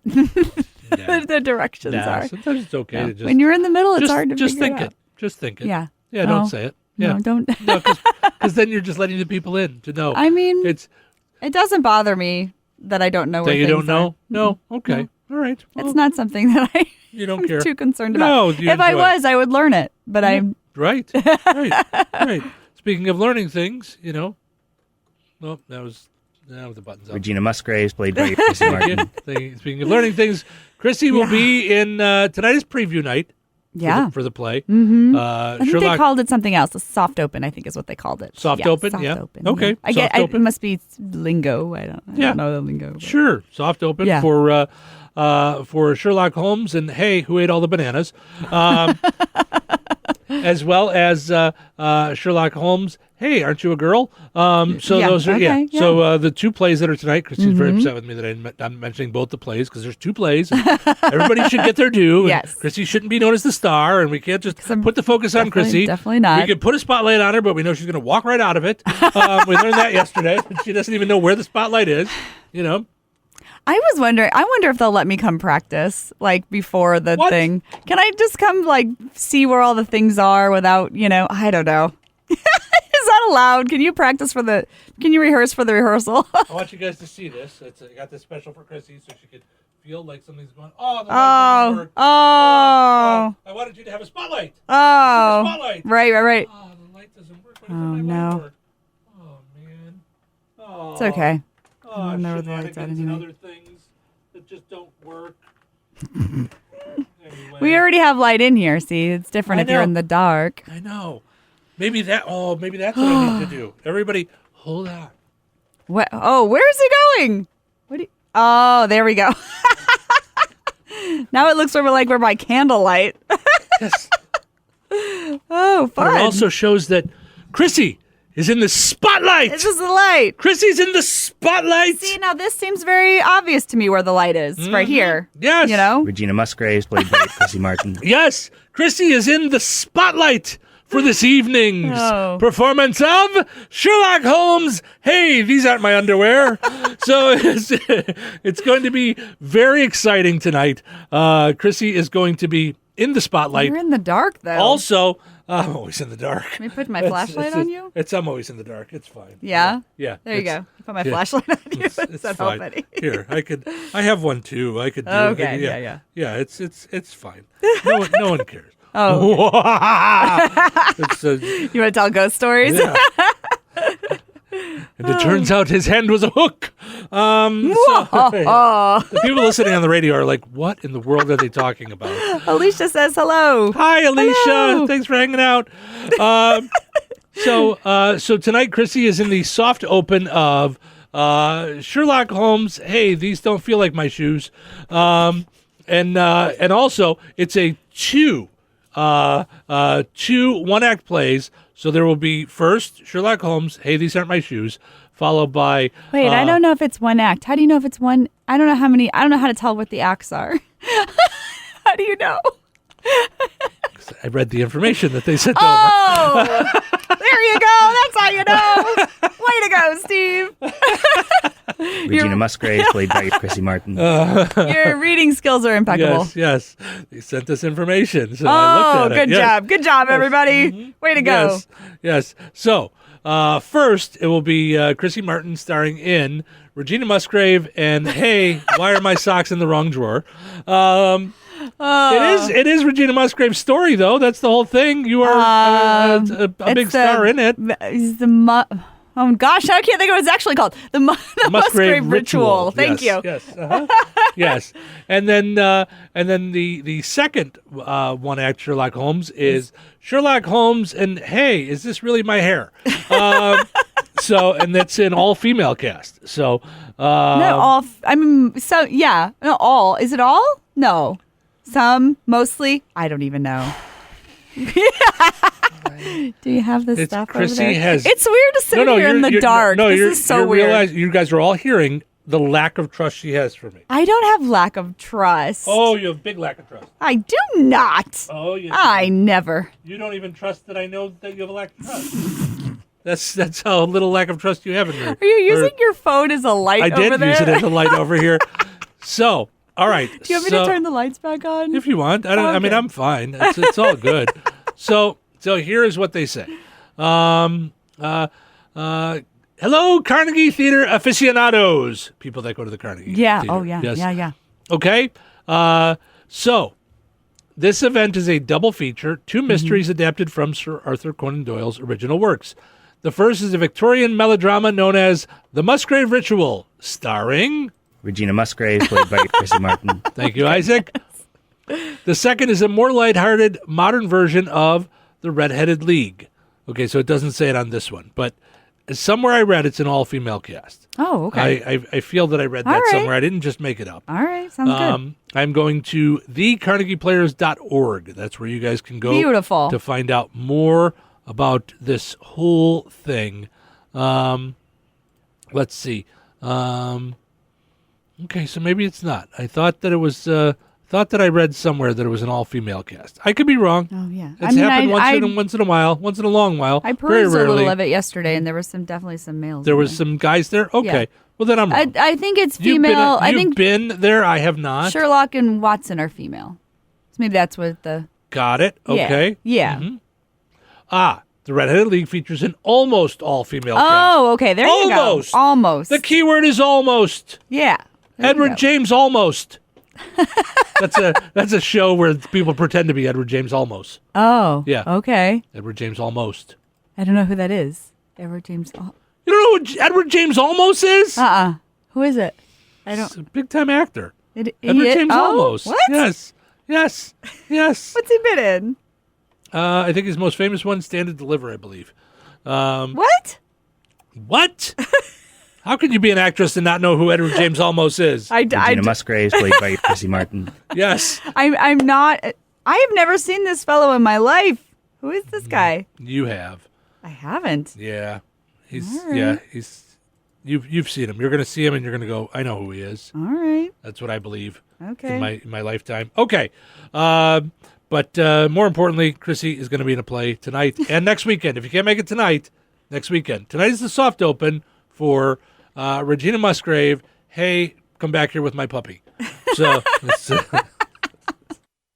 the directions are. Sometimes it's okay to just. When you're in the middle, it's hard to just figure think it out. Just think it. Yeah. Yeah, don't say it. Yeah. No, don't. No, because then you're just letting the people in to know. I mean, it doesn't bother me that I don't know where that you things don't know. are. No, okay, No. all right. Well, it's not something that you don't I'm care. too concerned No, about. you If I enjoy was, I would learn it. But I'm right. Speaking of learning things, well, that was the buttons up. Regina Musgraves, played by Chrissy Martin. Speaking of learning things, Chrissy will be in tonight is preview night. For the play. I think Sherlock, they called it something else. A soft open, I think, is what they called it. Soft open, soft yeah. Open, okay. I get. It must be lingo. I don't know the lingo. But. Sure, soft open for Sherlock Holmes and hey, who ate all the bananas, as well as Sherlock Holmes. Hey, aren't you a girl? Those are So the two plays that are tonight. Christy's very upset with me that I'm mentioning both the plays because there's two plays. And everybody should get their due. Yes. Chrissy shouldn't be known as the star, and we can't just put the focus on Chrissy. Definitely not. We could put a spotlight on her, but we know she's going to walk right out of it. We learned that yesterday. She doesn't even know where the spotlight is. I was wondering. I wonder if they'll let me come practice before the thing. Can I just come see where all the things are without I don't know. Is that allowed? Can you rehearse for the rehearsal? I want you guys to see this. I got this special for Chrissy so she could feel like something's going. The light doesn't work. Oh. I wanted you to have a spotlight. Oh. Spotlight. Right. Oh, the light doesn't work. Oh no. Oh man. Oh. It's okay. Oh, I don't know where the light's at and anyway. other things that just don't work. Anyway. We already have light in here. See, it's different if you're in the dark. I know. Maybe that's what I need to do. Everybody, hold on. What? Oh, where is he going? Oh, there we go. Now it looks like we're by candlelight. Yes. Oh, fun. But it also shows that Chrissy is in the spotlight. This is the light. Chrissy's in the spotlight. See, now this seems very obvious to me where the light is. Right here. Yes. Regina Musgraves, played by Chrissy Martin. Yes. Chrissy is in the spotlight for this evening's performance of Sherlock Holmes. Hey, these aren't my underwear. So it's going to be very exciting tonight. Chrissy is going to be in the spotlight. You're in the dark, though. Also, I'm always in the dark. Let me put my flashlight on you? I'm always in the dark. It's fine. Yeah? Yeah. There you go. Put my flashlight on you. It's fine. Here, I have one too. I could do okay, it. Yeah, it's fine. No one cares. Oh. You want to tell ghost stories? Yeah. And it turns out his hand was a hook. The people listening on the radio are like, what in the world are they talking about? Alicia says hello. Hi, Alicia. Hello. Thanks for hanging out. So tonight, Chrissy is in the soft open of Sherlock Holmes. Hey, these don't feel like my shoes. And also, it's a two one-act plays. So there will be first Sherlock Holmes. Hey, these aren't my shoes. Followed by wait, I don't know if it's one act. How do you know if it's one? I don't know how many. I don't know how to tell what the acts are. How do you know? I read the information that they sent over. There you go. That's how you know. Way to go, Steve. Regina Musgraves, played by Chrissy Martin. Your reading skills are impeccable. Yes. They sent us information. So I looked at good it. job. Good job, everybody. Mm-hmm. Way to go. Yes. So first, it will be Chrissy Martin starring in Regina Musgrave and Hey, Why Are My Socks in the Wrong Drawer? It is Regina Musgrave's story, though. That's the whole thing. You are a big star in it. Oh gosh, I can't think of what it's actually called. The Musgrave Ritual. Thank you. Yes. Yes. And then the second one act Sherlock Holmes is Sherlock Holmes and hey, is this really my hair? And that's an all female cast. So not all. Not all. Is it all? No. Some, mostly. I don't even know. Do you have this stuff Chrissy over there? has. It's weird to sit here in the dark. This is so weird. You guys are all hearing the lack of trust she has for me. I don't have lack of trust. Oh, you have big lack of trust. I do not. Oh, yeah. I never. You don't even trust that I know that you have a lack of trust. That's how little lack of trust you have in me. Are you using your phone as a light over there? I did use it as a light over here. So, all right. Do you want me to turn the lights back on? If you want. I mean, I'm fine. It's all good. So here is what they say. Hello, Carnegie Theater aficionados. People that go to the Carnegie Theater. Oh, yeah. Yes. Yeah. Okay. So this event is a double feature, two mysteries adapted from Sir Arthur Conan Doyle's original works. The first is a Victorian melodrama known as The Musgrave Ritual, starring Regina Musgrave, played by Chrissy Martin. Thank you, Isaac. The second is a more lighthearted, modern version of The Red-Headed League. Okay, so it doesn't say it on this one, but somewhere I read it's an all-female cast. Oh, okay. I feel that I read that somewhere. I didn't just make it up. All right, sounds good. I'm going to thecarnegieplayers.org. That's where you guys can go to find out more about this whole thing. Let's see. Okay, so maybe it's not. I thought that it was. Thought that I read somewhere that it was an all-female cast. I could be wrong. Oh yeah, it's happened once in a while, once in a long while. I perused a little of it yesterday, and there was definitely some males. There was some guys there. Okay, well then I'm wrong. I think it's female. You've been there. I have not. Sherlock and Watson are female. So maybe that's what the. Got it. Okay. Yeah. Mm-hmm. The Red-Headed League features an almost all-female cast. Oh, okay. There you go. Almost. The key word is almost. Yeah. Edward James Almost. That's a show where people pretend to be Edward James Olmos. Oh. Yeah. Okay. Edward James Almost. I don't know who that is. Edward James. You don't know who Edward James Olmos is? Who is it? He's a big-time actor. Edward James Olmos. What? Yes. What's he been in? I think his most famous one, Stand and Deliver, I believe. What? How can you be an actress and not know who Edward James Olmos is? Regina Musgrave, played by Chrissy Martin. Yes. I'm not. I have never seen this fellow in my life. Who is this guy? You have. I haven't. Yeah. He's. You've seen him. You're going to see him, and you're going to go, I know who he is. All right. That's what I believe. Okay. In my lifetime. Okay. But more importantly, Chrissy is going to be in a play tonight and next weekend. If you can't make it tonight, next weekend. Tonight is the soft open for Regina Musgrave. Hey, come back here with my puppy. So,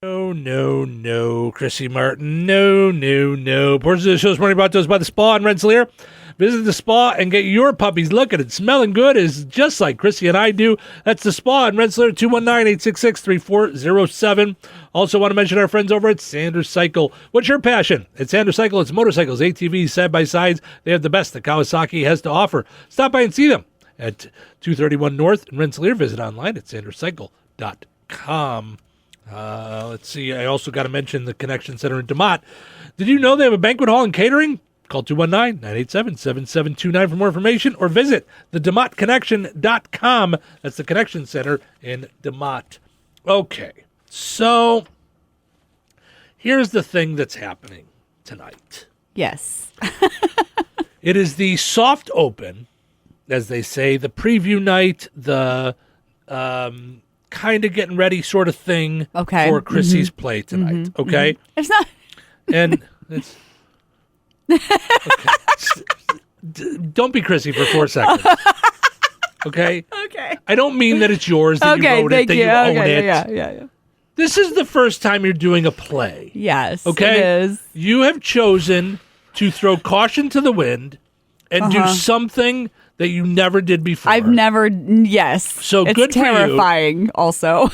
no, Chrissy Martin. No. Portions of the show this morning brought to us by the Spa in Rensselaer. Visit the Spa and get your puppies looking and smelling good, is just like Chrissy and I do. That's the Spa in Rensselaer, 219-866-3407. Also want to mention our friends over at Sanders Cycle. What's your passion? At Sanders Cycle, it's motorcycles, ATVs, side-by-sides. They have the best that Kawasaki has to offer. Stop by and see them at 231 North in Rensselaer. Visit online at sanderscycle.com. Let's see. I also got to mention the Connection Center in DeMott. Did you know they have a banquet hall and catering? Call 219-987-7729 for more information, or visit thedemottconnection.com. That's the Connection Center in DeMott. Okay, so here's the thing that's happening tonight. Yes. It is the soft open, as they say, the preview night, the kind of getting ready sort of thing for Chrissy's play tonight. Okay? It's not. And it's... Okay. Don't be Chrissy for 4 seconds. Okay? Okay. I don't mean that it's yours, that you wrote it, that you own it. Yeah. This is the first time you're doing a play. Yes, okay? It is. You have chosen to throw caution to the wind and do something that you never did before. I've never, yes. So it's good terrifying for you. Also.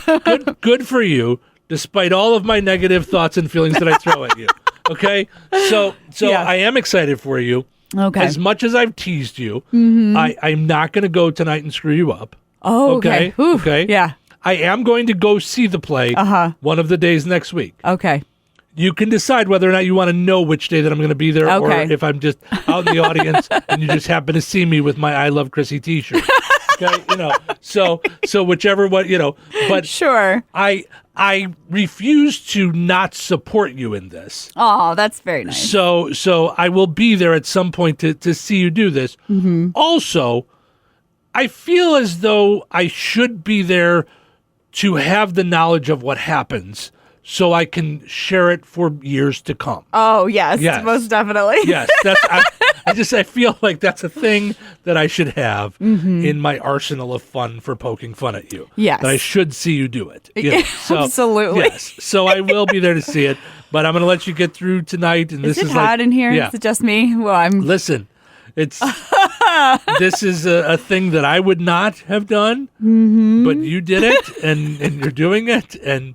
good for you. despite all of my negative thoughts and feelings that I throw at you. Okay? So Yeah. I am excited for you. Okay. As much as I've teased you, I'm not going to go tonight and screw you up. Oh, okay. Whew. Okay? Yeah. I am going to go see the play one of the days next week. Okay. You can decide whether or not you want to know which day that I'm going to be there, or Okay. if I'm just out in the audience and you just happen to see me with my "I Love Chrissy" T-shirt. Okay, so whichever one, But sure, I refuse to not support you in this. Oh, that's very nice. So I will be there at some point to see you do this. Mm-hmm. Also, I feel as though I should be there to have the knowledge of what happens, so I can share it for years to come. Oh, yes. Most definitely. Yes, I feel like that's a thing that I should have in my arsenal of fun for poking fun at you. Yes. That I should see you do it. Absolutely. Yes. So I will be there to see it, but I'm going to let you get through tonight. And Is this it is hot in here? Yeah. Is it just me? Well, Listen, it's this is a thing that I would not have done, but you did it, and you're doing it, and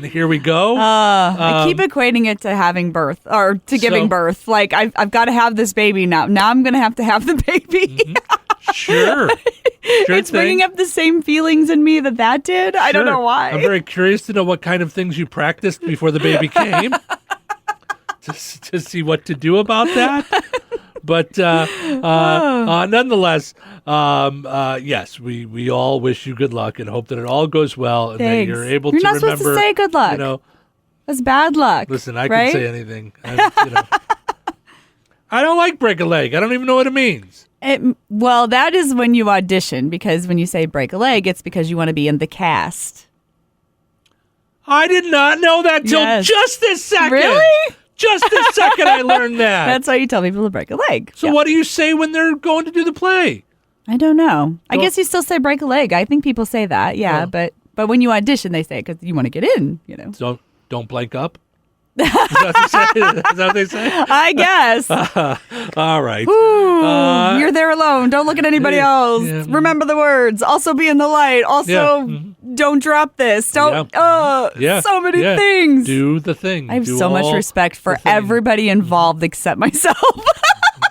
here we go. I keep equating it to having birth or to giving birth. Like I've got to have this baby now. Now I'm going to have the baby. Sure. It's bringing up the same feelings in me that did. I don't know why. I'm very curious to know what kind of things you practiced before the baby came to see what to do about that. But nonetheless, yes, we all wish you good luck and hope that it all goes well and Thanks. that you're able You're to not remember. supposed to say good luck. That's bad luck. Listen, I right? can say anything. I don't like break a leg. I don't even know what it means. Well, that is when you audition, because when you say break a leg, it's because you want to be in the cast. I did not know that till just this second. Really? Just this second I learned that. That's why you tell people to break a leg. So what do you say when they're going to do the play? I don't know. I guess you still say break a leg. I think people say that, yeah. But when you audition, they say it because you want to get in, So don't blank up? Is that what they say? I guess. All right. Ooh, you're there alone. Don't look at anybody else. Yeah. Remember the words. Also be in the light. Also, don't drop this. Don't. So many things. Do the thing. I have Do so much all respect for the thing. everybody involved except myself.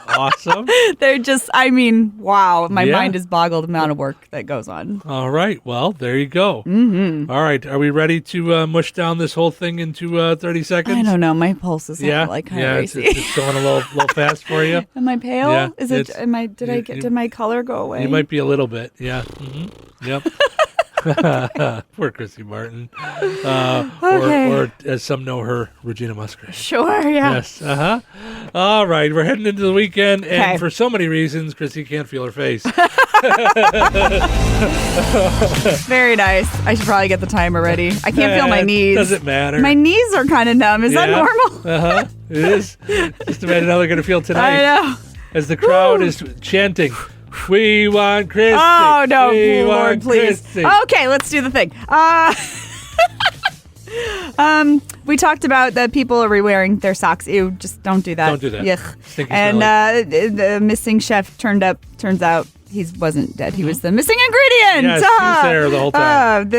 Awesome. They're just, wow. My mind is boggled the amount of work that goes on. All right. Well, there you go. Mm-hmm. All right. Are we ready to mush down this whole thing into 30 seconds? I don't know. My pulse is kind of racy. It's going a little fast for you. Am I pale? Yeah, Did my color go away? You might be a little bit. Yeah. Mm-hmm. Yep. Poor Chrissy Martin. Or as some know her, Regina Musgrave. Sure, yeah. Yes. All right. We're heading into the weekend, and for so many reasons, Chrissy can't feel her face. Very nice. I should probably get the timer ready. I can't feel my knees. Doesn't matter. My knees are kind of numb. Is that normal? It is. Just imagine how they're going to feel tonight. I know. As the crowd is chanting, "We want Christy." Oh, no, we Lord, want please. Christy. Okay, let's do the thing. We talked about that people are re-wearing their socks. Ew, just don't do that. Don't do that. Yuck. Stinky And the missing chef turns out he wasn't dead. He was the missing ingredient. Yes, he was there the whole time.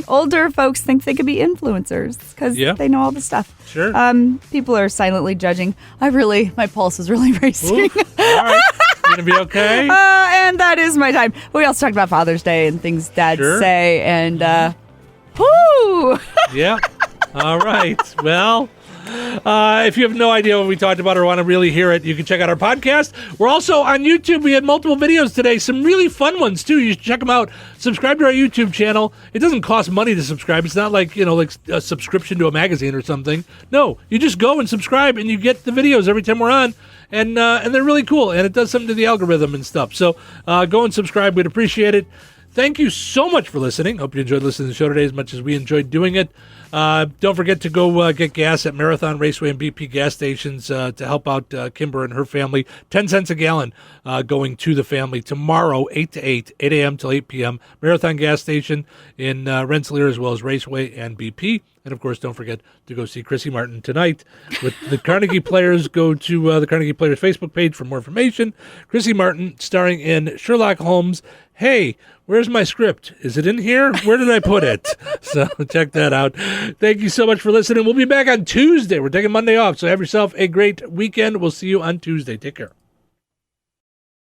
Older folks think they could be influencers because they know all the stuff. Sure. People are silently judging. My pulse is really racing. Ooh. All right. You gonna be okay? And that is my time. We also talked about Father's Day and things dads say, and whoo! Yeah. All right. Well, if you have no idea what we talked about or want to really hear it, you can check out our podcast. We're also on YouTube. We had multiple videos today, some really fun ones too. You should check them out. Subscribe to our YouTube channel. It doesn't cost money to subscribe. It's not like like a subscription to a magazine or something. No, you just go and subscribe, and you get the videos every time we're on. And they're really cool, and it does something to the algorithm and stuff. So go and subscribe. We'd appreciate it. Thank you so much for listening. Hope you enjoyed listening to the show today as much as we enjoyed doing it. Don't forget to go get gas at Marathon, Raceway, and BP gas stations to help out Kimber and her family. 10 cents a gallon going to the family tomorrow, 8 to 8, 8 a.m. till 8 p.m. Marathon gas station in Rensselaer, as well as Raceway and BP. And, of course, don't forget to go see Chrissy Martin tonight with the Carnegie Players. Go to the Carnegie Players Facebook page for more information. Chrissy Martin starring in Sherlock Holmes. Hey, where's my script? Is it in here? Where did I put it? So check that out. Thank you so much for listening. We'll be back on Tuesday. We're taking Monday off, so have yourself a great weekend. We'll see you on Tuesday. Take care.